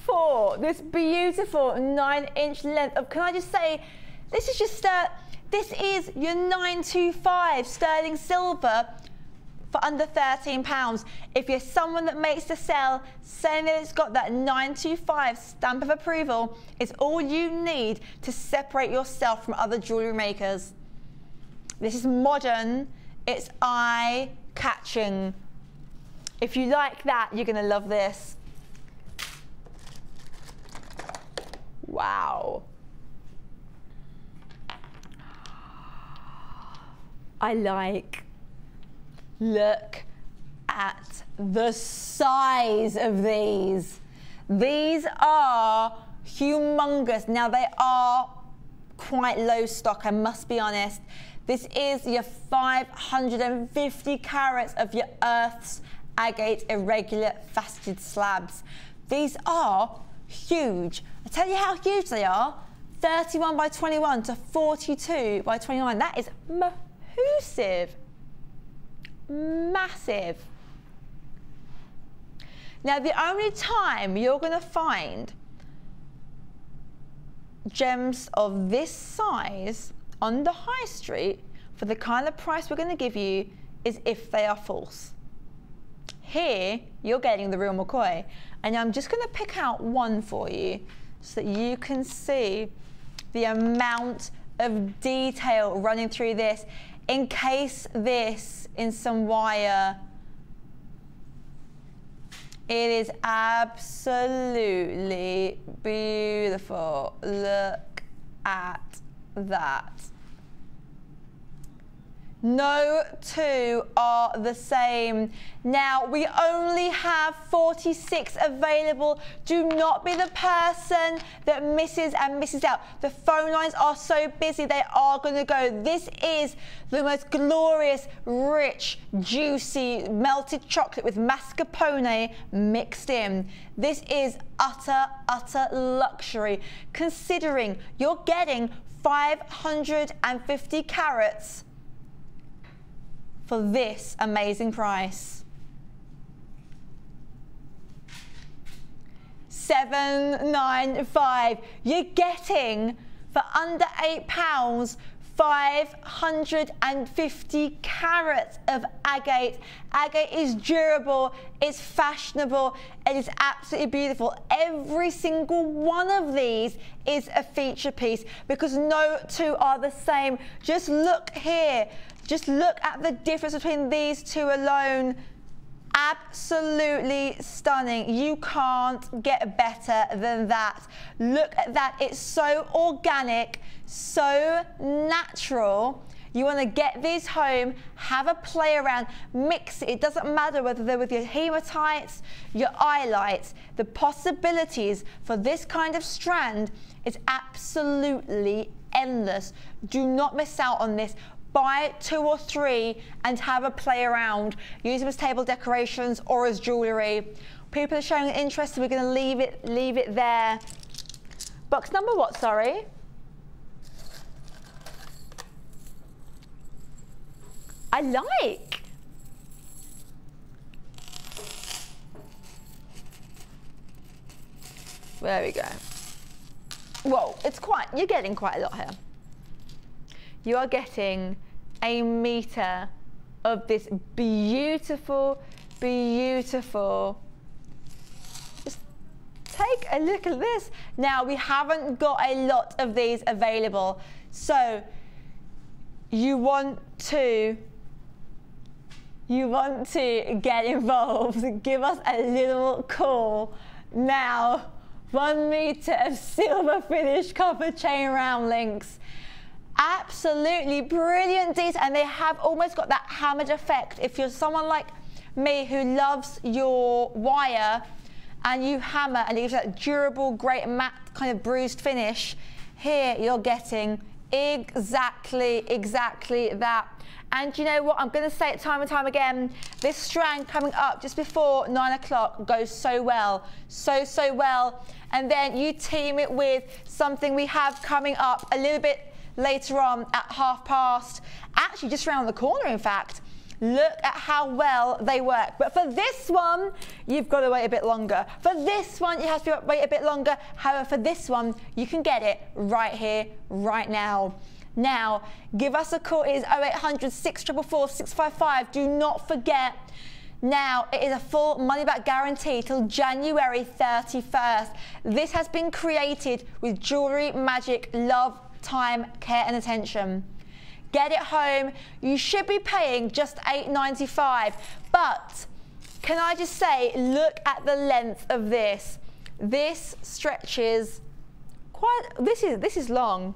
for this beautiful 9-inch length of, can I just say, this is just this is your 925 sterling silver for under £13. If you're someone that makes the sell, saying that it's got that 925 stamp of approval is all you need to separate yourself from other jewellery makers. This is modern, it's eye-catching. If you like that, you're gonna love this. Wow. Look at the size of these. These are humongous. Now they are quite low stock, I must be honest. This is your 550 carats of your earth's agate irregular faceted slabs. These are huge. I tell you how huge they are. 31 by 21 to 42 by 29. That is massive. Massive. Now, the only time you're going to find gems of this size on the high street for the kind of price we're going to give you is if they are false. Here, you're getting the real McCoy. And I'm just going to pick out one for you so that you can see the amount of detail running through this. Encase this in some wire. It is absolutely beautiful. Look at that. No two are the same. Now, we only have 46 available. Do not be the person that misses out. The phone lines are so busy, they are going to go. This is the most glorious, rich, juicy, melted chocolate with mascarpone mixed in. This is utter, utter luxury, considering you're getting 550 carats for this amazing price. $795. You're getting, for under £8, 550 carats of agate. Agate is durable, it's fashionable, it is absolutely beautiful. Every single one of these is a feature piece because no two are the same. Just look here. Just look at the difference between these two alone. Absolutely stunning. You can't get better than that. Look at that. It's so organic, so natural. You want to get these home, have a play around, mix it. It doesn't matter whether they're with your hematites, your eyelights. The possibilities for this kind of strand is absolutely endless. Do not miss out on this. Buy 2 or 3 and have a play around. Use them as table decorations or as jewellery. People are showing interest, so we're going to leave it there. Box number what, sorry? I like. There we go. Whoa, you're getting quite a lot here. You are getting a meter of this beautiful, beautiful. Just take a look at this. Now, we haven't got a lot of these available, so you want to get involved. Give us a little call now. 1 meter of silver finished copper chain round links. Absolutely brilliant detail, and they have almost got that hammered effect. If you're someone like me who loves your wire and you hammer and it gives that durable, great matte kind of bruised finish, here you're getting exactly that. And you know what, I'm going to say it time and time again, this strand coming up just before 9 o'clock goes so well, so well. And then you team it with something we have coming up a little bit later on at 30:30, actually just around the corner, in fact. Look at how well they work. But for this one, you've got to wait a bit longer. For this one, you have to wait a bit longer. However, for this one, you can get it right here, right now. Now, give us a call. It is 0800 644 655. Do not forget. Now, it is a full money-back guarantee till January 31st. This has been created with Jewellery Magic love, time, care and attention. Get it home. You should be paying just $8.95. But can I just say, look at the length of this. This stretches quite, this is long.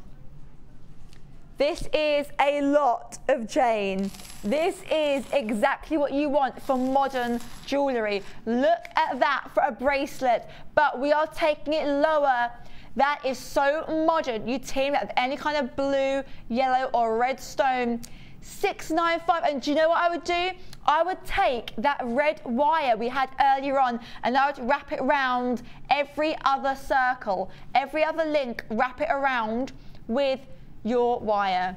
This is a lot of chain. This is exactly what you want for modern jewellery. Look at that for a bracelet, but we are taking it lower. That is so modern. You team that with any kind of blue, yellow or red stone. $6.95. And do you know what I would do? I would take that red wire we had earlier on and I would wrap it around every other circle, every other link, wrap it around with your wire.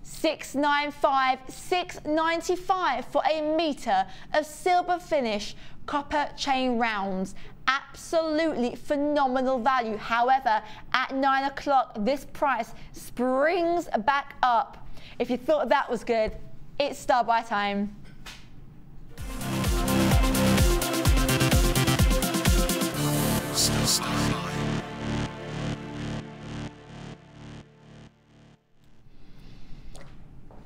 $6.95, $6.95 for a meter of silver finish copper chain rounds. Absolutely phenomenal value. However, at 9 o'clock, this price springs back up. If you thought that was good, it's star by time.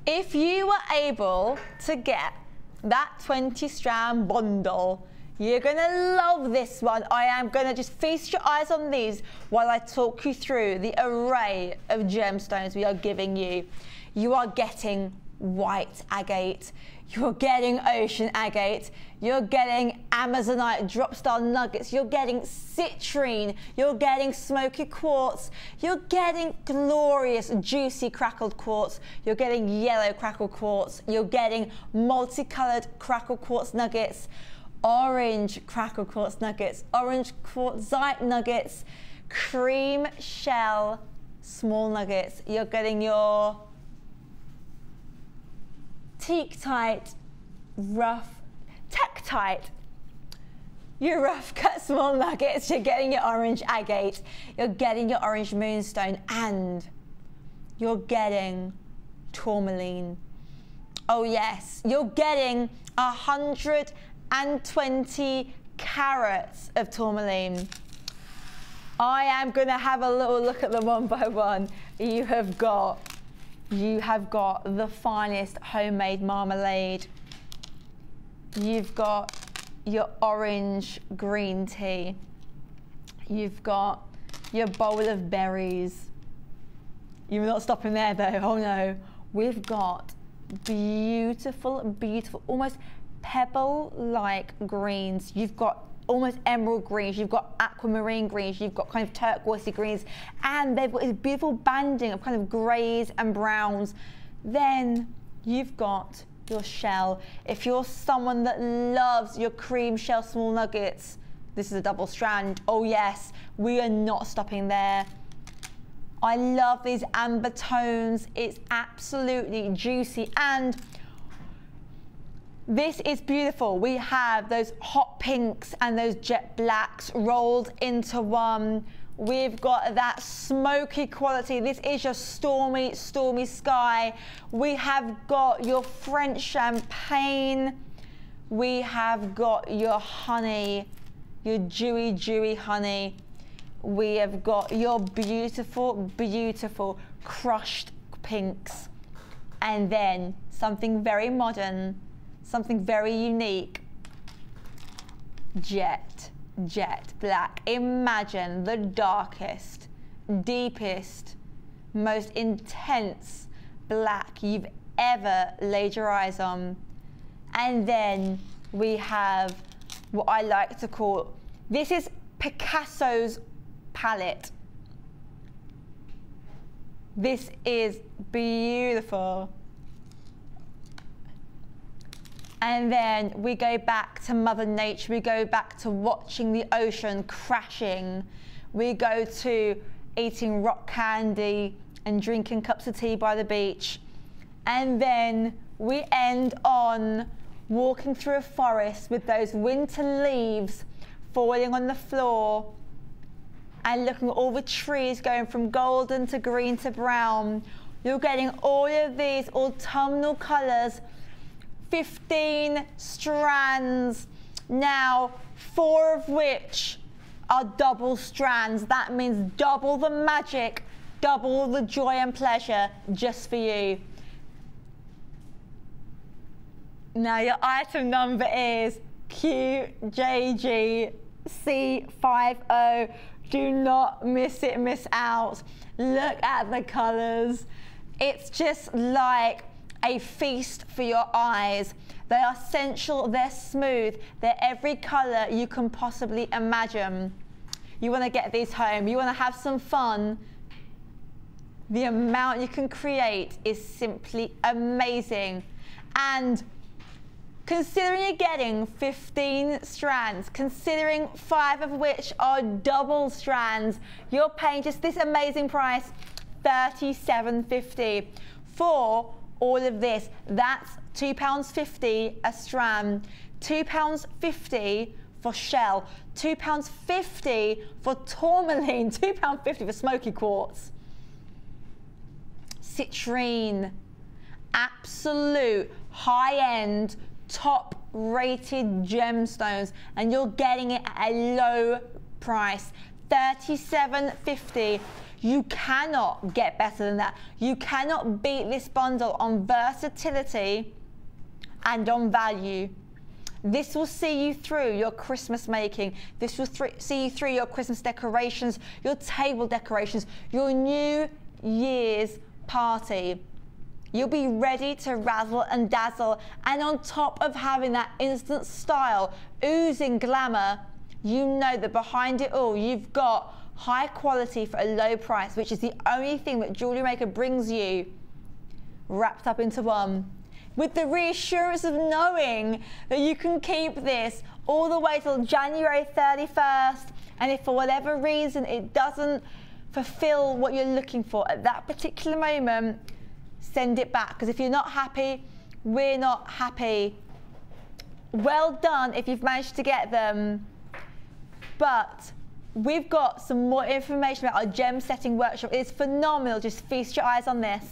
If you were able to get that 20 strand bundle, You're gonna love this one. I am gonna just feast your eyes on these while I talk you through the array of gemstones we are giving you. You are getting white agate, you're getting ocean agate, you're getting amazonite drop star nuggets, you're getting citrine, you're getting smoky quartz, you're getting glorious juicy crackled quartz, you're getting yellow crackled quartz, you're getting multicolored crackled quartz nuggets, orange crackled quartz nuggets, orange quartzite nuggets, cream shell small nuggets. You're getting your teak-tight, rough, teak-tight, your rough cut small nuggets. You're getting your orange agate, you're getting your orange moonstone, and you're getting tourmaline. Oh yes, you're getting 120 carats of tourmaline. I am going to have a little look at them one by one. You have got the finest homemade marmalade. You've got your orange green tea. You've got your bowl of berries. You're not stopping there though, oh no. We've got beautiful, beautiful, almost pebble-like greens. You've got almost emerald greens, you've got aquamarine greens, you've got kind of turquoisey greens, and they've got this beautiful banding of kind of greys and browns. Then you've got your shell. If you're someone that loves your cream shell small nuggets, this is a double strand. Oh yes, we are not stopping there. I love these amber tones. It's absolutely juicy, and this is beautiful. We have those hot pinks and those jet blacks rolled into one. We've got that smoky quality. This is your stormy, stormy sky. We have got your French champagne. We have got your honey, your dewy, dewy honey. We have got your beautiful, beautiful crushed pinks. And then something very modern, something very unique, jet black. Imagine the darkest, deepest, most intense black you've ever laid your eyes on. And then we have what I like to call, this is Picasso's palette. This is beautiful. And then we go back to Mother Nature, we go back to watching the ocean crashing. We go to eating rock candy and drinking cups of tea by the beach. And then we end on walking through a forest with those winter leaves falling on the floor and looking at all the trees going from golden to green to brown. You're getting all of these autumnal colors, 15 strands, now 4 of which are double strands. That means double the magic, double the joy and pleasure just for you. Now your item number is QJGC50. Do not miss it, miss out. Look at the colors. It's just like a feast for your eyes. They are sensual, they're smooth, they're every color you can possibly imagine. You want to get these home, you want to have some fun. The amount you can create is simply amazing. And considering you're getting 15 strands, considering 5 of which are double strands, you're paying just this amazing price, $37.50 for all of this. That's £2.50 a strand, £2.50 for shell, £2.50 for tourmaline, £2.50 for smoky quartz. Citrine, absolute high-end, top-rated gemstones, and you're getting it at a low price, $37.50. You cannot get better than that. You cannot beat this bundle on versatility and on value. This will see you through your Christmas making. This will see you through your Christmas decorations, your table decorations, your New Year's party. You'll be ready to razzle and dazzle. And on top of having that instant style, oozing glamour, you know that behind it all, you've got high quality for a low price, which is the only thing that Jewellery Maker brings you wrapped up into one. With the reassurance of knowing that you can keep this all the way till January 31st. And if for whatever reason it doesn't fulfill what you're looking for at that particular moment, send it back. Because if you're not happy, we're not happy. Well done if you've managed to get them. But we've got some more information about our gem setting workshop. It's phenomenal. Just feast your eyes on this.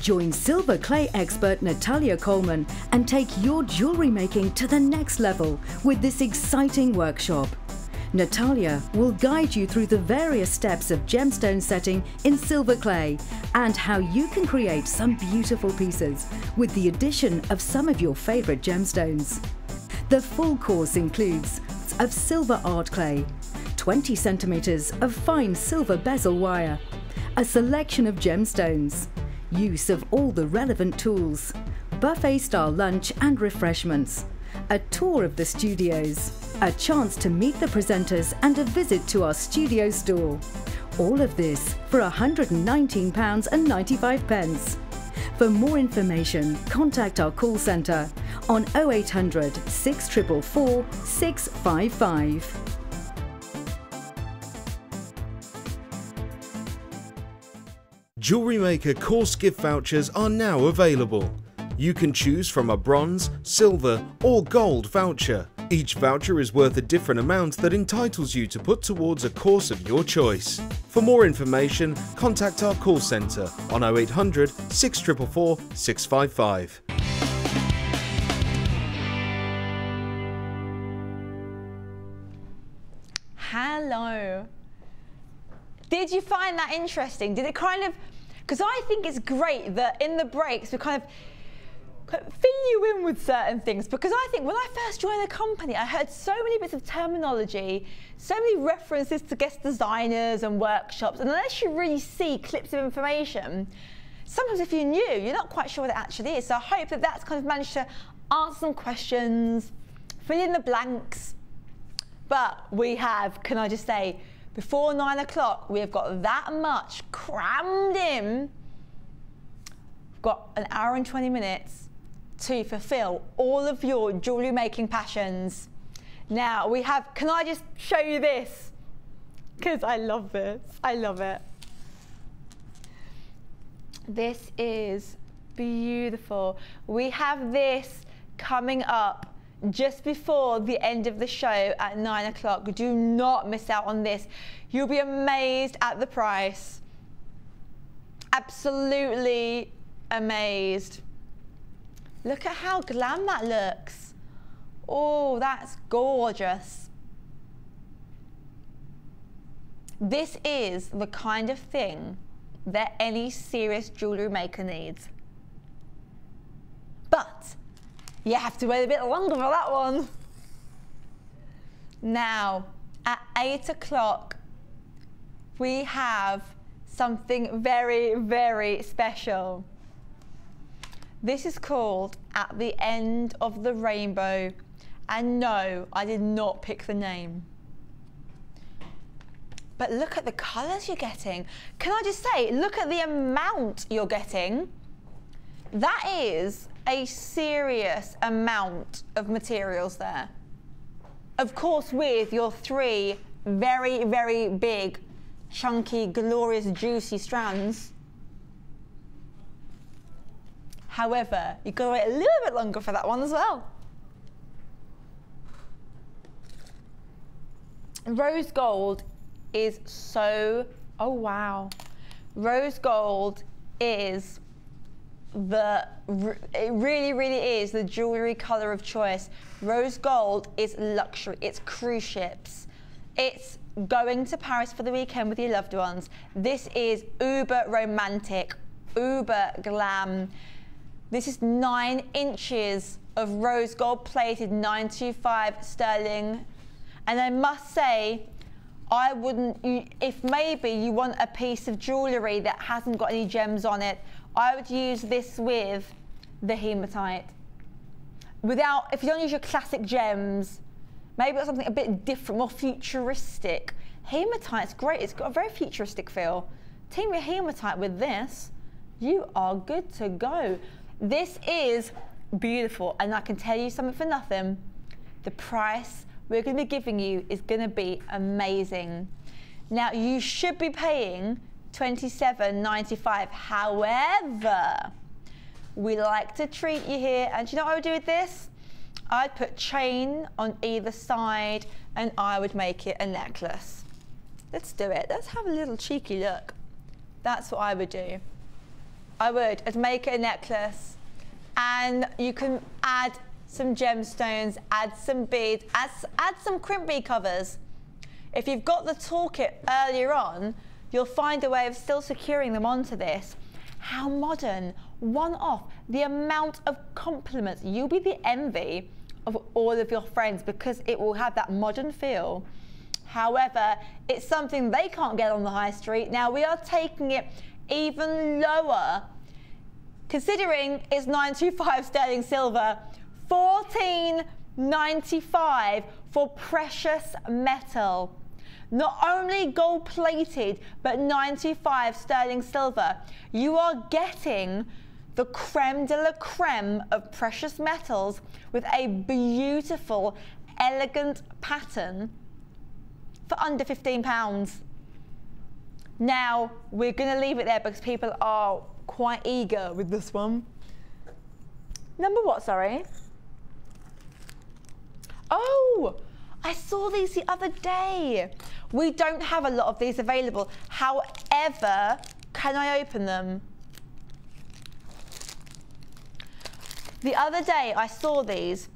Join silver clay expert Natalia Coleman and take your jewellery making to the next level with this exciting workshop. Natalia will guide you through the various steps of gemstone setting in silver clay and how you can create some beautiful pieces with the addition of some of your favourite gemstones. The full course includes of silver art clay, 20 centimetres of fine silver bezel wire, a selection of gemstones, use of all the relevant tools, buffet-style lunch and refreshments, a tour of the studios, a chance to meet the presenters and a visit to our studio store. All of this for £119.95. For more information, contact our call centre on 0800 644 655. Jewellery Maker course gift vouchers are now available. You can choose from a bronze, silver or gold voucher. Each voucher is worth a different amount that entitles you to put towards a course of your choice. For more information, contact our call centre on 0800 644 655. Hello. Did you find that interesting? Did it kind of, because I think it's great that in the breaks we kind of fill you in with certain things, because I think when I first joined the company I heard so many bits of terminology, so many references to guest designers and workshops, and unless you really see clips of information, sometimes if you're new, you're not quite sure what it actually is. So I hope that that's kind of managed to answer some questions, fill in the blanks. But we have, can I just say, before 9 o'clock, we have got that much crammed in. We've got an hour and 20 minutes to fulfill all of your jewellery making passions. Now we have, can I just show you this? Because I love this, I love it. This is beautiful. We have this coming up just before the end of the show at 9 o'clock. Do not miss out on this. You'll be amazed at the price. Absolutely amazed. Look at how glam that looks. Oh, that's gorgeous. This is the kind of thing that any serious jewellery maker needs. But you have to wait a bit longer for that one. Now, at 8 o'clock, we have something very, very special. This is called At the End of the Rainbow. And no, I did not pick the name. But look at the colours you're getting. Can I just say, look at the amount you're getting. That is a serious amount of materials there. Of course, with your 3 very, very big, chunky, glorious, juicy strands. However, you've got to wait a little bit longer for that one as well. Rose gold is so, oh wow. Rose gold is it really, really is the jewellery colour of choice. Rose gold is luxury, it's cruise ships, it's going to Paris for the weekend with your loved ones, this is uber romantic, uber glam. This is 9 inches of rose gold plated 925 sterling. And I must say, I wouldn't, if maybe you want a piece of jewellery that hasn't got any gems on it, I would use this with the hematite. If you don't use your classic gems, maybe it's something a bit different, more futuristic. Hematite's great, it's got a very futuristic feel. Team your hematite with this, you are good to go. This is beautiful, and I can tell you something for nothing. The price we're going to be giving you is going to be amazing. Now, you should be paying $27.95. However, we like to treat you here, and do you know what I would do with this? I'd put chain on either side, and I would make it a necklace. Let's do it. Let's have a little cheeky look. That's what I would do. I'd make it a necklace, and you can add some gemstones, add some beads, add some crimp bead covers. If you've got the toolkit earlier on, you'll find a way of still securing them onto this. How modern, one off, the amount of compliments. You'll be the envy of all of your friends because it will have that modern feel. However, it's something they can't get on the high street. Now, we are taking it even lower. Considering it's 925 sterling silver, $14.95 for precious metal. Not only gold plated, but 95 sterling silver. You are getting the creme de la creme of precious metals with a beautiful, elegant pattern for under £15. Now, we're going to leave it there because people are quite eager with this one. Number what, sorry? Oh, I saw these the other day. We don't have a lot of these available. However, can I open them? The other day I saw these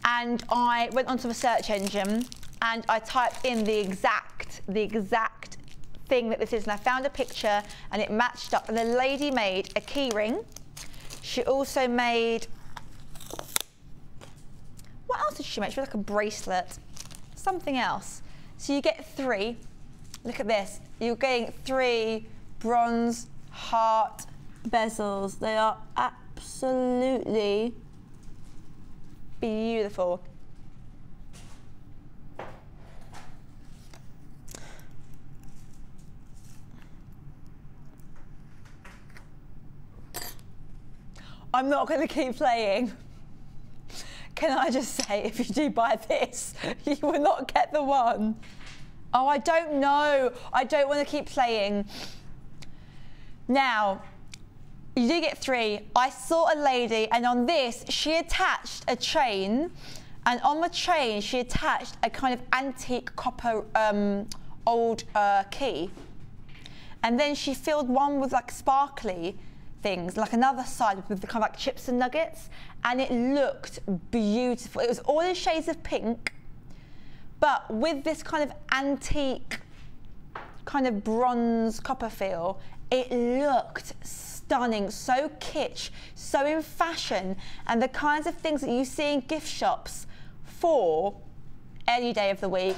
and I went onto a search engine and I typed in the exact thing that this is, and I found a picture and it matched up, and the lady made a key ring. She also made, what else did she make? She made like a bracelet, something else. So you get 3, look at this, you're getting 3 bronze heart bezels. They are absolutely beautiful. I'm not going to keep playing. Can I just say, if you do buy this, you will not get the one. Oh, I don't know. I don't want to keep playing. Now, you do get 3. I saw a lady, and on this, she attached a chain, and on the chain, she attached a kind of antique copper old key. And then she filled one with like sparkly things, like another side with the kind of like chips and nuggets, and it looked beautiful. It was all in shades of pink, but with this kind of antique, kind of bronze copper feel. It looked stunning, so kitsch, so in fashion, and the kinds of things that you see in gift shops for any day of the week,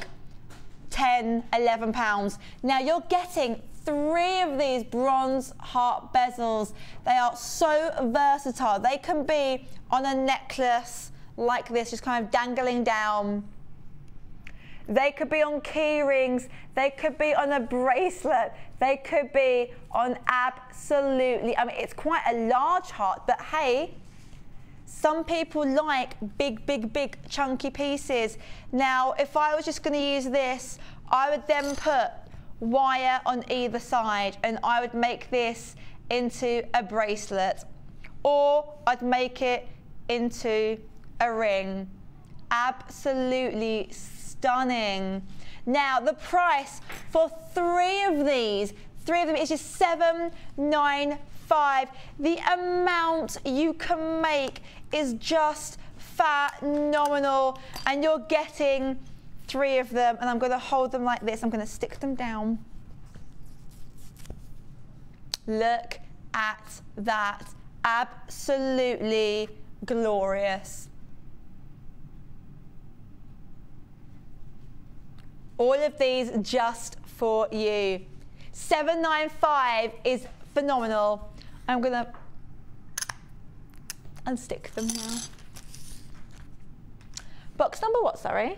£10, £11. Now you're getting 3 of these bronze heart bezels. They are so versatile. They can be on a necklace like this, just kind of dangling down. They could be on key rings. They could be on a bracelet. They could be on absolutely, I mean, it's quite a large heart, but hey, some people like big, big, big chunky pieces. Now, if I was just going to use this, I would then put wire on either side, and I would make this into a bracelet, or I'd make it into a ring. Absolutely stunning. Now the price for 3 of these, 3 of them, is just $7.95. The amount you can make is just phenomenal, and you're getting 3 of them, and I'm going to hold them like this. I'm going to stick them down. Look at that. Absolutely glorious. All of these just for you. $7.95 is phenomenal. I'm going to unstick them now. Box number what, sorry?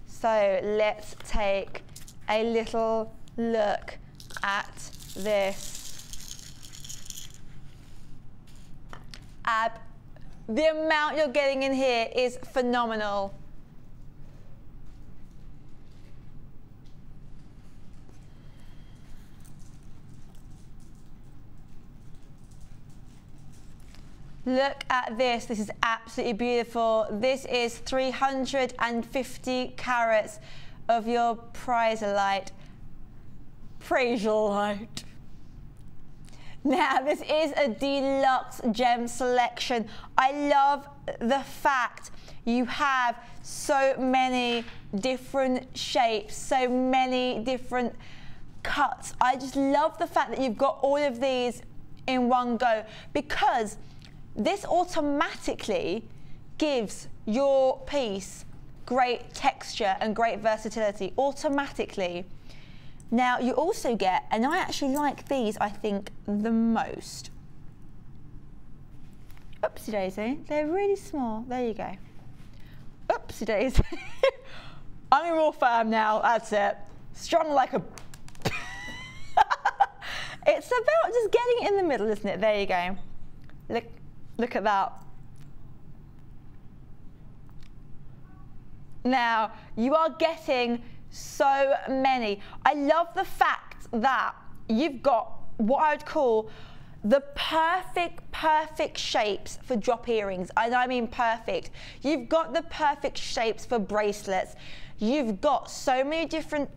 So let's take a little look at this. The amount you're getting in here is phenomenal. Look at this. This is absolutely beautiful. This is 350 carats of your prizolite. Prazolite. Now, this is a deluxe gem selection. I love the fact you have so many different shapes, so many different cuts. I just love the fact that you've got all of these in one go, because this automatically gives your piece great texture and great versatility, automatically. Now, you also get, and I actually like these, I think, the most. Oopsie daisy, they're really small. There you go. Oopsie daisy. I'm in raw firm now, that's it. Strong like a... It's about just getting it in the middle, isn't it? There you go. Look at that. Now, you are getting so many. I love the fact that you've got what I would call the perfect shapes for drop earrings. And I mean perfect. You've got the perfect shapes for bracelets. You've got so many different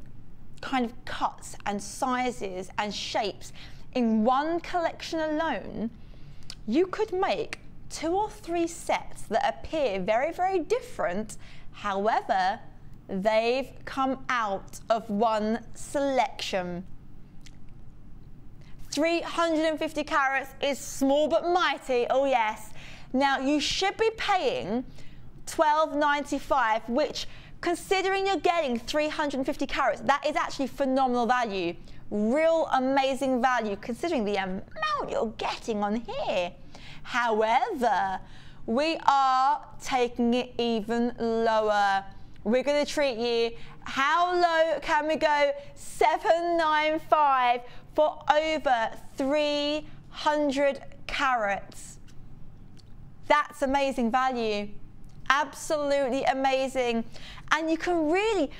kind of cuts and sizes and shapes in one collection alone. You could make 2 or 3 sets that appear very, very different. However, they've come out of one selection. 350 carats is small but mighty, oh yes. Now, you should be paying $12.95, which, considering you're getting 350 carats, that is actually phenomenal value. Real amazing value, considering the amount you're getting on here. However, we are taking it even lower. We're going to treat you. How low can we go? $7.95 for over 300 carats. That's amazing value. Absolutely amazing. And you can really,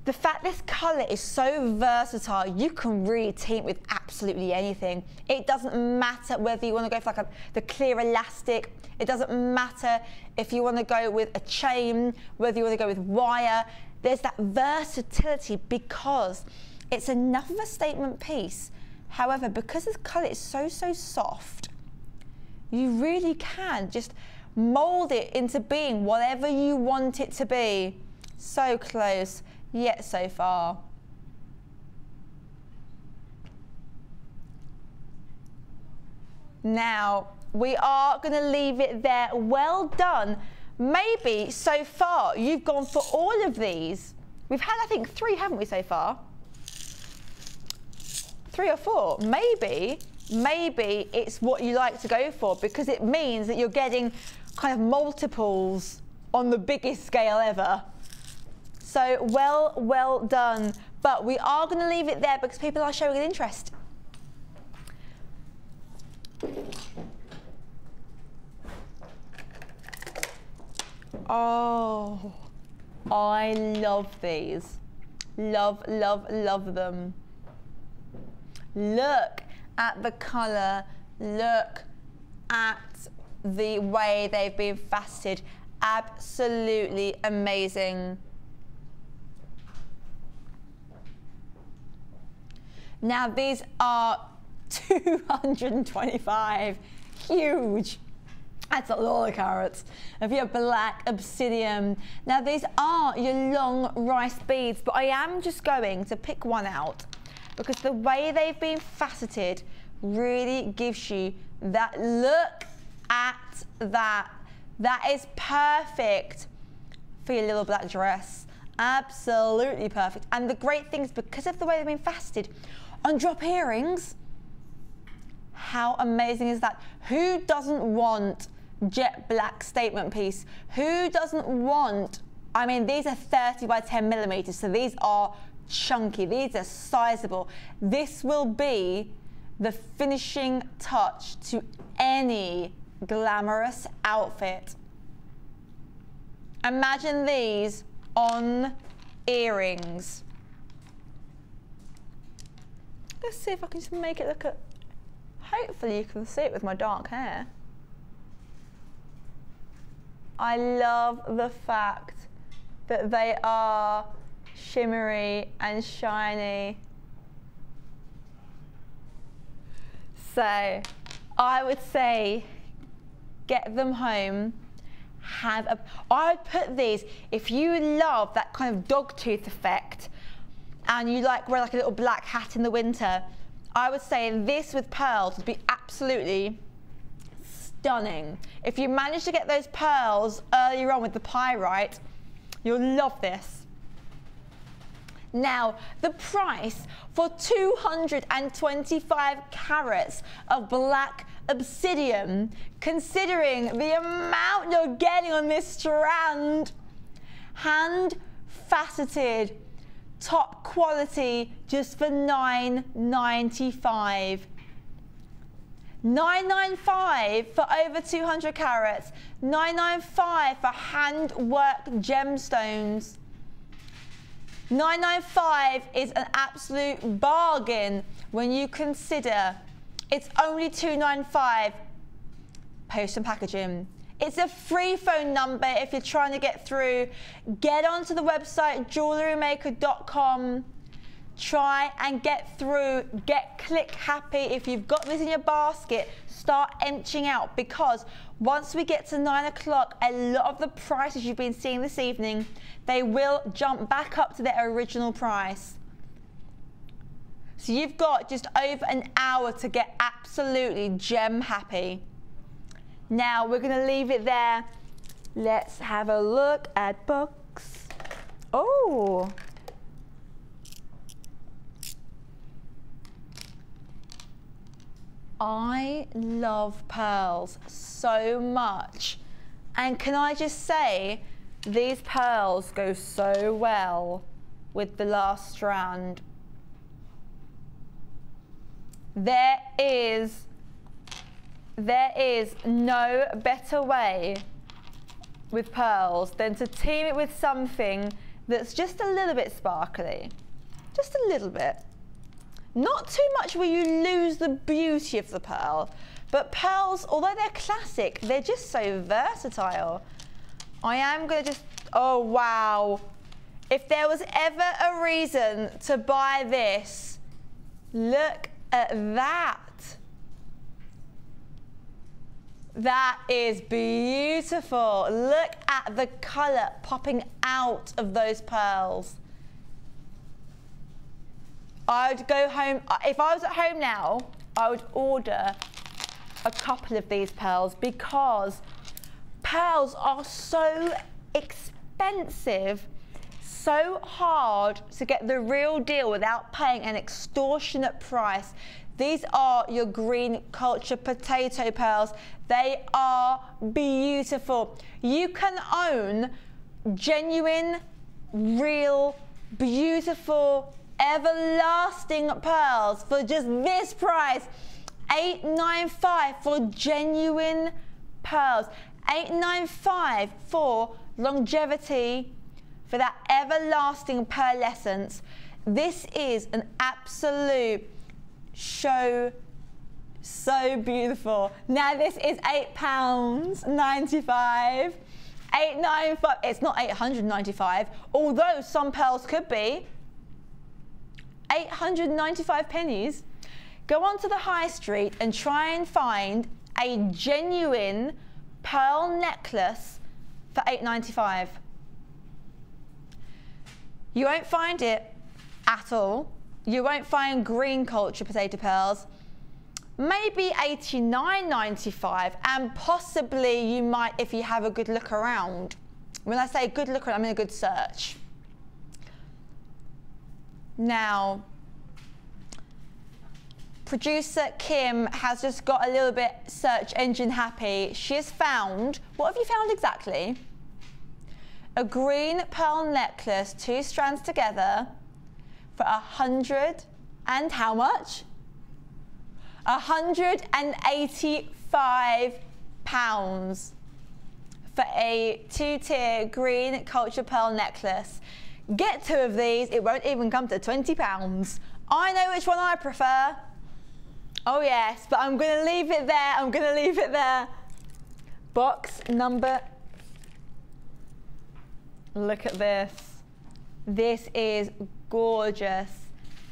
the fact this colour is so versatile, you can really team it with absolutely anything. It doesn't matter whether you want to go for like the clear elastic. It doesn't matter if you want to go with a chain, whether you want to go with wire. There's that versatility because it's enough of a statement piece. However, because this colour is so soft, you really can just mould it into being whatever you want it to be. So close, yet so far. Now, we are going to leave it there. Well done. Maybe so far you've gone for all of these. We've had, I think, 3, haven't we, so far? 3 or 4. Maybe it's what you like to go for, because it means that you're getting kind of multiples on the biggest scale ever. So well done. But we are going to leave it there because people are showing an interest. Oh, I love these. Love them. Look at the colour. Look at the way they've been faceted. Absolutely amazing. Now, these are 225. Huge. That's a lot of carats. If you have black obsidian. Now these are your long rice beads, but I am just going to pick one out because the way they've been faceted really gives you that look at that. That is perfect for your little black dress. Absolutely perfect. And the great thing is because of the way they've been faceted on drop earrings, how amazing is that? Who doesn't want jet black statement piece? Who doesn't want, I mean, these are 30 by 10 millimeters, so these are chunky, these are sizable. This will be the finishing touch to any glamorous outfit. Imagine these on earrings. Let's see if I can just make it look at, hopefully you can see it with my dark hair. I love the fact that they are shimmery and shiny. So I would say get them home, I would put these, if you love that kind of dog tooth effect and you like wear like a little black hat in the winter, I would say this with pearls would be absolutely stunning. If you manage to get those pearls earlier on with the pyrite, you'll love this. Now, the price for 225 carats of black obsidian, considering the amount you're getting on this strand, hand faceted, top quality, just for $9.95. $9.95 for over 200 carats, $9.95 for hand-worked gemstones. $9.95 is an absolute bargain when you consider it's only $2.95 post and packaging. It's a free phone number if you're trying to get through. Get onto the website JewelleryMaker.com. Try and get through, get click happy. If you've got this in your basket, start emptying out, because once we get to 9 o'clock, a lot of the prices you've been seeing this evening, they will jump back up to their original price. So you've got just over an hour to get absolutely gem happy. Now we're going to leave it there. Let's have a look at books. Oh. I love pearls so much, and can I just say, these pearls go so well with the last strand. There is no better way with pearls than to team it with something that's just a little bit sparkly, just a little bit. Not too much where you lose the beauty of the pearl, but pearls, although they're classic, they're just so versatile. I am going to just, oh wow. If there was ever a reason to buy this, look at that. That is beautiful. Look at the colour popping out of those pearls. I would go home, if I was at home now, I would order a couple of these pearls, because pearls are so expensive, so hard to get the real deal without paying an extortionate price. These are your green culture potato pearls. They are beautiful. You can own genuine, real, beautiful, everlasting pearls for just this price. $8.95 for genuine pearls. $8.95 for longevity, for that everlasting pearlescence. This is an absolute show, so beautiful. Now this is £8.95. $8.95. It's not $895, although some pearls could be. 895 pennies. Go onto the high street and try and find a genuine pearl necklace for £8.95. You won't find it at all. You won't find green culture potato pearls. Maybe $89.95, and possibly you might if you have a good look around. When I say good look around, I mean a good search. Now, producer Kim has just got a little bit search engine happy. She has found, what have you found exactly? A green pearl necklace, 2 strands together, for 100 and how much? £185 for a 2-tier green culture pearl necklace. Get 2 of these, it won't even come to £20. I know which one I prefer. Oh yes, but I'm gonna leave it there, I'm gonna leave it there. Box number, look at this. This is gorgeous,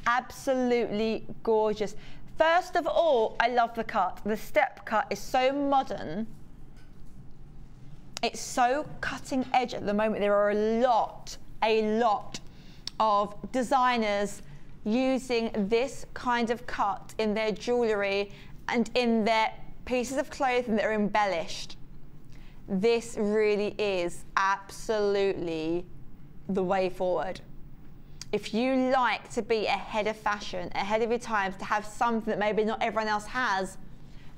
absolutely gorgeous. First of all, I love the cut. The step cut is so modern. It's so cutting edge at the moment. There are a lot of designers using this kind of cut in their jewellery and in their pieces of clothing that are embellished. This really is absolutely the way forward. If you like to be ahead of fashion, ahead of your times, to have something that maybe not everyone else has,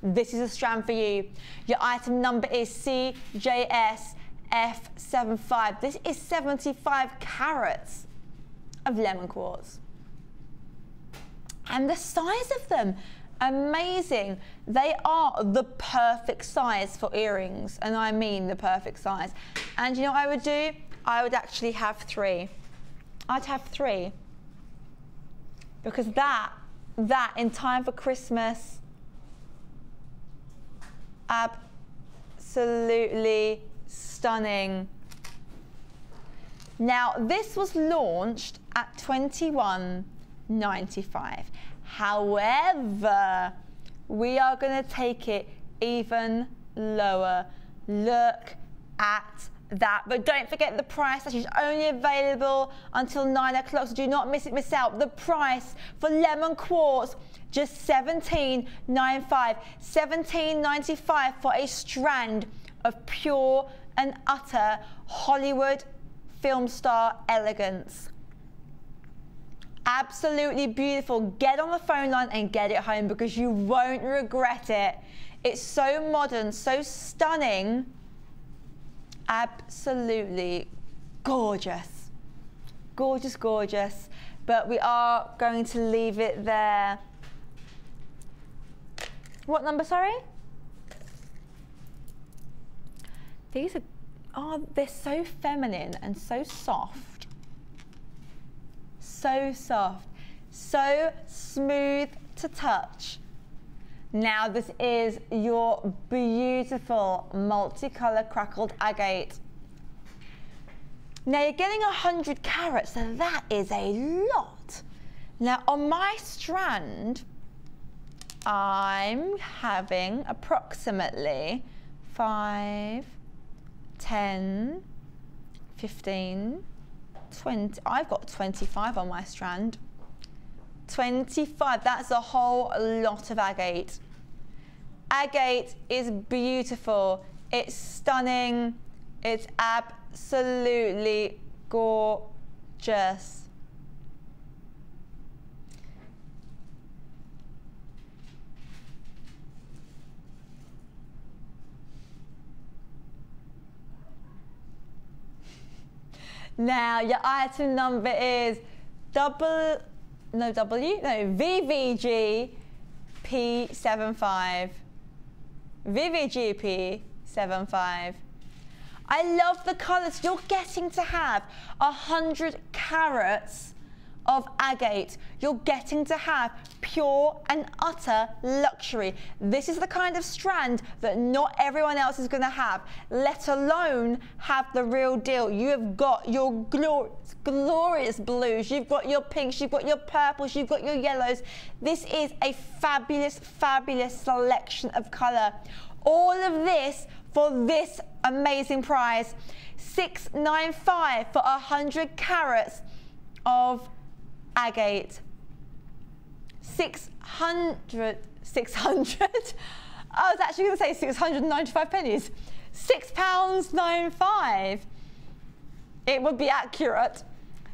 this is a strand for you. Your item number is CJSF75. This is 75 carats of lemon quartz. And the size of them, amazing. They are the perfect size for earrings, and I mean the perfect size. And you know what I would do? I would actually have 3. I'd have 3. Because that in time for Christmas, absolutely stunning. Now, this was launched at $21.95. However, we are going to take it even lower. Look at that. But don't forget the price. That is only available until 9 o'clock, so do not miss out. The price for lemon quartz, just $17.95. $17.95 for a strand of pure and utter Hollywood film star elegance. Absolutely beautiful. Get on the phone line and get it home because you won't regret it. It's so modern, so stunning. Absolutely gorgeous. Gorgeous, gorgeous. But we are going to leave it there. What number, sorry? These are, oh, they're so feminine and so soft. So soft, so smooth to touch. Now this is your beautiful multicolour crackled agate. Now you're getting 100 carats, so that is a lot. Now on my strand, I'm having approximately 5, 10, 15, 20, I've got 25 on my strand. 25, that's a whole lot of agate. Agate is beautiful, it's stunning, it's absolutely gorgeous. Now your item number is VVG P75. VVG P75. I love the colours. You're getting to have 100 carats of agate. You're getting to have pure and utter luxury. This is the kind of strand that not everyone else is going to have, let alone have the real deal. You have got your glorious blues, you've got your pinks, you've got your purples, you've got your yellows. This is a fabulous, fabulous selection of colour. All of this for this amazing prize. $695 for 100 carats of agate. 600. I was actually going to say 695 pennies. £6.95. It would be accurate.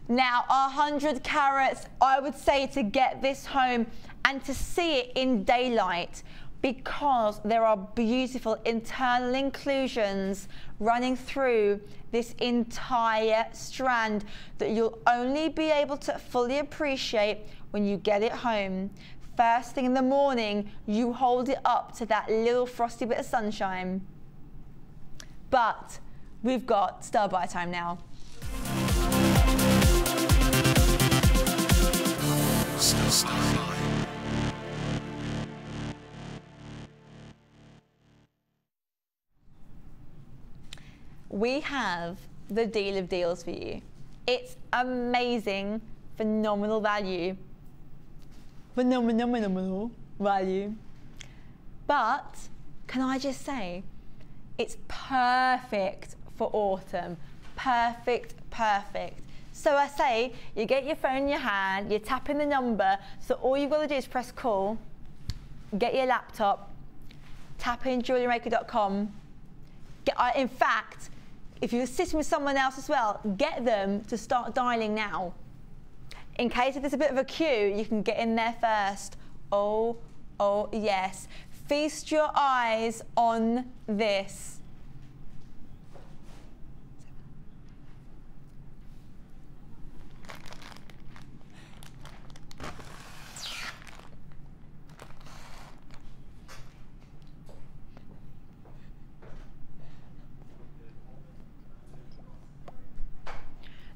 Now, 100 carats, I would say, to get this home and to see it in daylight, because there are beautiful internal inclusions running through this entire strand that you'll only be able to fully appreciate when you get it home. First thing in the morning, you hold it up to that little frosty bit of sunshine. But we've got star buy time now. We have the deal of deals for you. It's amazing, phenomenal value. Phenomenal value. But can I just say, it's perfect for autumn. Perfect, perfect. So I say, you get your phone in your hand, you tap in the number, so all you've got to do is press call, get your laptop, tap in JewelleryMaker.com. In fact, if you're sitting with someone else as well, get them to start dialing now. In case if there's a bit of a queue, you can get in there first. Oh yes. Feast your eyes on this.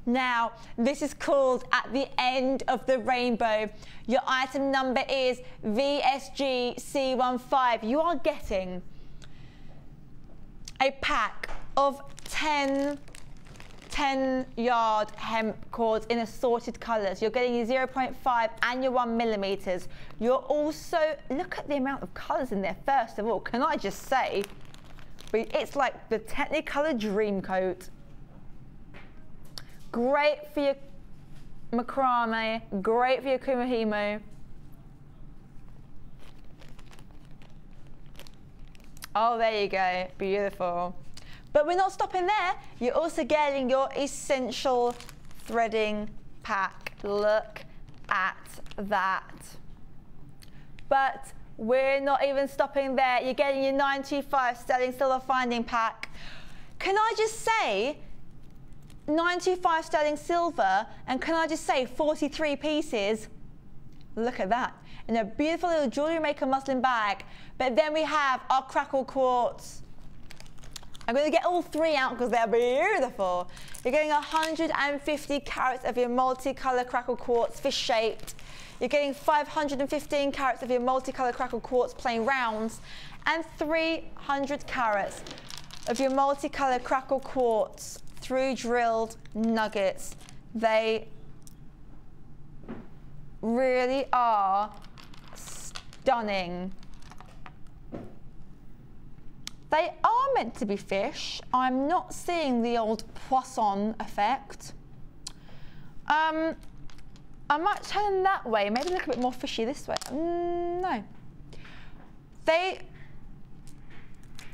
Now, this is called At the End of the Rainbow. Your item number is VSGC15. You are getting a pack of 10 10-yard hemp cords in assorted colours. You're getting your 0.5 and your 1 millimeters. You're also, look at the amount of colours in there first of all. Can I just say, it's like the Technicolor Dream Coat. Great for your macrame, great for your kumihimo. Oh, there you go, beautiful. But we're not stopping there. You're also getting your essential threading pack. Look at that. But we're not even stopping there. You're getting your 925 sterling silver finding pack. Can I just say, 925 sterling silver, and can I just say 43 pieces? Look at that. In a beautiful little Jewellery Maker muslin bag. But then we have our crackle quartz. I'm going to get all three out because they're beautiful. You're getting 150 carats of your multicolour crackle quartz, fish-shaped. You're getting 515 carats of your multicolour crackle quartz, plain rounds, and 300 carats of your multicolour crackle quartz, through drilled nuggets. They really are stunning. They are meant to be fish. I'm not seeing the old poisson effect. I might turn them that way, maybe look a bit more fishy this way. No.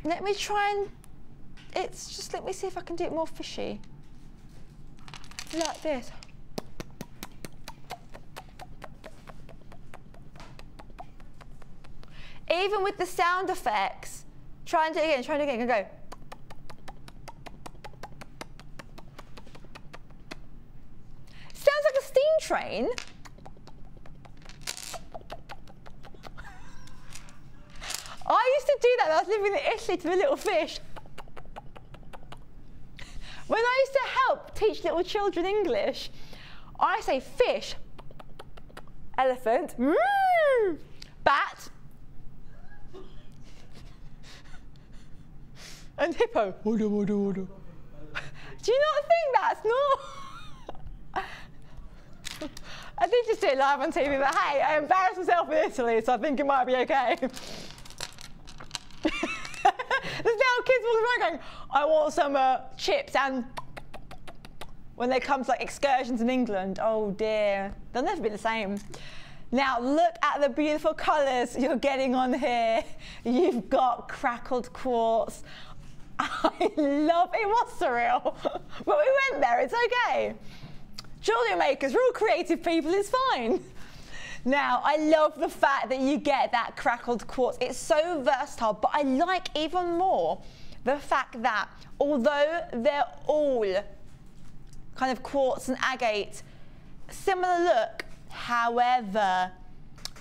Let me try and, let me see if I can do it more fishy. Like this. Even with the sound effects, try and do it again, go. Sounds like a steam train. I used to do that when I was living in Italy to the little fish. When I used to help teach little children English, I say fish, elephant, bat, and hippo. Do you not think that's not? I did just do it live on TV, but hey, I embarrassed myself in Italy, so I think it might be okay. There's now kids walking around going, I want some chips, and when they come to like excursions in England, oh dear, they'll never be the same. Now look at the beautiful colours you're getting on here. You've got crackled quartz. I love it. Was surreal, but we went there. It's okay. Jewellery makers, we're all creative people. It's fine. Now I love the fact that you get that crackled quartz. It's so versatile, but I like even more the fact that although they're all kind of quartz and agate, similar look, however,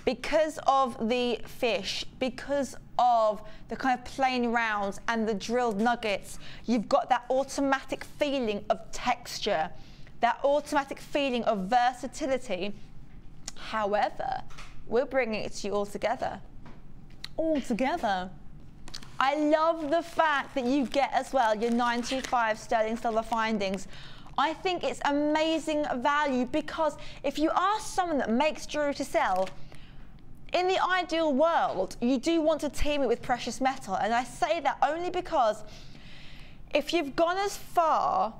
because of the fish, because of the kind of plain rounds and the drilled nuggets, you've got that automatic feeling of texture, that automatic feeling of versatility. However, we're bringing it to you all together. All together. I love the fact that you get as well your 925 sterling silver findings. I think it's amazing value, because if you are someone that makes jewellery to sell, in the ideal world, you do want to team it with precious metal. And I say that only because if you've gone as far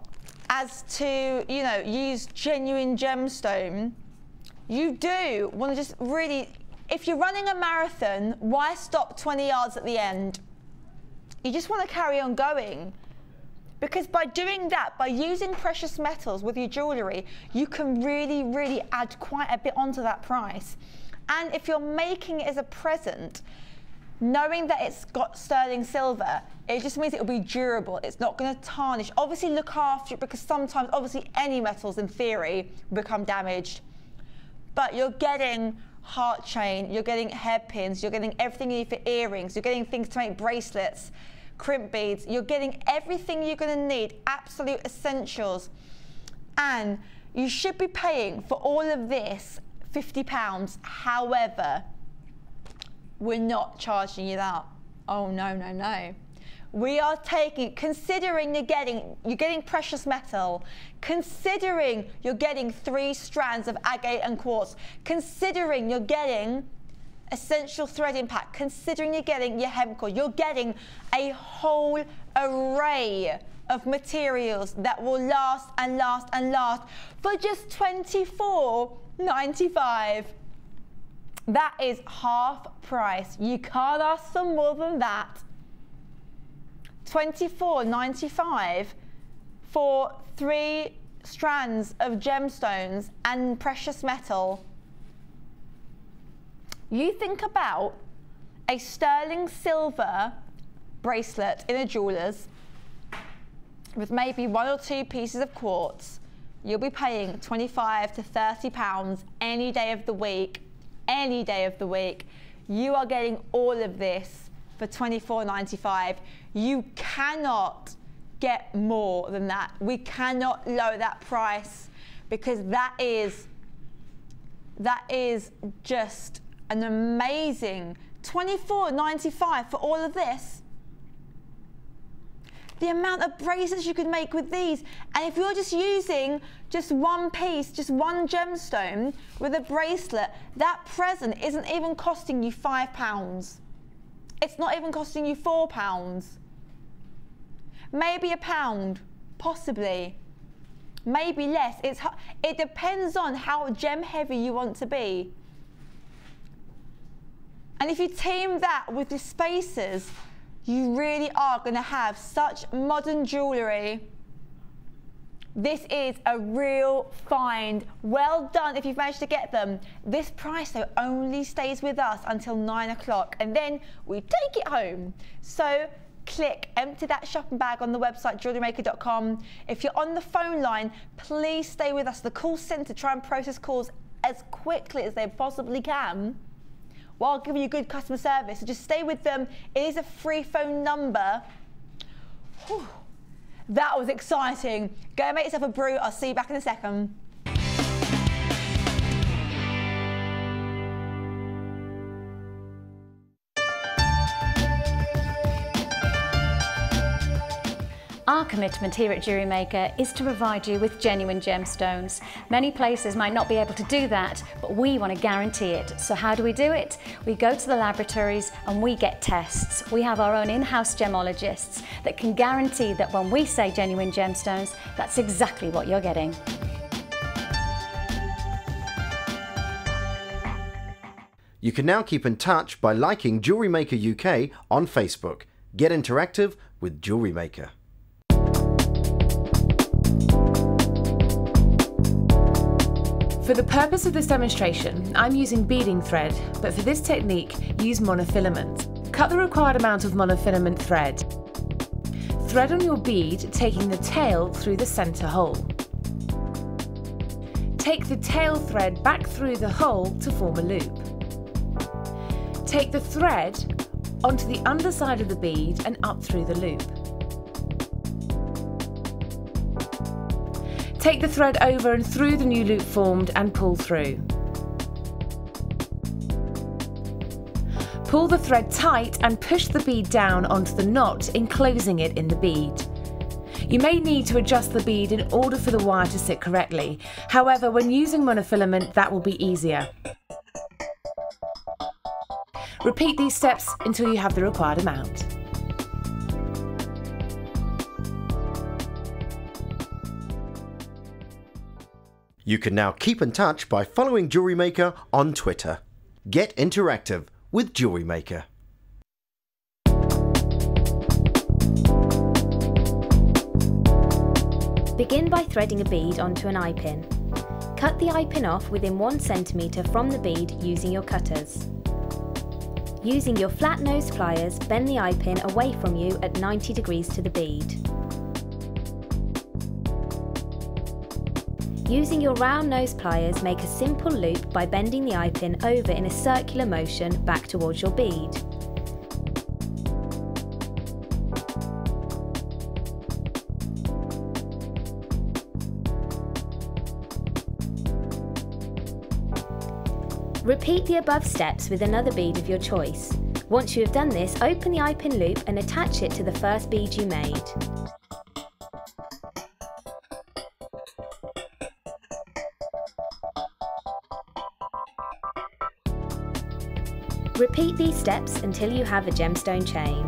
as to, you know, use genuine gemstone, you do want to just really, if you're running a marathon, why stop 20 yards at the end? You just want to carry on going. Because by doing that, by using precious metals with your jewellery, you can really, really add quite a bit onto that price. And if you're making it as a present, knowing that it's got sterling silver, it just means it will be durable. It's not going to tarnish. Obviously look after it, because sometimes, obviously any metals in theory become damaged. But you're getting heart chain, you're getting hairpins, you're getting everything you need for earrings, you're getting things to make bracelets, crimp beads, you're getting everything you're going to need, absolute essentials. And you should be paying for all of this £50. However, we're not charging you that. Oh no, no, no. We are taking, considering you're getting precious metal, considering you're getting 3 strands of agate and quartz, considering you're getting essential threading pack, considering you're getting your hemp core, you're getting a whole array of materials that will last and last and last for just £24.95. That is half price. You can't ask for more than that. £24.95 for 3 strands of gemstones and precious metal. You think about a sterling silver bracelet in a jeweller's with maybe 1 or 2 pieces of quartz. You'll be paying £25 to £30 any day of the week. Any day of the week. You are getting all of this for £24.95. You cannot get more than that. We cannot lower that price, because that is just an amazing £24.95 for all of this. The amount of bracelets you can make with these, and if you're just using just one piece, just one gemstone with a bracelet, that present isn't even costing you £5. It's not even costing you £4. Maybe £1, possibly. Maybe less. It depends on how gem heavy you want to be. And if you team that with the spacers, you really are going to have such modern jewellery. This is a real find. Well done if you've managed to get them. This price though only stays with us until 9 o'clock, and then we take it home. So click empty that shopping bag on the website JewelleryMaker.com. If you're on the phone line, please stay with us. The call centre try and process calls as quickly as they possibly can, while giving you good customer service. So just stay with them. It is a free phone number. Whew. That was exciting. Go and make yourself a brew. I'll see you back in a second. Our commitment here at Jewellery Maker is to provide you with genuine gemstones. Many places might not be able to do that, but we want to guarantee it. So how do we do it? We go to the laboratories and we get tests. We have our own in-house gemologists that can guarantee that when we say genuine gemstones, that's exactly what you're getting. You can now keep in touch by liking Jewellery Maker UK on Facebook. Get interactive with Jewellery Maker. For the purpose of this demonstration, I'm using beading thread, but for this technique, use monofilament. Cut the required amount of monofilament thread. Thread on your bead, taking the tail through the centre hole. Take the tail thread back through the hole to form a loop. Take the thread onto the underside of the bead and up through the loop. Take the thread over and through the new loop formed and pull through. Pull the thread tight and push the bead down onto the knot, enclosing it in the bead. You may need to adjust the bead in order for the wire to sit correctly. However, when using monofilament, that will be easier. Repeat these steps until you have the required amount. You can now keep in touch by following Jewellery Maker on Twitter. Get interactive with Jewellery Maker. Begin by threading a bead onto an eye pin. Cut the eye pin off within 1 centimetre from the bead using your cutters. Using your flat nose pliers, bend the eye pin away from you at 90 degrees to the bead. Using your round nose pliers, make a simple loop by bending the eye pin over in a circular motion back towards your bead. Repeat the above steps with another bead of your choice. Once you have done this, open the eye pin loop and attach it to the first bead you made. Repeat these steps until you have a gemstone chain.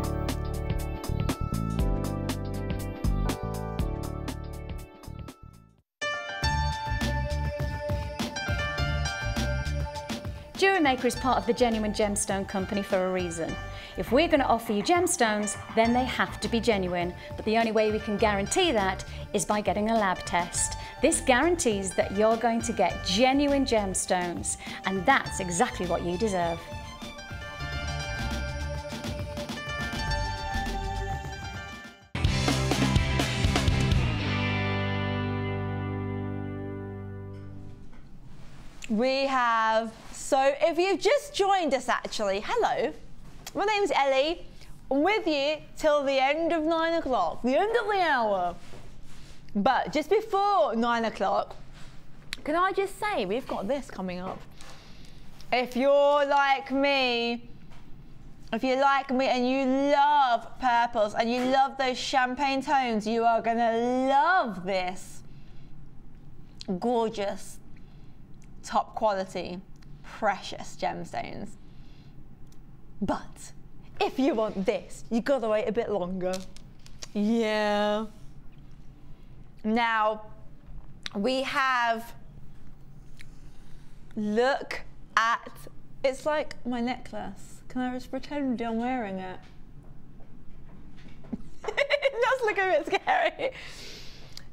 Jewellery Maker is part of the Genuine Gemstone Company for a reason. If we're going to offer you gemstones, then they have to be genuine, but the only way we can guarantee that is by getting a lab test. This guarantees that you're going to get genuine gemstones, and that's exactly what you deserve. We have, so if you've just joined us actually, hello, my name's Ellie. I'm with you till the end of 9 o'clock, the end of the hour. But just before 9 o'clock, can I just say, we've got this coming up. If you're like me, and you love purples and you love those champagne tones, you are gonna love this. Gorgeous, top quality, precious gemstones. But if you want this, you gotta wait a bit longer. Yeah. Now, we have, look at, it's like my necklace. Can I just pretend I'm wearing it? It does look a bit scary.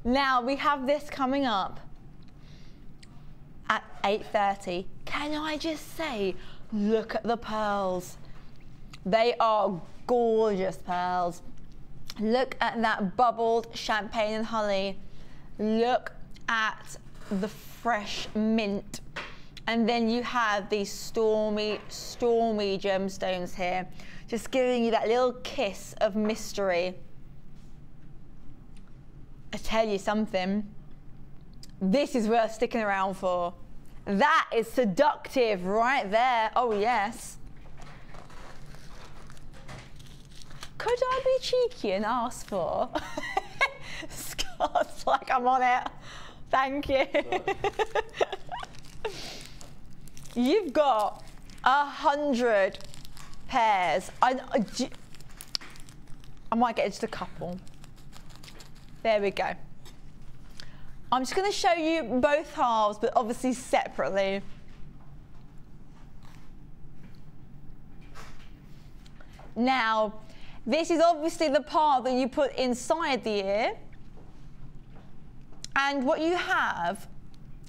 Now, we have this coming up at 8:30. Can I just say, look at the pearls. They are gorgeous pearls. Look at that bubbled champagne and holly. Look at the fresh mint. And then you have these stormy, stormy gemstones here, just giving you that little kiss of mystery. I tell you something, this is worth sticking around for. That is seductive right there. Oh yes. Could I be cheeky and ask for It's like I'm on it. Thank you. You've got 100 pairs. I might get just a couple. There we go. I'm just going to show you both halves, but obviously separately. Now, this is obviously the part that you put inside the ear. And what you have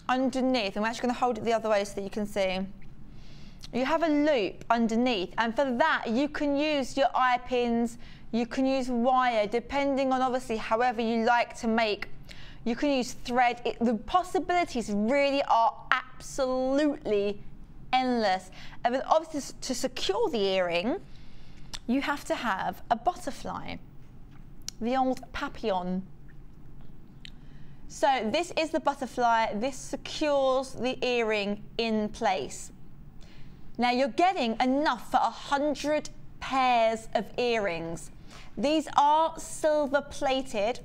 underneath, and we're actually going to hold it the other way so that you can see, you have a loop underneath, and for that you can use your eye pins, you can use wire, depending on obviously however you like to make. You can use thread. The possibilities really are absolutely endless. And then obviously to secure the earring, you have to have a butterfly, the old papillon. So this is the butterfly. This secures the earring in place. Now you're getting enough for 100 pairs of earrings. These are silver plated.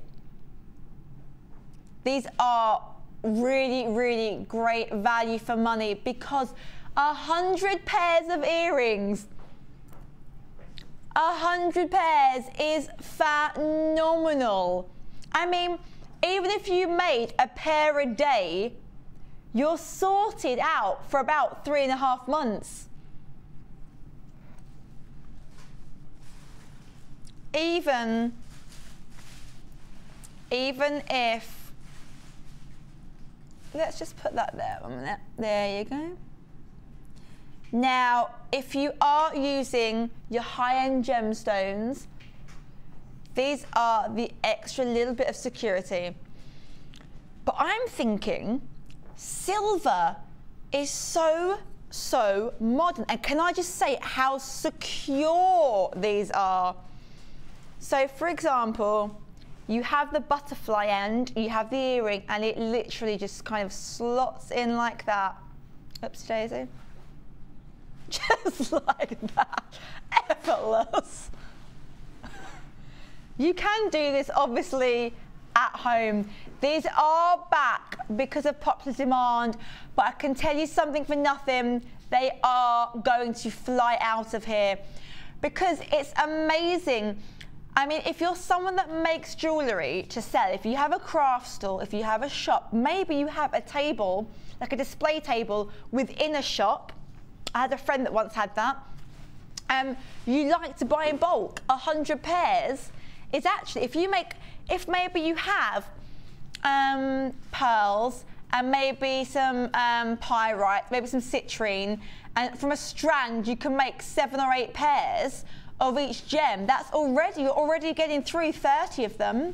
These are really, really great value for money because 100 pairs of earrings, 100 pairs is phenomenal. I mean, even if you made a pair a day, you're sorted out for about 3.5 months. Even if, let's just put that there 1 minute. There you go. Now, if you are using your high-end gemstones, these are the extra little bit of security. But I'm thinking silver is so modern. And can I just say how secure these are? So for example, you have the butterfly end, you have the earring, and it literally just kind of slots in like that. Oops, Daisy. Just like that. Effortless. You can do this obviously at home. These are back because of popular demand, but I can tell you something for nothing, they are going to fly out of here because it's amazing. I mean, if you're someone that makes jewellery to sell, if you have a craft store, if you have a shop, maybe you have a table, like a display table within a shop. I had a friend that once had that. You like to buy in bulk, 100 pairs. It's actually, if maybe you have pearls and maybe some pyrite, maybe some citrine, and from a strand you can make 7 or 8 pairs of each gem. That's already, you're already getting through 30 of them.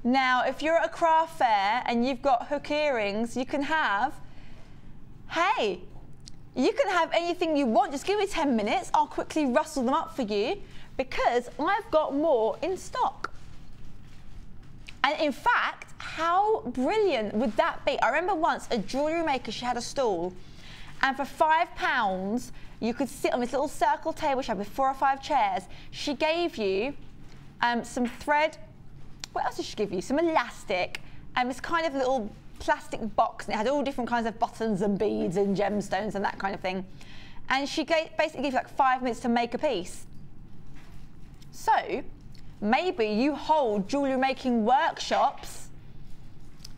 Now, if you're at a craft fair and you've got hook earrings, you can have, hey, you can have anything you want. Just give me 10 minutes. I'll quickly rustle them up for you because I've got more in stock. And in fact, how brilliant would that be? I remember once a jewellery maker, she had a stall, and for £5, you could sit on this little circle table she had with 4 or 5 chairs. She gave you some thread. What else did she give you? Some elastic and this kind of little plastic box, and it had all different kinds of buttons and beads and gemstones and that kind of thing. And she basically gave you like 5 minutes to make a piece. So maybe you hold jewellery making workshops.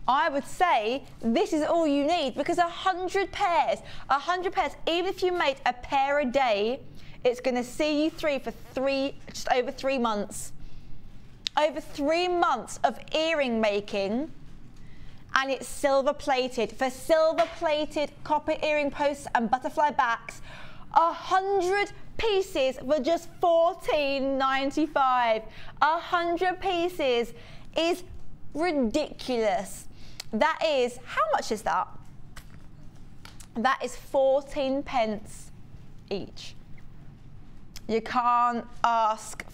I would say this is all you need because 100 pairs, even if you made a pair a day, it's going to see you through for just over 3 months. Over 3 months of earring making, and it's silver plated. For silver plated copper earring posts and butterfly backs, 100 pieces for just $14.95. 100 pieces is ridiculous. That is, how much is that? That is 14 pence each. You can't ask.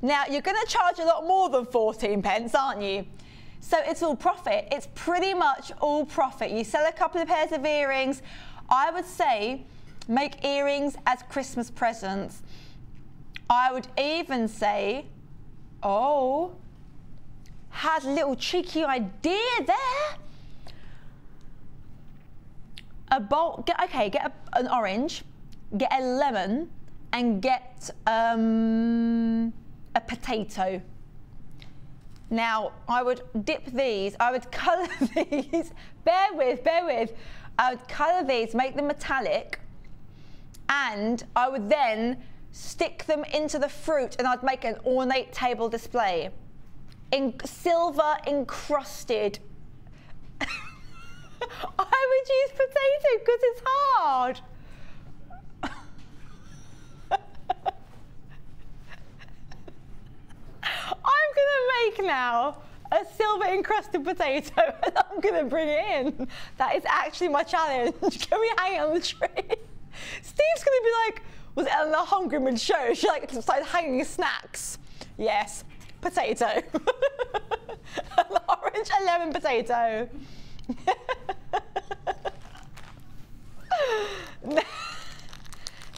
Now, you're going to charge a lot more than 14 pence, aren't you? So it's all profit. It's pretty much all profit. You sell a couple of pairs of earrings. I would say make earrings as Christmas presents. I would even say Oh, had a little cheeky idea there. A bowl, get an orange, get a lemon, and get a potato. Now, I would dip these, I would colour these, bear with. I would colour these, make them metallic, and I would then stick them into the fruit and I'd make an ornate table display. In silver encrusted. I would use potato because it's hard. I'm gonna make now a silver encrusted potato and I'm gonna bring it in. That is actually my challenge. Can we hang it on the tree? Steve's gonna be like, was Eleanor hungry mid-show? She like started hanging snacks. Yes, potato. An orange and lemon potato.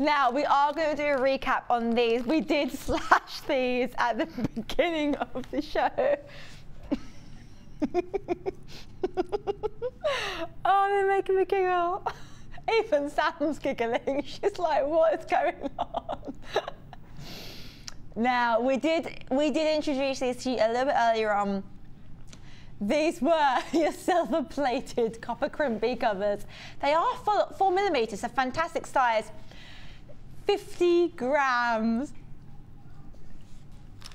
Now we are going to do a recap on these. We did slash these at the beginning of the show. Oh, they're making me giggle. Even Sam's giggling. She's like, what is going on? Now we did introduce these to you a little bit earlier on. These were your silver-plated copper crimpy covers. They are 4mm, a fantastic size. 50 grams.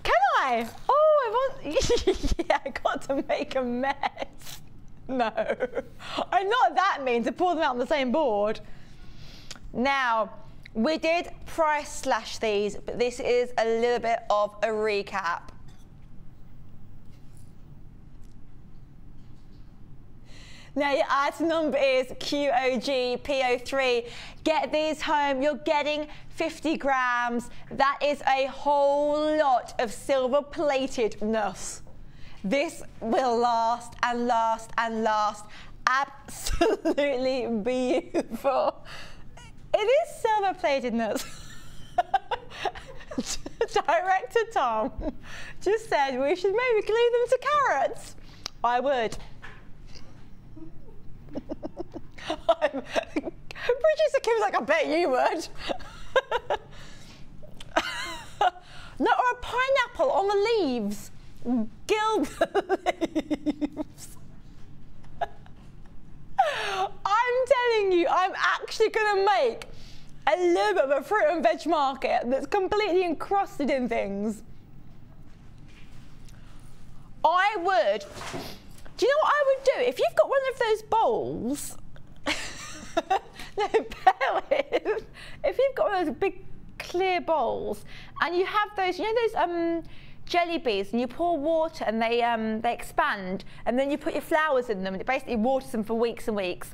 Can I? Oh, I want. Yeah, I got to make a mess. No, I'm not that mean to pour them out on the same board. Now, we did price slash these, but this is a little bit of a recap. Now your item number is QOGPO3. Get these home, you're getting 50 grams. That is a whole lot of silver platedness. This will last and last and last. Absolutely beautiful. It is silver platedness. Director Tom just said we should maybe glue them to carrots. I would. Producer Kim's like, I bet you would. No, or a pineapple on the leaves. Gild the leaves. I'm telling you, I'm actually going to make a little bit of a fruit and veg market that's completely encrusted in things. I would. Do you know what I would do? If you've got one of those bowls, no, bear with. If you've got one of those big clear bowls and you have those, you know those jelly beans, and you pour water and they expand, and then you put your flowers in them and it basically waters them for weeks and weeks.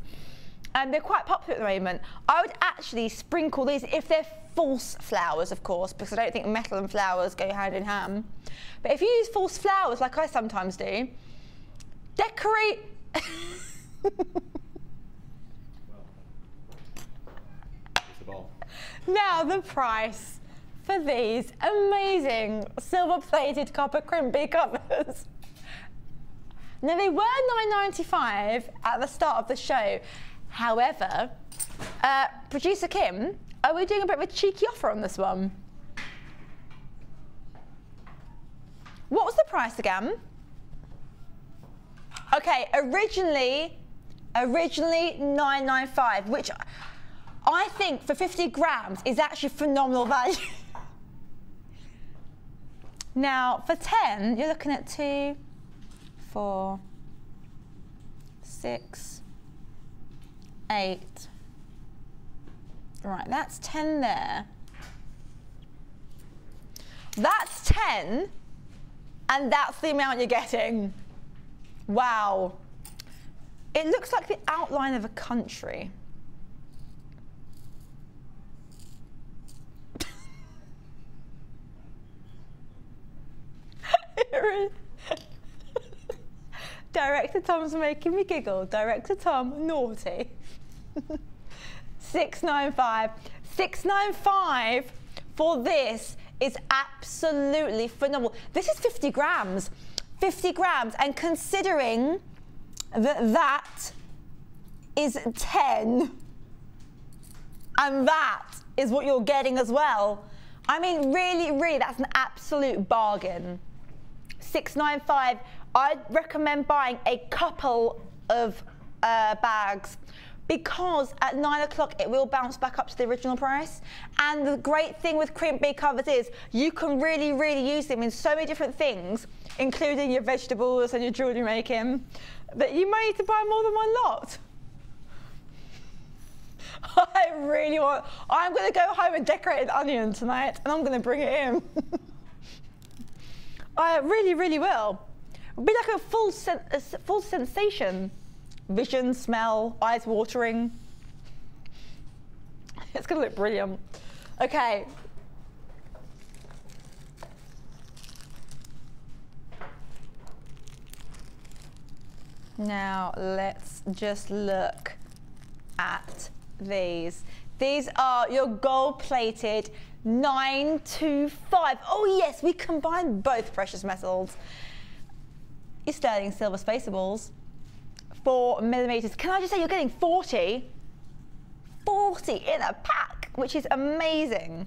And they're quite popular at the moment. I would actually sprinkle these, if they're false flowers, of course, because I don't think metal and flowers go hand in hand. But if you use false flowers, like I sometimes do, decorate. Now the price for these amazing silver-plated copper crimpy covers. Now they were $9.95 at the start of the show. However, Producer Kim, are we doing a bit of a cheeky offer on this one? What was the price again? Okay, originally $9.95, which I think for 50 grams is actually phenomenal value. Now for 10, you're looking at 2, 4, 6, 8. Right, that's 10 there. That's 10, and that's the amount you're getting. Wow. It looks like the outline of a country. Director Tom's making me giggle. Director Tom, naughty. $6.95. $6.95 for this is absolutely phenomenal. This is 50 grams. 50 grams, and considering that that is 10, and that is what you're getting as well. I mean, really, really, that's an absolute bargain. $6.95. I'd recommend buying a couple of bags, because at 9 o'clock it will bounce back up to the original price. And the great thing with crimp bead covers is you can really, really use them in so many different things, including your vegetables and your jewellery making, that you might need to buy more than one lot. I'm going to go home and decorate an onion tonight, and I'm going to bring it in. I really, really will. It'll be like a full sensation. Vision, smell, eyes watering. It's going to look brilliant. Okay. Now let's just look at these. These are your gold-plated 925. Oh yes, we combine both precious metals. Your sterling silver spaceables, 4mm. Can I just say you're getting 40 in a pack, which is amazing.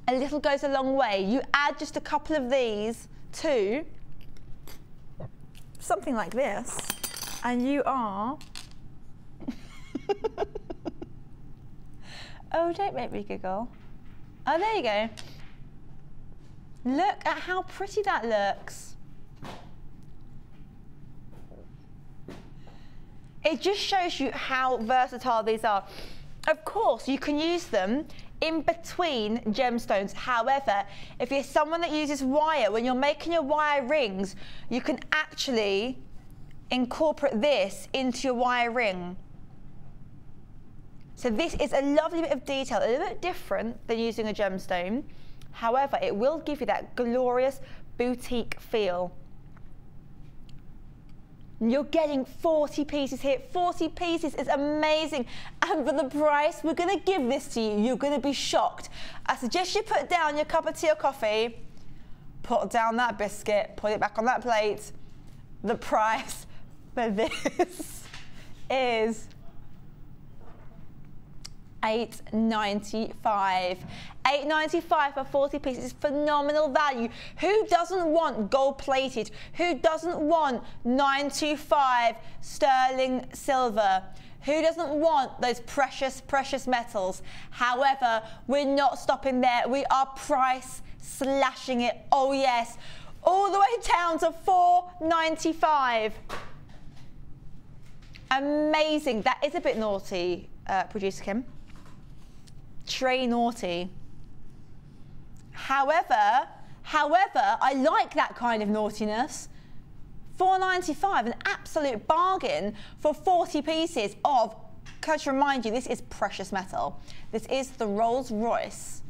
A little goes a long way. You add just a couple of these to something like this, and you are oh, don't make me giggle. Oh, there you go. Look at how pretty that looks. It just shows you how versatile these are. Of course, you can use them in between gemstones. However, if you're someone that uses wire, when you're making your wire rings, you can actually incorporate this into your wire ring. So this is a lovely bit of detail, a little bit different than using a gemstone. However, it will give you that glorious boutique feel. You're getting 40 pieces here. 40 pieces is amazing. And for the price, we're going to give this to you. You're going to be shocked. I suggest you put down your cup of tea or coffee, put down that biscuit, put it back on that plate. The price for this is $8.95. $8.95 for 40 pieces is phenomenal value. Who doesn't want gold plated? Who doesn't want 925 sterling silver? Who doesn't want those precious, precious metals? However, we're not stopping there. We are price slashing it. Oh yes, all the way down to $4.95. Amazing. That is a bit naughty, Producer Kim. Tray naughty. However, I like that kind of naughtiness. $4.95, an absolute bargain for 40 pieces of, can I just remind you, this is precious metal. This is the Rolls Royce.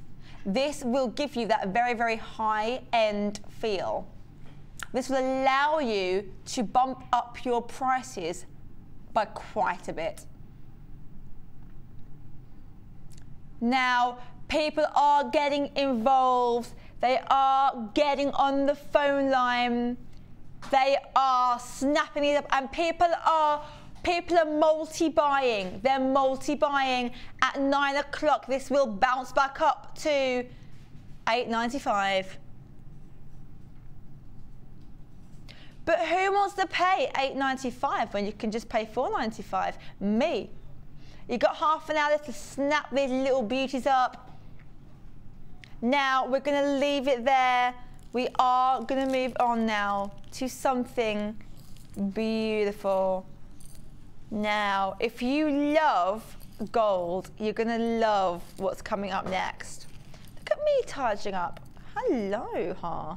This will give you that very, very high-end feel. This will allow you to bump up your prices by quite a bit. Now, people are getting involved. They are getting on the phone line. They are snapping it up, and people are multi-buying. They're multi-buying. At 9 o'clock, this will bounce back up to $8.95. But who wants to pay $8.95 when you can just pay $4.95? Me. You've got half an hour to snap these little beauties up. Now, we're going to leave it there. We are going to move on now to something beautiful. Now, if you love gold, you're going to love what's coming up next. Look at me charging up. Hello, huh?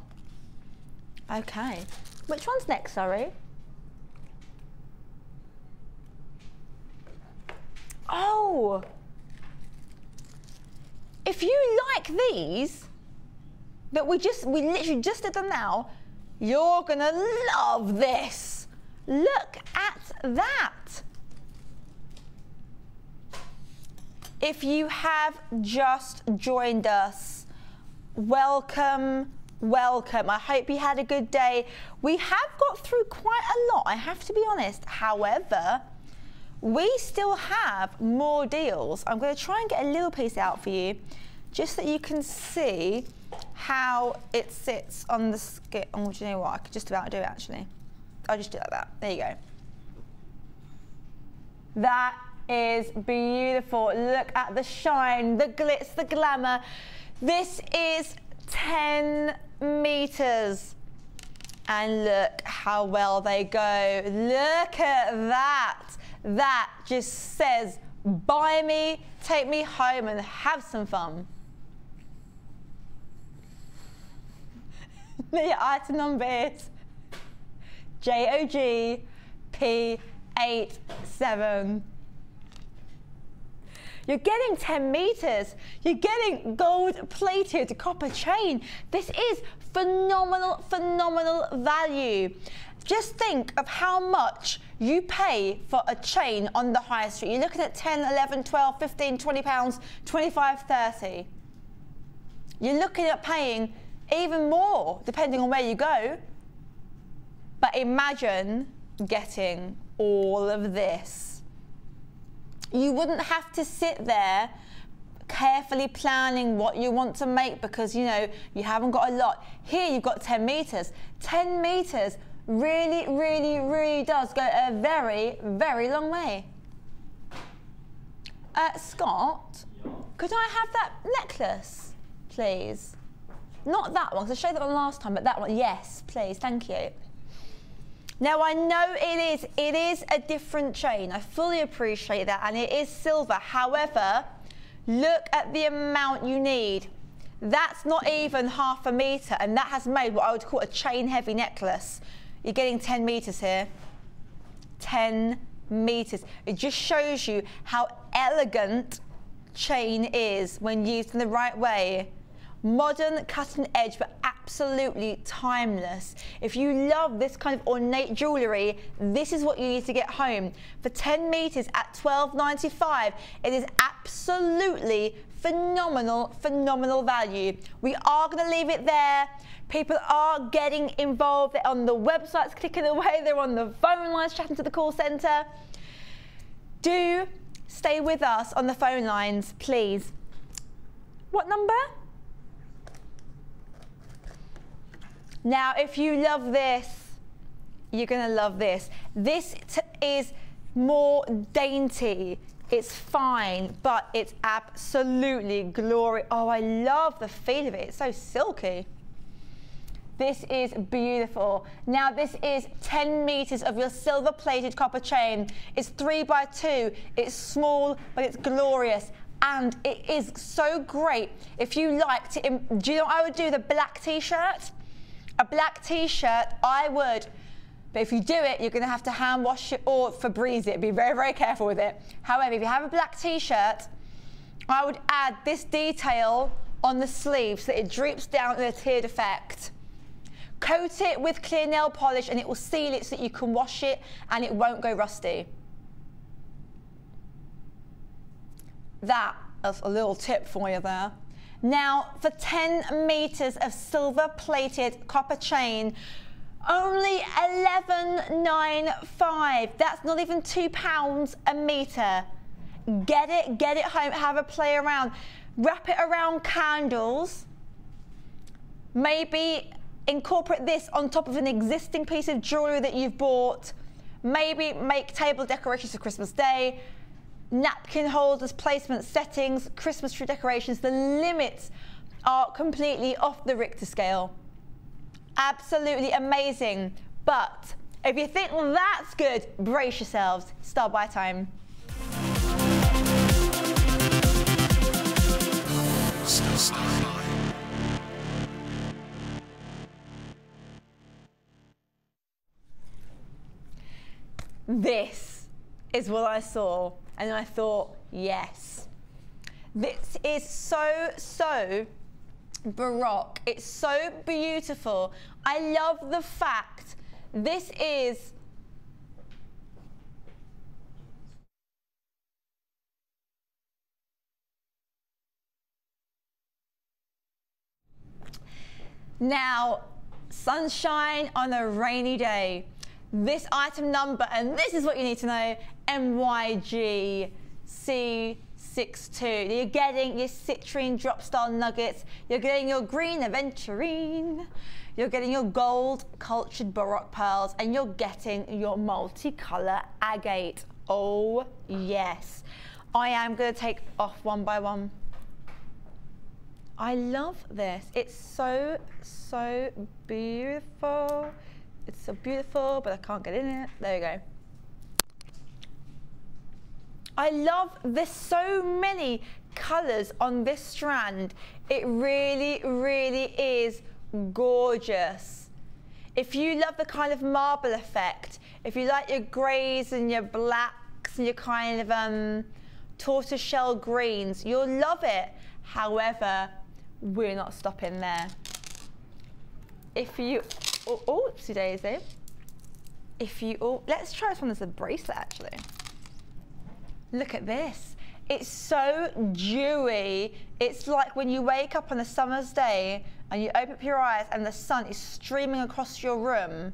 Okay. Which one's next, sorry? Oh! If you like these, that we literally just did them now, you're gonna love this. Look at that. If you have just joined us welcome, welcome. I hope you had a good day. We have got through quite a lot, I have to be honest. However, we still have more deals. I'm going to try and get a little piece out for you, just so you can see how it sits on the skit. Oh, do you know what? I could just about do it, actually. I'll just do it like that. There you go. That is beautiful. Look at the shine, the glitz, the glamour. This is 10 meters. And look how well they go. Look at that. That just says, buy me, take me home and have some fun. The item number is JOGP87. You're getting 10 meters. You're getting gold-plated copper chain. This is phenomenal, phenomenal value. Just think of how much you pay for a chain on the high street. You're looking at 10, 11, 12, 15, 20 pounds, 25, 30. You're looking at paying even more, depending on where you go. But imagine getting all of this. You wouldn't have to sit there carefully planning what you want to make because, you know, you haven't got a lot. Here you've got 10 meters. 10 meters really, really, really does go a very, very long way. Scott, could I have that necklace, please? Not that one, because I showed that one last time, but that one, yes, please, thank you. Now, I know it is a different chain. I fully appreciate that, and it is silver. However, look at the amount you need. That's not even half a meter, and that has made what I would call a chain-heavy necklace. You're getting 10 meters here. 10 meters. It just shows you how elegant chain is when used in the right way. Modern, cutting edge, but absolutely timeless. If you love this kind of ornate jewellery, this is what you need to get home. For 10 meters at £12.95, it is absolutely phenomenal, phenomenal value. We are going to leave it there. People are getting involved. They're on the websites, clicking away. They're on the phone lines, chatting to the call centre. Do stay with us on the phone lines, please. What number? Now, if you love this, you're going to love this. This is more dainty. It's fine, but it's absolutely glorious. Oh, I love the feel of it. It's so silky. This is beautiful. Now, this is 10 meters of your silver-plated copper chain. It's 3x2. It's small, but it's glorious. And it is so great if you like to... Do you know what I would do? The black t-shirt? A black t-shirt, I would, but if you do it, you're going to have to hand wash it or Febreze it. Be very, very careful with it. However, if you have a black t-shirt, I would add this detail on the sleeve so that it droops down in a tiered effect. Coat it with clear nail polish and it will seal it so that you can wash it and it won't go rusty. That is a little tip for you there. Now, for 10 meters of silver-plated copper chain, only £11.95. That's not even £2 a meter. Get it home, have a play around. Wrap it around candles. Maybe incorporate this on top of an existing piece of jewellery that you've bought. Maybe make table decorations for Christmas Day. Napkin holders, placements, settings, Christmas tree decorations. The limits are completely off the Richter scale. Absolutely amazing. But if you think that's good, brace yourselves. Start by time. This is what I saw. And I thought, yes, this is so baroque. It's so beautiful. I love the fact this is Now, sunshine on a rainy day. This item number, and this is what you need to know, MYGC62. You're getting your citrine drop style nuggets, you're getting your green aventurine, you're getting your gold cultured baroque pearls, and you're getting your multicolour agate. Oh yes. I am going to take off one by one. I love this. It's so, so beautiful. It's so beautiful, but I can't get in it. There you go. I love, there's so many colours on this strand. It really, really is gorgeous. If you love the kind of marble effect, if you like your greys and your blacks and your kind of tortoiseshell greens, you'll love it. However, we're not stopping there. If you, oopsie daisy. If you, let's try this one as a bracelet actually. Look at this. It's so dewy. It's like when you wake up on a summer's day and you open up your eyes and the sun is streaming across your room,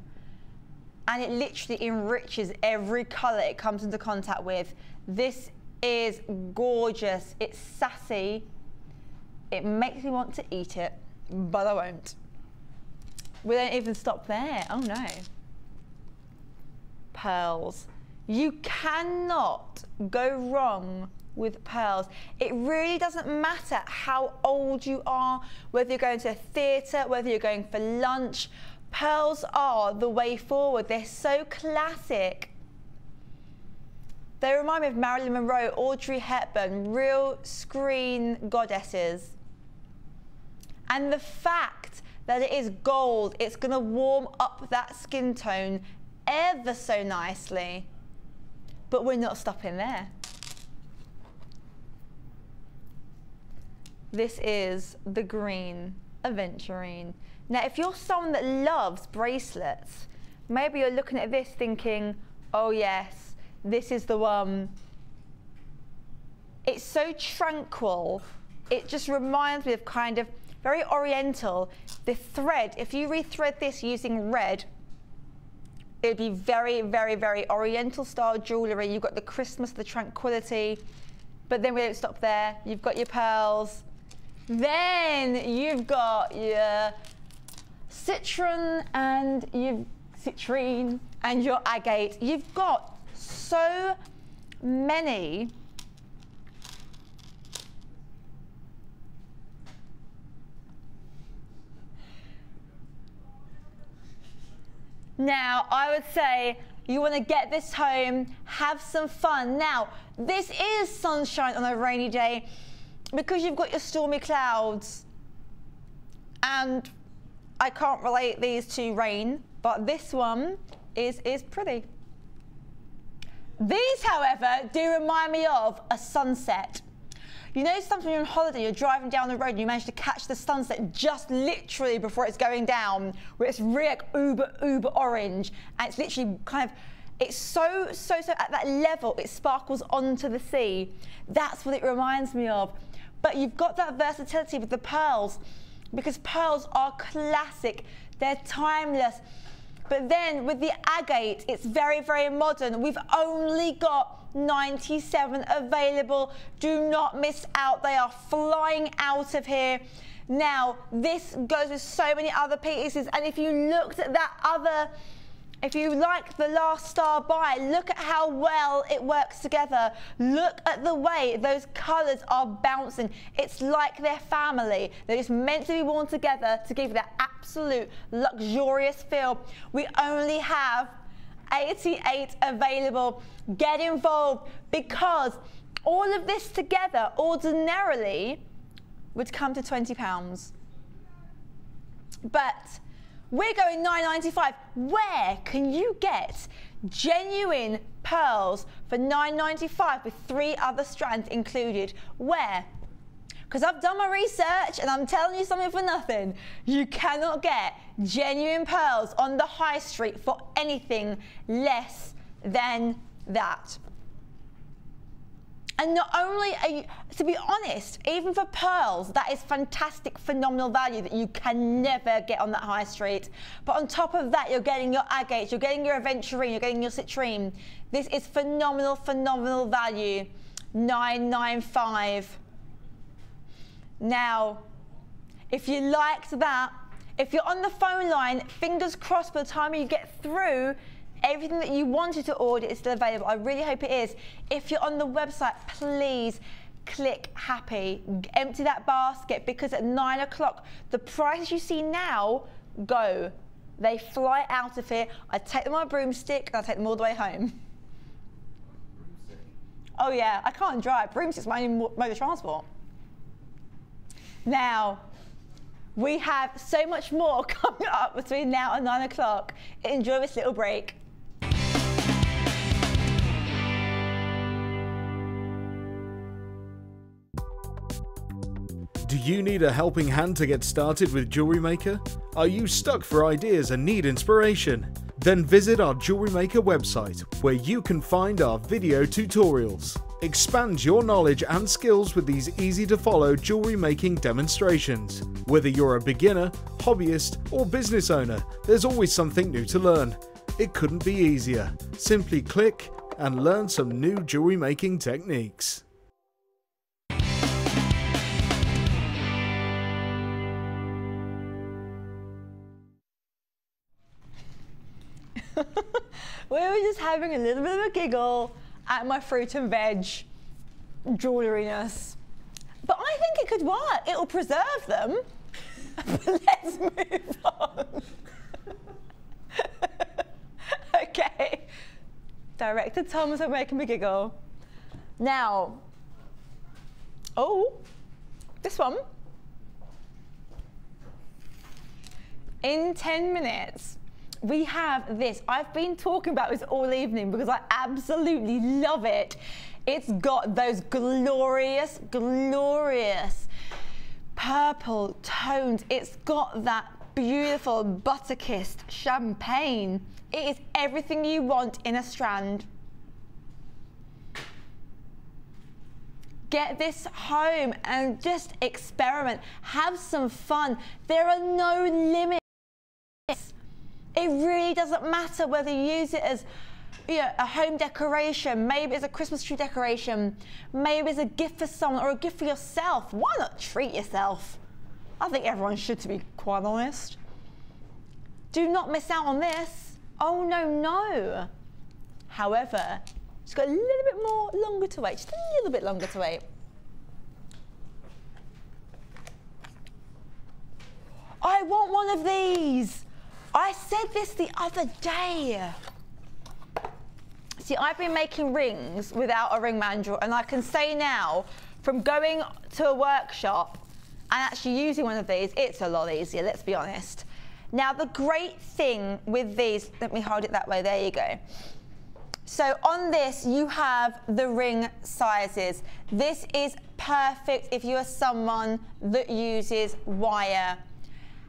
and it literally enriches every colour it comes into contact with. This is gorgeous. It's sassy. It makes me want to eat it, but I won't. We don't even stop there. Oh no. Pearls. You cannot go wrong with pearls. It really doesn't matter how old you are, whether you're going to a theatre, whether you're going for lunch. Pearls are the way forward. They're so classic. They remind me of Marilyn Monroe, Audrey Hepburn, real screen goddesses. And the fact that it is gold, it's going to warm up that skin tone ever so nicely. But we're not stopping there. This is the green aventurine. Now, if you're someone that loves bracelets, maybe you're looking at this thinking, oh yes, this is the one. It's so tranquil. It just reminds me of kind of very oriental. The thread, if you rethread this using red, it'd be very, very, very oriental style jewellery. You've got the Christmas, the tranquility, but then we don't stop there. You've got your pearls. Then you've got your citrine and your agate. You've got so many Now, I would say you want to get this home, have some fun. Now, this is sunshine on a rainy day because you've got your stormy clouds. And I can't relate these to rain, but this one is pretty. These, however, do remind me of a sunset. You know, sometimes when you're on holiday, you're driving down the road and you manage to catch the sunset just literally before it's going down, where it's really like uber orange, and it's literally kind of, it's so at that level, it sparkles onto the sea. That's what it reminds me of. But you've got that versatility with the pearls, because pearls are classic, they're timeless. But then with the agate, it's very, very modern. We've only got 97 available. Do not miss out. They are flying out of here. Now, this goes with so many other pieces. And if you looked at that other, if you like the last star buy, look at how well it works together. Look at the way those colours are bouncing. It's like they're family. They're just meant to be worn together to give that absolute luxurious feel. We only have 88 available. Get involved, because all of this together ordinarily would come to £20. But we're going $9.95. Where can you get genuine pearls for $9.95 with 3 other strands included? Where? Because I've done my research and I'm telling you something for nothing. You cannot get genuine pearls on the high street for anything less than that. And not only are you, to be honest, even for pearls, that is fantastic, phenomenal value that you can never get on that high street. But on top of that, you're getting your agates, you're getting your aventurine, you're getting your citrine. This is phenomenal, phenomenal value. $9.95. Now, if you liked that, if you're on the phone line, fingers crossed by the time you get through, everything that you wanted to order is still available. I really hope it is. If you're on the website, please click happy. Empty that basket, because at 9 o'clock, the prices you see now go. They fly out of here. I take them on a broomstick and I take them all the way home. Oh yeah, I can't drive. Broomstick's my only mode of transport. Now, we have so much more coming up between now and 9 o'clock. Enjoy this little break. Do you need a helping hand to get started with Jewellery Maker? Are you stuck for ideas and need inspiration? Then visit our Jewellery Maker website, where you can find our video tutorials. Expand your knowledge and skills with these easy-to-follow jewellery making demonstrations. Whether you're a beginner, hobbyist, or business owner, there's always something new to learn. It couldn't be easier. Simply click and learn some new jewellery making techniques. We were just having a little bit of a giggle at my fruit and veg jewelleryness. But I think it could work. It'll preserve them. But let's move on. Okay. Director Thomas are making me giggle. Now, oh, this one. In 10 minutes, we have this. I've been talking about this all evening because I absolutely love it. It's got those glorious, glorious purple tones. It's got that beautiful butter-kissed champagne. It is everything you want in a strand. Get this home and just experiment. Have some fun. There are no limits. It really doesn't matter whether you use it as, you know, a home decoration, maybe it's a Christmas tree decoration, maybe it's a gift for someone or a gift for yourself. Why not treat yourself? I think everyone should, to be quite honest. Do not miss out on this. Oh no, no. However, it's got a little bit more longer to wait, just a little bit longer to wait. I want one of these. I said this the other day. See, I've been making rings without a ring manual, and I can say now, from going to a workshop and actually using one of these, it's a lot easier, let's be honest. Now, the great thing with these, let me hold it that way, there you go. So on this, you have the ring sizes. This is perfect if you are someone that uses wire.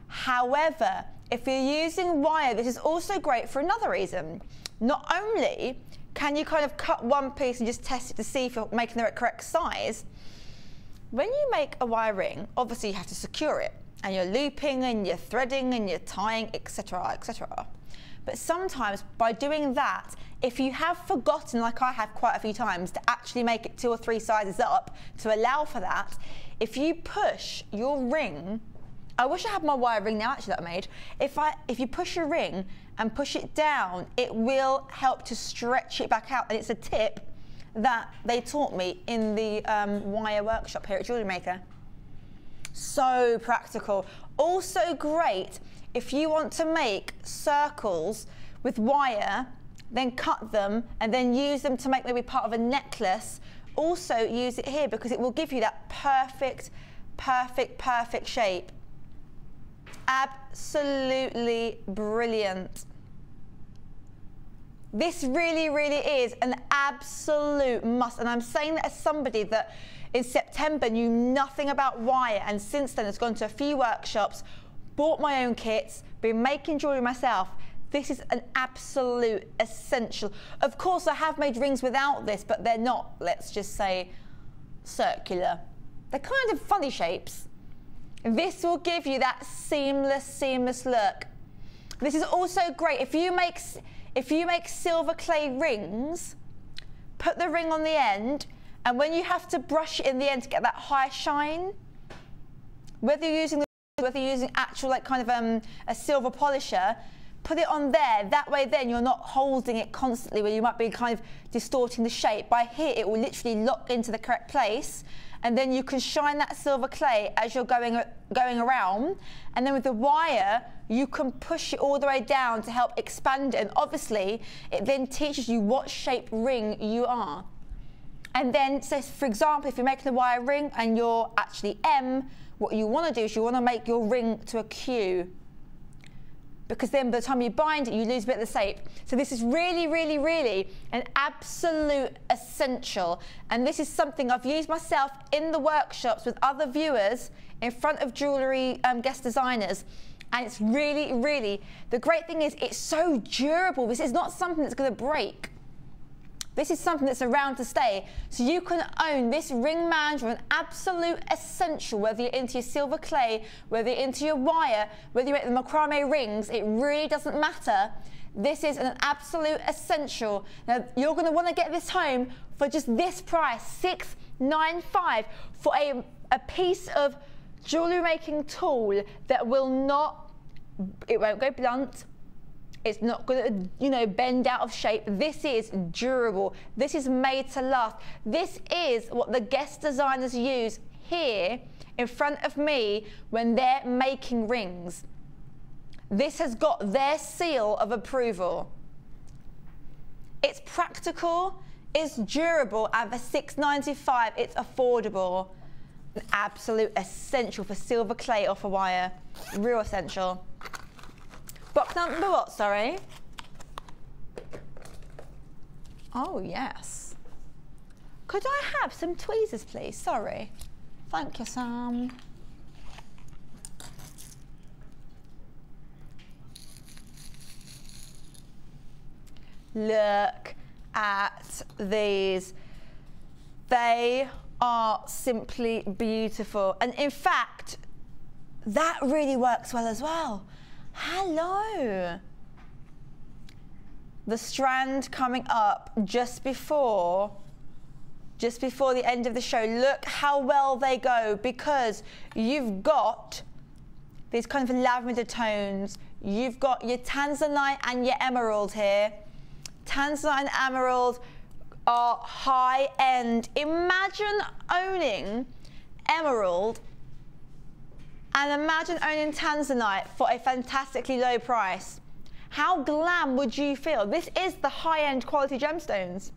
However, if you're using wire, this is also great for another reason. Not only can you kind of cut one piece and just test it to see if you're making the correct size, when you make a wire ring, obviously you have to secure it, and you're looping and you're threading and you're tying, etc., etc. But sometimes by doing that, if you have forgotten, like I have quite a few times, to actually make it 2 or 3 sizes up to allow for that, if you push your ring, I wish I had my wire ring now actually that I made. If you push your ring and push it down, it will help to stretch it back out. And it's a tip that they taught me in the wire workshop here at Jewellery Maker. So practical. Also great if you want to make circles with wire, then cut them and then use them to make maybe part of a necklace. Also use it here because it will give you that perfect, perfect, perfect shape. Absolutely brilliant. This really, really is an absolute must. And I'm saying that as somebody that in September knew nothing about wire, and since then has gone to a few workshops, bought my own kits, been making jewellery myself. This is an absolute essential. Of course, I have made rings without this, but they're not, let's just say, circular. They're kind of funny shapes. This will give you that seamless look. This is also great if you make silver clay rings. Put the ring on the end, and when you have to brush it in the end to get that high shine, whether you're using actual like kind of a silver polisher, put it on there. That way then you're not holding it constantly where you might be kind of distorting the shape. By here it will literally lock into the correct place, and then you can shine that silver clay as you're going around, and then with the wire you can push it all the way down to help expand it, and obviously it then teaches you what shape ring you are. And then, so for example, if you're making a wire ring and you're actually M, what you want to do is you want to make your ring to a Q, because then by the time you bind it, you lose a bit of the shape. So this is really an absolute essential. And this is something I've used myself in the workshops with other viewers in front of jewellery guest designers. And it's really, the great thing is it's so durable. This is not something that's going to break. This is something that's around to stay. So you can own this ring management, absolute essential, whether you're into your silver clay, whether you're into your wire, whether you make the macrame rings, it really doesn't matter. This is an absolute essential. Now, you're going to want to get this home for just this price, $695, for a piece of jewellery making tool that will not, it won't go blunt. It's not going to, you know, bend out of shape. This is durable. This is made to last. This is what the guest designers use here in front of me when they're making rings. This has got their seal of approval. It's practical, it's durable, and for $695, it's affordable. An absolute essential for silver clay or for wire. Real essential. Box number what, sorry? Oh, yes. Could I have some tweezers, please? Sorry. Thank you, Sam. Look at these. They are simply beautiful. And in fact, that really works well as well. Hello. The strand coming up just before the end of the show. Look how well they go, because you've got these kind of lavender tones. You've got your tanzanite and your emerald here. Tanzanite and emerald are high end. Imagine owning emerald and imagine owning tanzanite for a fantastically low price. How glam would you feel? This is the high-end quality gemstones.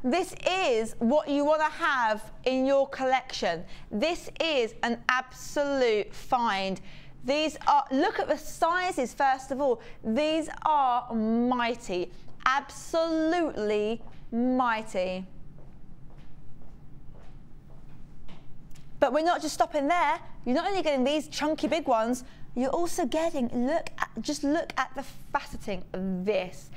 This is what you want to have in your collection. This is an absolute find. These are, look at the sizes first of all. These are mighty, absolutely mighty. But we're not just stopping there. You're not only getting these chunky big ones, you're also getting, just look at the faceting of this.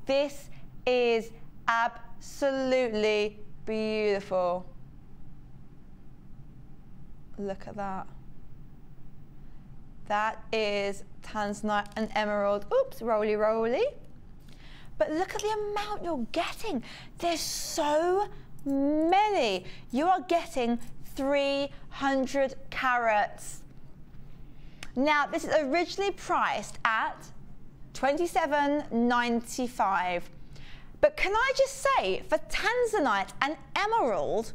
This is absolutely beautiful. Look at that. That is tanzanite and emerald. Oops, roly roly. But look at the amount you're getting. There's so many. You are getting 300 carats. Now, this is originally priced at $27.95. But can I just say, for tanzanite and emerald,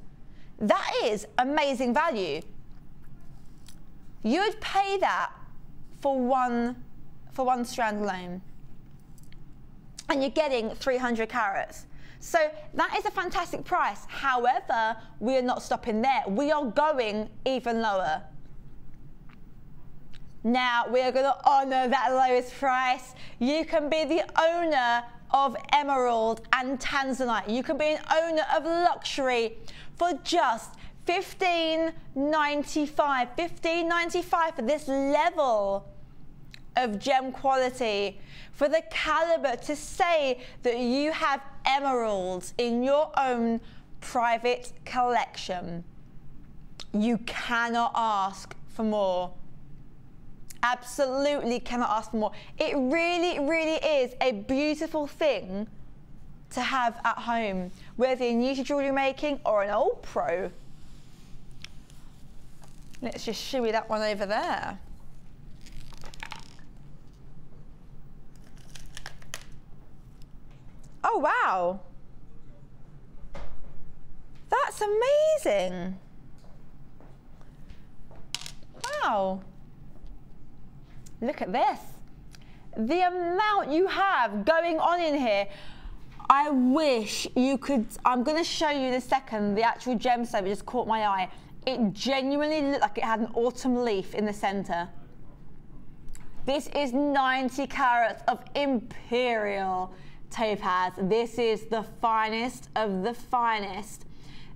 that is amazing value. You'd pay that for one strand alone. And you're getting 300 carats. So that is a fantastic price. However, we are not stopping there. We are going even lower. Now, we are going to honor that lowest price. You can be the owner of emerald and tanzanite. You can be an owner of luxury for just $15.95. $15.95 for this level of gem quality, for the caliber to say that you have emeralds in your own private collection. You cannot ask for more. Absolutely cannot ask for more. It really, really is a beautiful thing to have at home, whether you're new to jewellery making or an old pro. Let's just shimmy that one over there. Oh, wow. That's amazing. Wow. Look at this. The amount you have going on in here. I wish you could, I'm going to show you in a second the actual gemstone that just caught my eye. It genuinely looked like it had an autumn leaf in the center. This is 90 carats of imperial topaz. This is the finest of the finest.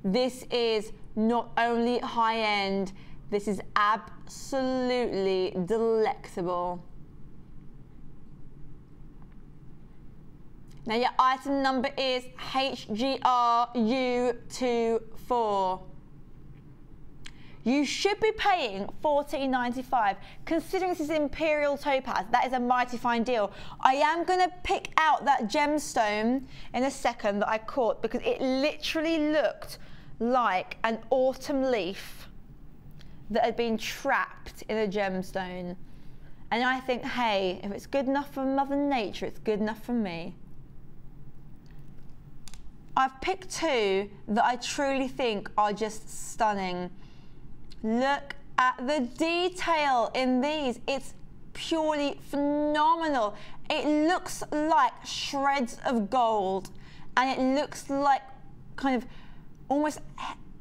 This is not only high end, this is absolutely delectable. Now your item number is HGRU24. You should be paying $14.95. Considering this is imperial topaz, that is a mighty fine deal. I am going to pick out that gemstone in a second that I caught, because it literally looked like an autumn leaf that had been trapped in a gemstone. And I think, hey, if it's good enough for Mother Nature, it's good enough for me. I've picked two that I truly think are just stunning. Look at the detail in these. It's purely phenomenal. It looks like shreds of gold, and it looks like kind of almost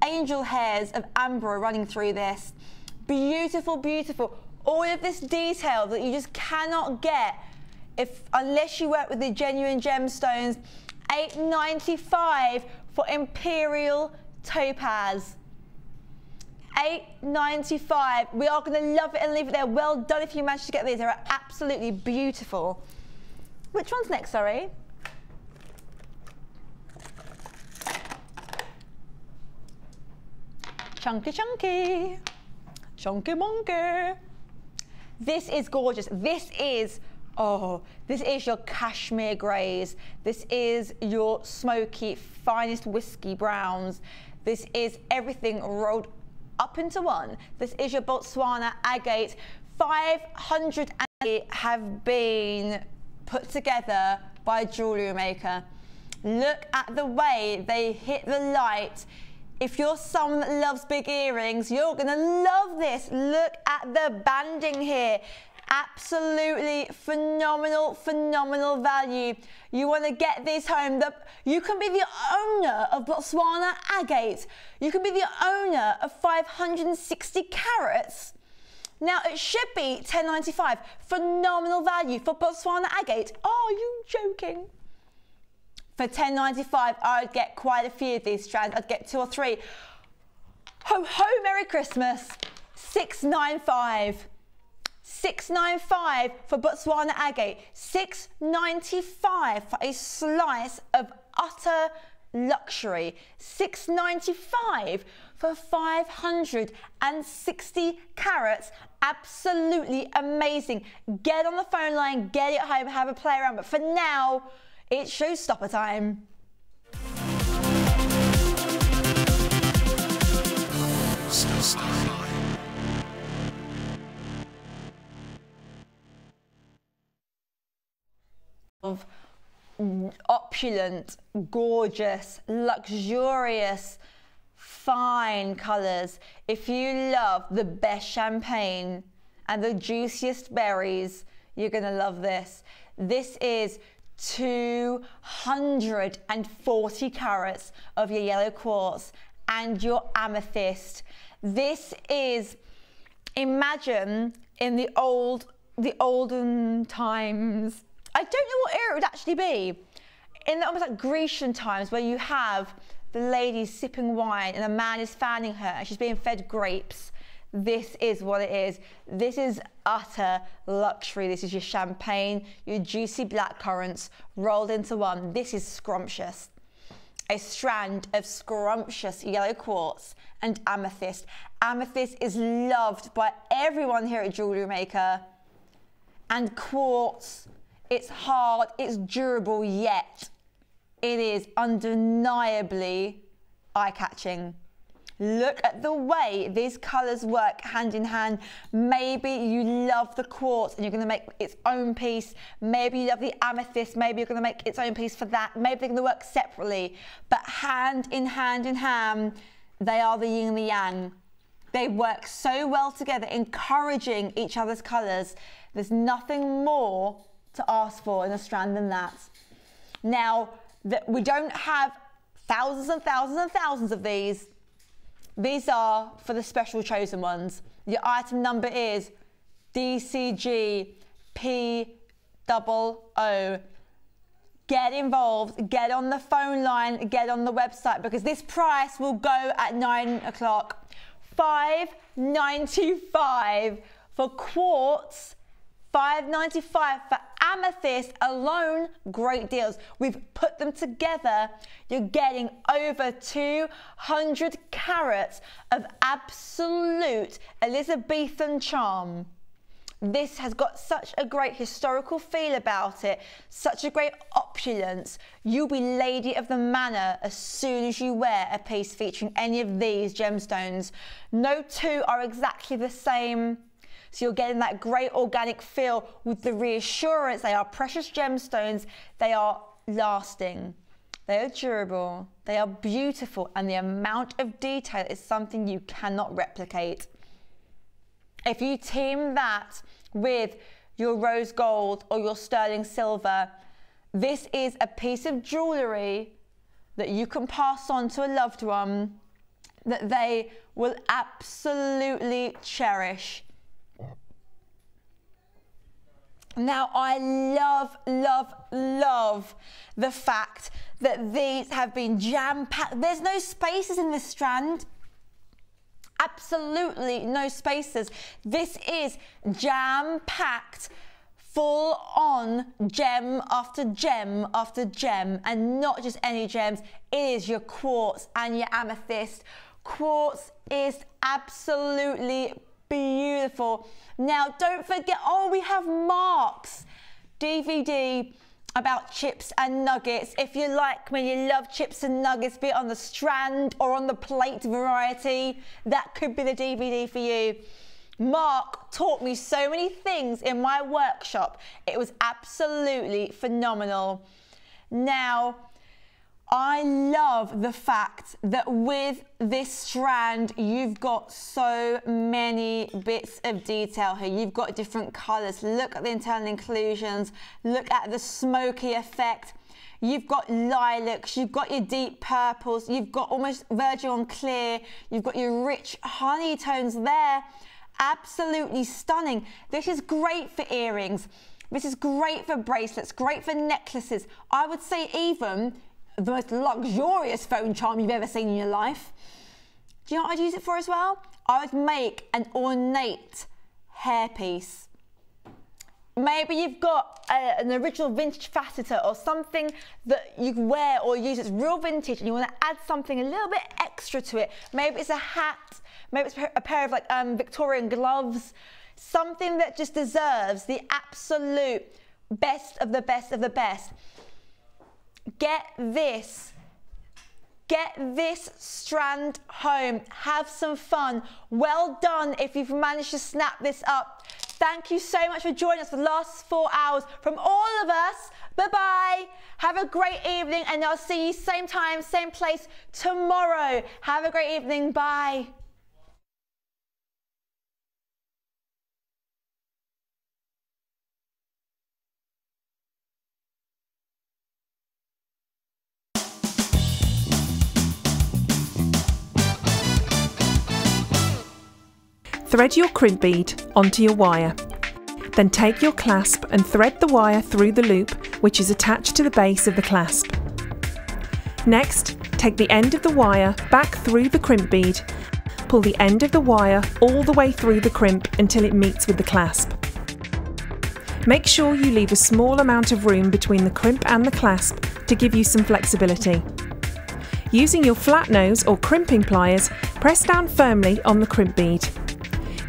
angel hairs of amber running through this. Beautiful, beautiful. All of this detail that you just cannot get unless you work with the genuine gemstones. $8.95 for imperial topaz. $8.95. We are going to love it and leave it there. Well done if you managed to get these. They're absolutely beautiful. Which one's next, sorry? Chunky, chunky. Chunky monkey. This is gorgeous. This is your cashmere greys. This is your smoky, finest whiskey browns. This is everything rolled up into one. This is your Botswana agate. 500 have been put together by Jewellery Maker. Look at the way they hit the light. If you're someone that loves big earrings, you're gonna love this. Look at the banding here. Absolutely phenomenal, phenomenal value. You want to get this home. You can be the owner of Botswana agate. You can be the owner of 560 carats. Now it should be $10.95. Phenomenal value for Botswana agate. Are you joking? For $10.95, I would get quite a few of these strands. I'd get 2 or 3. Ho ho, Merry Christmas. $6.95. $6.95 for Botswana agate. $6.95 for a slice of utter luxury. $6.95 for 560 carats. Absolutely amazing. Get on the phone line, get it home, have a play around. But for now, it's showstopper time. Of opulent, gorgeous, luxurious, fine colours. If you love the best champagne and the juiciest berries, you're gonna love this. This is 240 carats of your yellow quartz and your amethyst. This is, imagine in the olden times, I don't know what era it would actually be, in the almost like Grecian times, where you have the lady sipping wine and a man is fanning her and she's being fed grapes. this is what it is. This is utter luxury. This is your champagne, your juicy black currants rolled into one. This is scrumptious. A strand of scrumptious yellow quartz and amethyst. Amethyst is loved by everyone here at Jewellery Maker. And quartz, it's hard, it's durable, yet it is undeniably eye-catching. Look at the way these colours work hand in hand. Maybe you love the quartz and you're going to make its own piece. Maybe you love the amethyst. Maybe you're going to make its own piece for that. Maybe they're going to work separately. But hand in hand, they are the yin and the yang. They work so well together, encouraging each other's colours. There's nothing more to ask for in a strand than that. Now, we don't have thousands and thousands and thousands of these. These are for the special chosen ones. Your item number is DCG P00. Get involved, get on the phone line, get on the website, because this price will go at 9 o'clock. $5.95 for quartz, $5.95 for amethyst alone. Great deals. We've put them together. You're getting over 200 carats of absolute Elizabethan charm. This has got such a great historical feel about it, such a great opulence. You'll be lady of the manor as soon as you wear a piece featuring any of these gemstones. No two are exactly the same. So you're getting that great organic feel with the reassurance they are precious gemstones, they are lasting, they are durable, they are beautiful, and the amount of detail is something you cannot replicate. If you team that with your rose gold or your sterling silver, this is a piece of jewellery that you can pass on to a loved one that they will absolutely cherish. Now, I love, love, love the fact that these have been jam-packed. There's no spaces in this strand. Absolutely no spaces. This is jam-packed, full-on gem after gem after gem, and not just any gems. It is your quartz and your amethyst. Quartz is absolutely beautiful. Now, don't forget, oh, we have Mark's DVD about chips and nuggets. If you like, when you love chips and nuggets, be it on the strand or on the plate variety, that could be the DVD for you. Mark taught me so many things in my workshop. It was absolutely phenomenal. Now, I love the fact that with this strand, you've got so many bits of detail here. You've got different colours. Look at the internal inclusions. Look at the smoky effect. You've got lilacs. You've got your deep purples. You've got almost virgin on clear. You've got your rich honey tones there. Absolutely stunning. This is great for earrings. This is great for bracelets, great for necklaces. I would say even the most luxurious phone charm you've ever seen in your life. Do you know what I'd use it for as well? I would make an ornate hairpiece. Maybe you've got an original vintage faceter or something that you wear or use that's real vintage and you want to add something a little bit extra to it. Maybe it's a hat, maybe it's a pair of like Victorian gloves, something that just deserves the absolute best of the best of the best. Get this strand home. Have some fun. Well done if you've managed to snap this up. Thank you so much for joining us for the last 4 hours. From all of us, bye-bye. Have a great evening, and I'll see you same time, same place tomorrow. Have a great evening. Bye. Thread your crimp bead onto your wire. Then take your clasp and thread the wire through the loop which is attached to the base of the clasp. Next, take the end of the wire back through the crimp bead, pull the end of the wire all the way through the crimp until it meets with the clasp. Make sure you leave a small amount of room between the crimp and the clasp to give you some flexibility. Using your flat nose or crimping pliers, press down firmly on the crimp bead.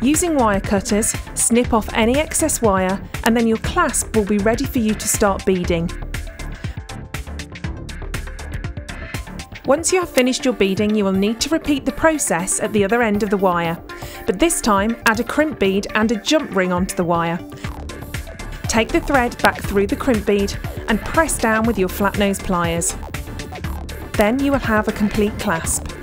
Using wire cutters, snip off any excess wire and then your clasp will be ready for you to start beading. Once you have finished your beading, you will need to repeat the process at the other end of the wire, but this time add a crimp bead and a jump ring onto the wire. Take the thread back through the crimp bead and press down with your flat nose pliers. Then you will have a complete clasp.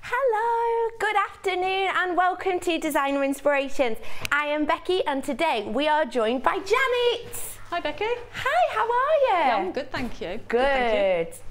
Hello, good afternoon and welcome to Designer Inspirations. I am Becky and today we are joined by Janet. Hi Becky. Hi, how are you? Yeah, I'm good, thank you. Good. Thank you.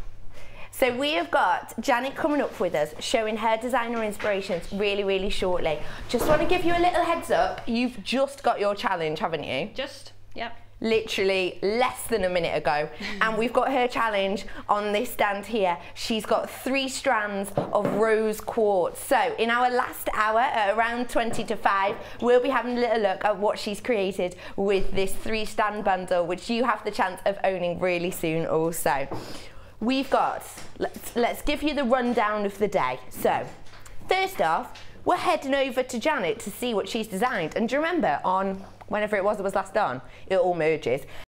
So we have got Janet coming up with us, showing her designer inspirations really shortly. Just want to give you a little heads up, you've just got your challenge, haven't you? Just, yep. Literally less than a minute ago, and we've got her challenge on this stand here. She's got 3 strands of rose quartz. So in our last hour at around 20 to 5, we'll be having a little look at what she's created with this 3-strand bundle, which you have the chance of owning really soon also. We've got, let's give you the rundown of the day. So first off, we're heading over to Janet to see what she's designed. And do you remember on whenever it was last on, it all merges.